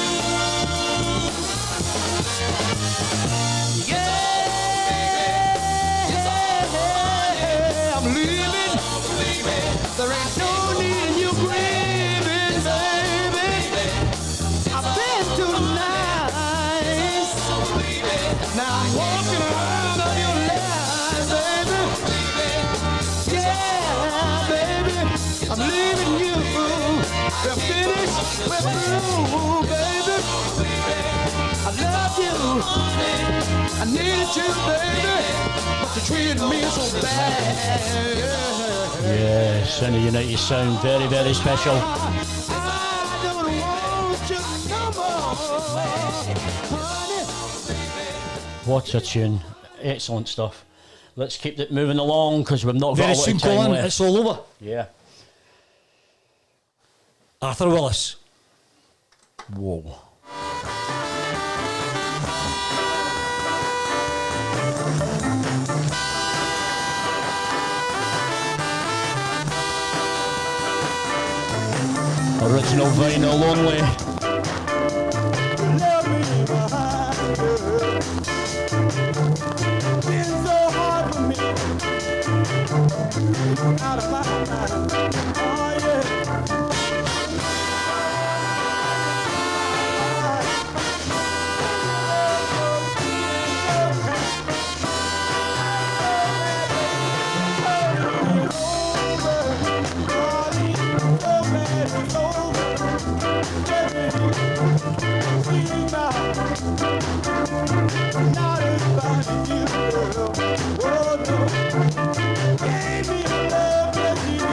Yeah, I'm leaving. There ain't no need in you grieving, baby. I've been too nice. Now I'm walking around on your life, baby. Yeah, baby, I'm leaving you. We're finished, we're through, baby. I love you, I needed you, baby, but you treated me so bad. Yeah, Sound of United Sound, very, very special. I don't want you no more, honey. What a tune. Excellent stuff. Let's keep it moving along because we've not got Very a lot soon, of time Colin, left. it's all over. Yeah. Arthur Willis. Whoa. Original vinyl only. Left me behind, girl. Been so hard for me. Out of my mind. Oh yeah. Gave me the love that you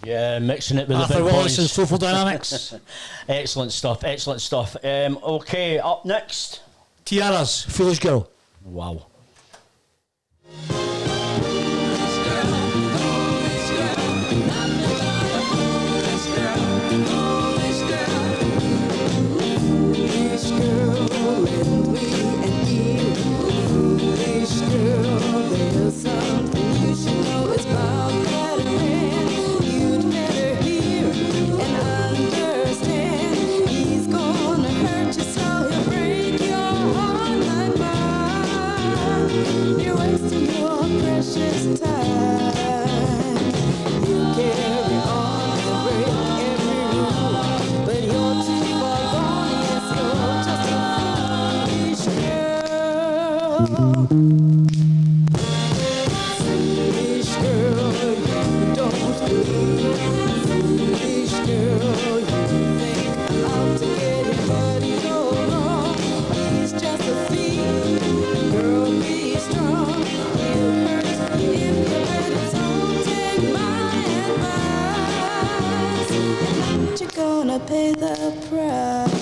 Yeah, mixing it with Arthur the big Willis and boys. Soulful Dynamics. Excellent stuff, excellent stuff. Okay, up next. Tiaras, Foolish Girl. Wow. Pay the price.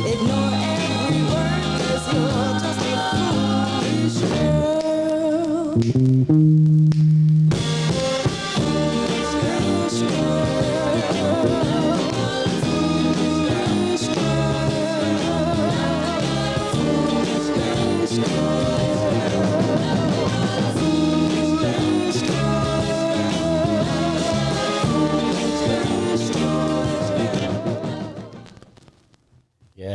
Ignore every word 'cause you're just a foolish girl.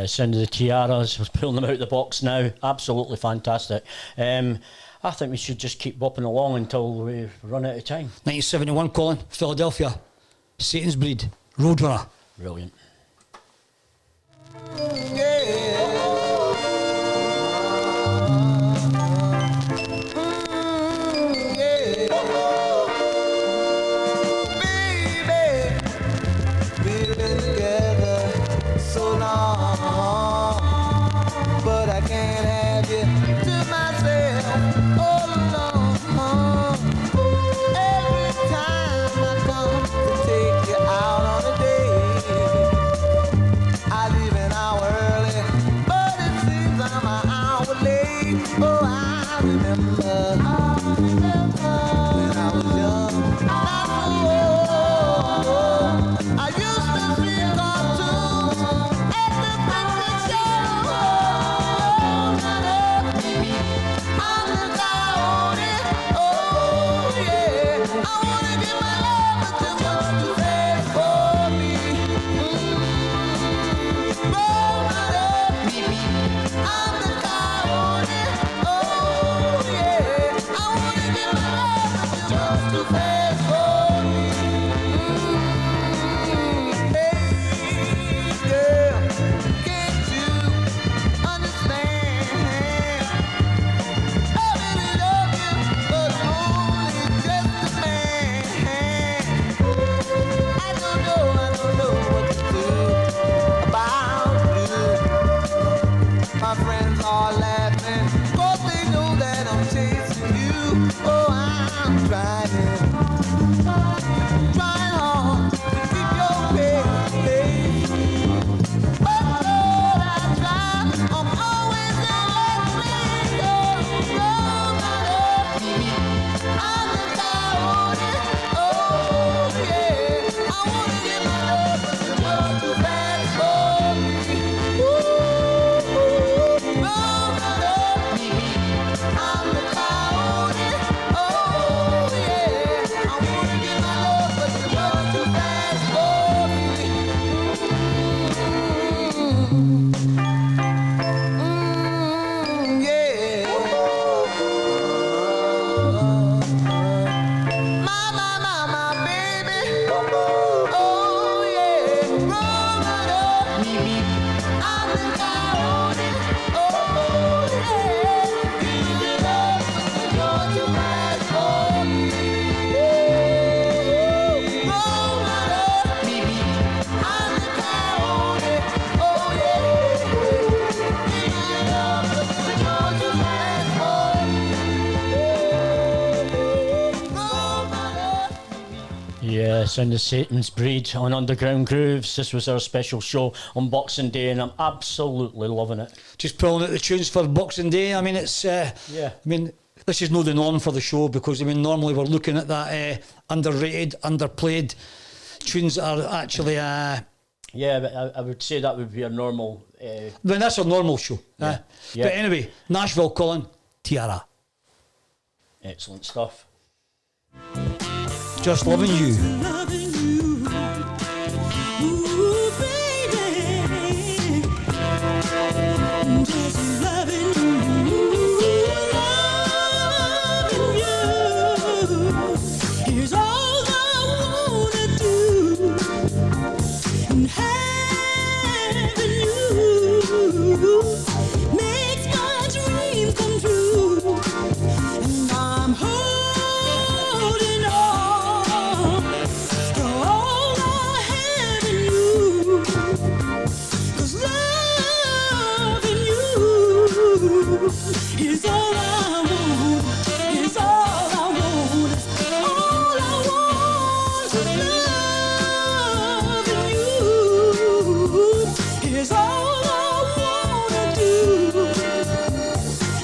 Sound of the Tiaras. We're pulling them out of the box now. Absolutely fantastic. I think we should just keep bopping along until we run out of time. 1971, Colin, Philadelphia. Satan's Breed, Roadrunner. Brilliant. Every time I come to take you out on a date, Sound of Satan's Breed on Underground Grooves. This was our special show on Boxing Day, and I'm absolutely loving it. Just pulling out the tunes for Boxing Day. I mean, it's I mean, this is not the norm for the show, because I mean, normally we're looking at that underrated, underplayed tunes that are actually. Yeah, but I would say that would be a normal. I mean, that's a normal show. Yeah. But anyway, Nashville, Colin, Tiara. Excellent stuff. Just loving you. Loving you, ooh, baby. Just loving you, loving you. Here's all I wanna do, and having you makes my dreams come true, and I'm holding on to all I have in you, 'cause loving you is all I want, is all I want, all I want is loving you, is all I wanna do,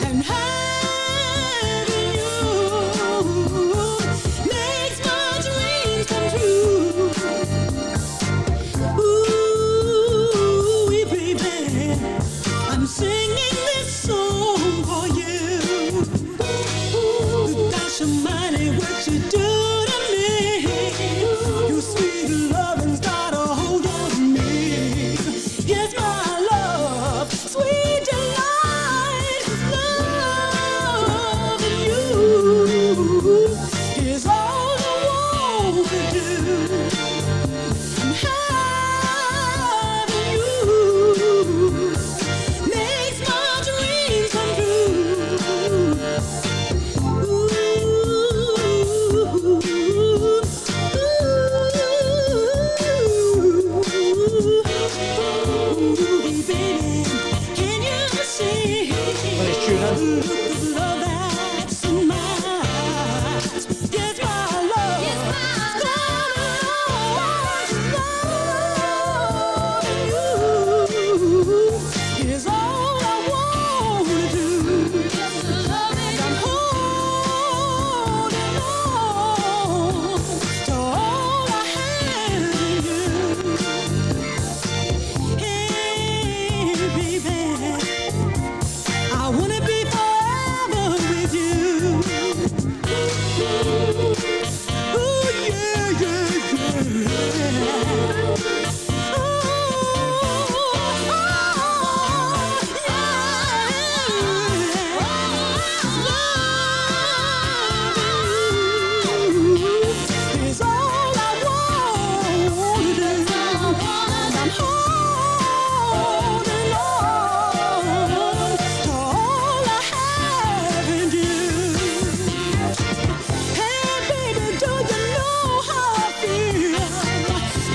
and having you makes my dreams come true. Ooh, baby, I'm singing this song for you. Gosh almighty, what you do to me. Your sweet loving's got a hold on me. Yes, my love, sweet delight, loving you is all I want to do, and having you makes my dreams come true. Ooh, baby, can you see Let's tune in. the love that's in my eyes? Yes, my love. Yes, my love. Loving you is all I want to do. And I'm holding on to all I have in you. Hey, baby, I wanna be forever with you. Ooh, yeah, yeah, yeah. Is all I want to do, and I'm holding on to all I have in you. Hey, baby, do you know how I feel?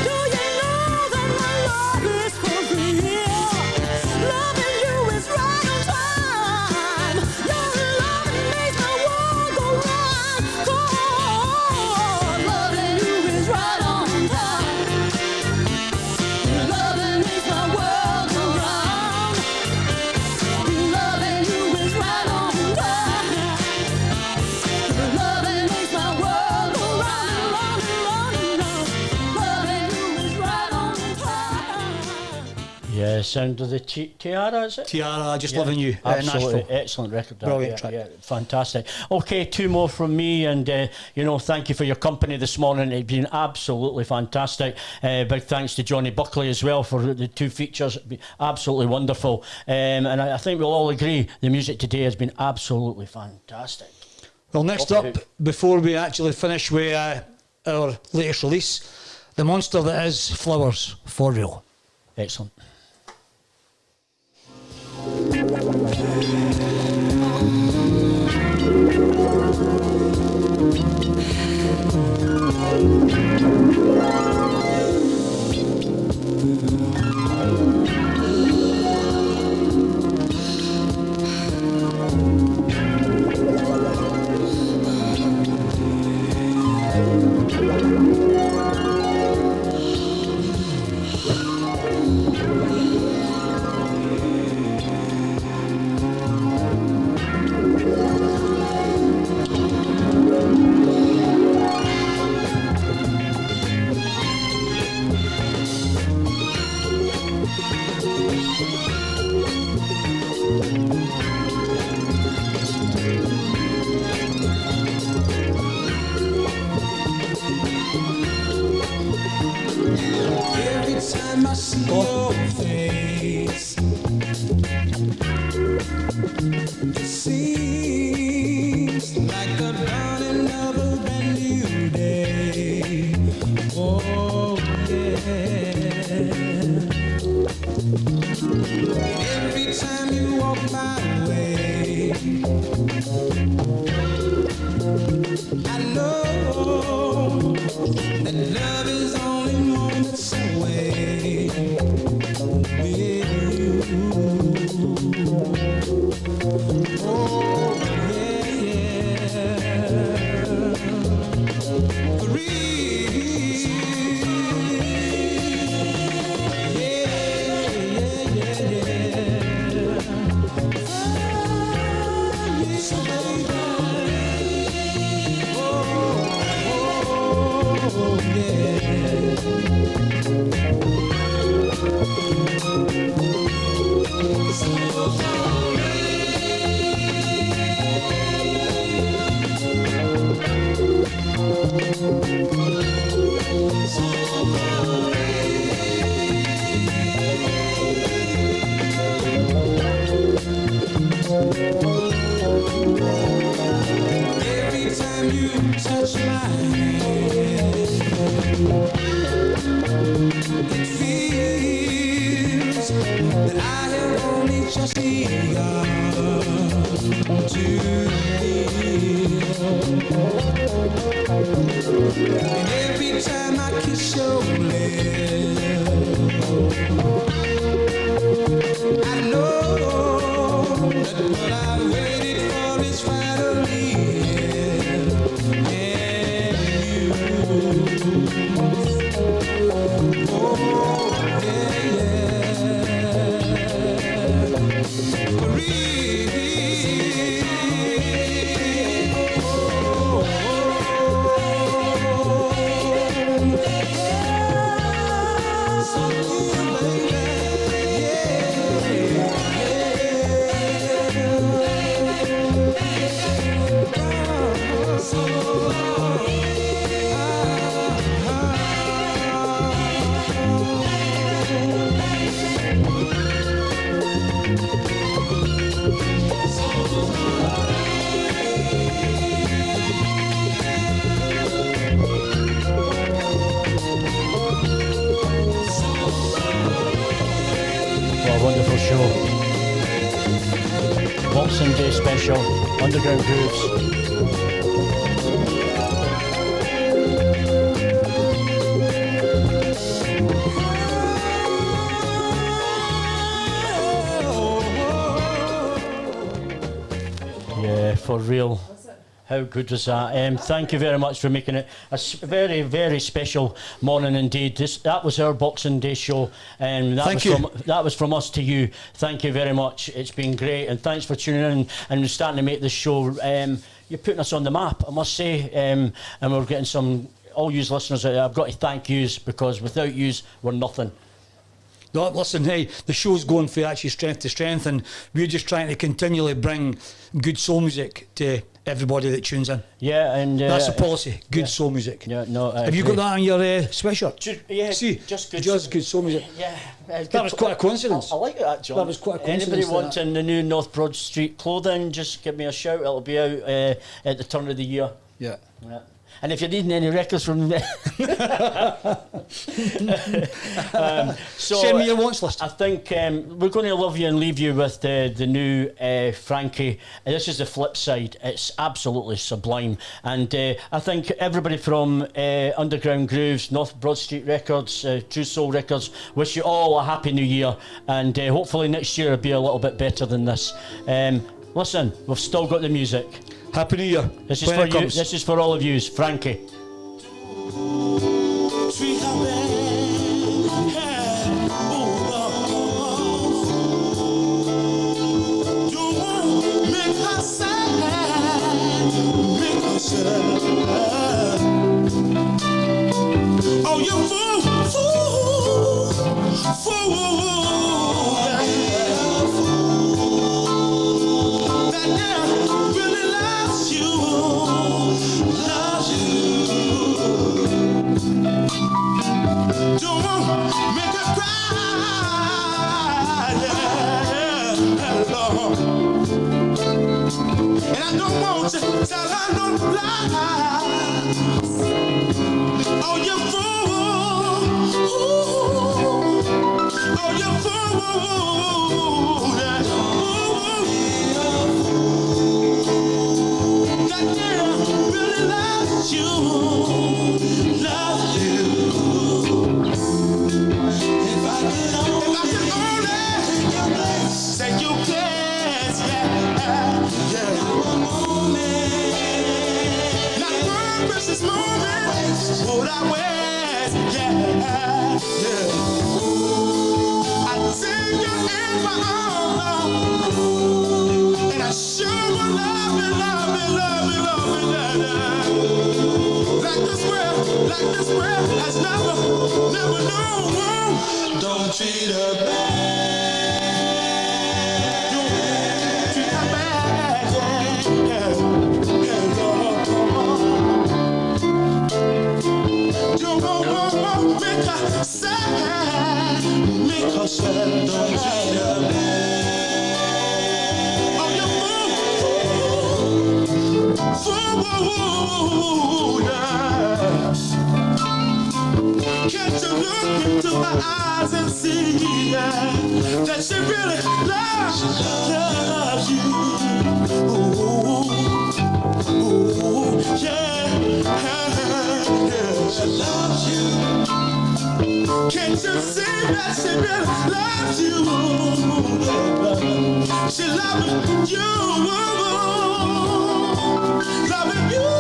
Do you know that my love is for real? Loving you is right on time. Your loving makes my world go round. Loving you is right on time. Your loving makes my world go round. Loving you is right on time. Your loving makes my world go round, round, round, round. Loving you is right on time. Yeah, sound of the Tiara, is it? Tiara, just Yeah, loving you. absolutely Nashville. excellent record. That, Brilliant yeah, track. yeah, fantastic. Okay, two more from me, and thank you for your company this morning. It's been absolutely fantastic. Big thanks to Johnny Buckley as well for the two features. It's been absolutely wonderful, and I think we'll all agree the music today has been absolutely fantastic. Well, next Off the up, hook. before we actually finish with our latest release, the monster that is Flowers, for real. Excellent. time I see your face, it seems like the dawning of a brand new day. Oh yeah. Every time you walk my way, I know that love is only moments away with you. Oh yeah, for real. Every time you touch my hand, it feels that I have only just begun to live. And every time I kiss your lips, I know that what I waited for is finally here. And you, oh yeah, for real. So What a wonderful show. Boxing Day special, Underground Grooves. Yeah, for real. How good was that? Thank you very much for making it a very, very special morning indeed. That was our Boxing Day show, and that was from us to you. Thank you very much. It's been great, and thanks for tuning in and starting to make this show. You're putting us on the map, I must say, and we're getting some. All you listeners out there, I've got to thank yous, because without yous, we're nothing. No, listen, hey, the show's going from actually strength to strength, and we're just trying to continually bring good soul music to everybody that tunes in. Yeah, and that's the policy. Good soul music. Yeah, no. Have you got that on your sweatshirt? Yeah, see, just good soul music. Yeah, that was quite a coincidence. I like that, John. That was quite a coincidence. Anybody wanting the new North Broad Street clothing, just give me a shout. It'll be out at the turn of the year. Yeah. And if you're needing any records from so send me your wants list. I think we're going to love you and leave you with the new Frankie. This is the flip side. It's absolutely sublime, and I think everybody from Underground Grooves, North Broad Street Records, True Soul Records, wish you all a happy new year, and hopefully next year will be a little bit better than this. Listen, we've still got the music. Happy New Year. This is for you. This is for all of you, Frankie. Treat her bad, don't make her sad, make her sad. Oh, you fool, that girl really loves you. Don't want make her cry, yeah, Lord. And I don't want to tell her no lies. Oh, you fool! Ooh. Oh, you fool! Yeah. Ooh. That girl really loves you. Loves you. If I could only take your place, yeah, yeah. Not one precious moment would I waste, yeah, yeah. I take you in my arms, and I sure will love you, love you, love you, love you, yeah, yeah. Like this world has never known. Don't treat her bad. Don't treat her bad, yeah, yeah, Lord. Don't make her sad, make her sad. Don't treat her bad. Oh, you fool, yeah. Can't you look into my eyes and see, yeah, that she really loves you? Ooh, ooh, yeah, yeah, she loves you. Can't you see that she really loves you? She loves you, loving you,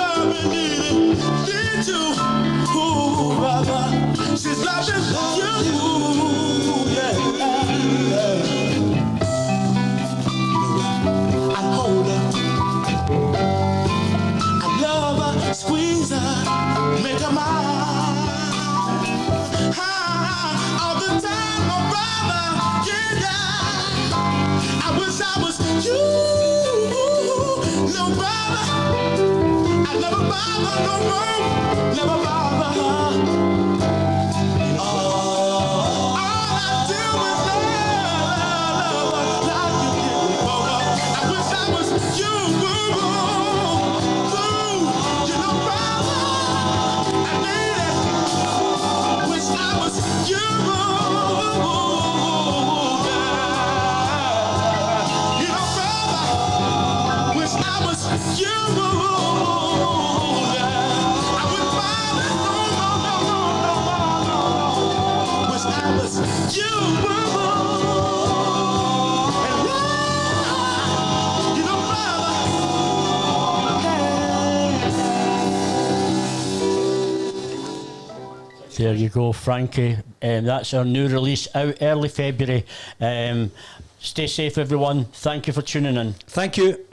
loving need you, ooh, brother. She's loving you, yeah. I hold her, I love her, squeeze her, make her mine. All the time, my brother, yeah. I wish I was you, no brother. I never bother no more, never bother her. All I do is love you, I wish I was you, you know, brother, I need it. Wish I was you, you know, brother, wish I was you. There you go, Frankie. That's our new release out early February. Stay safe, everyone. Thank you for tuning in. Thank you.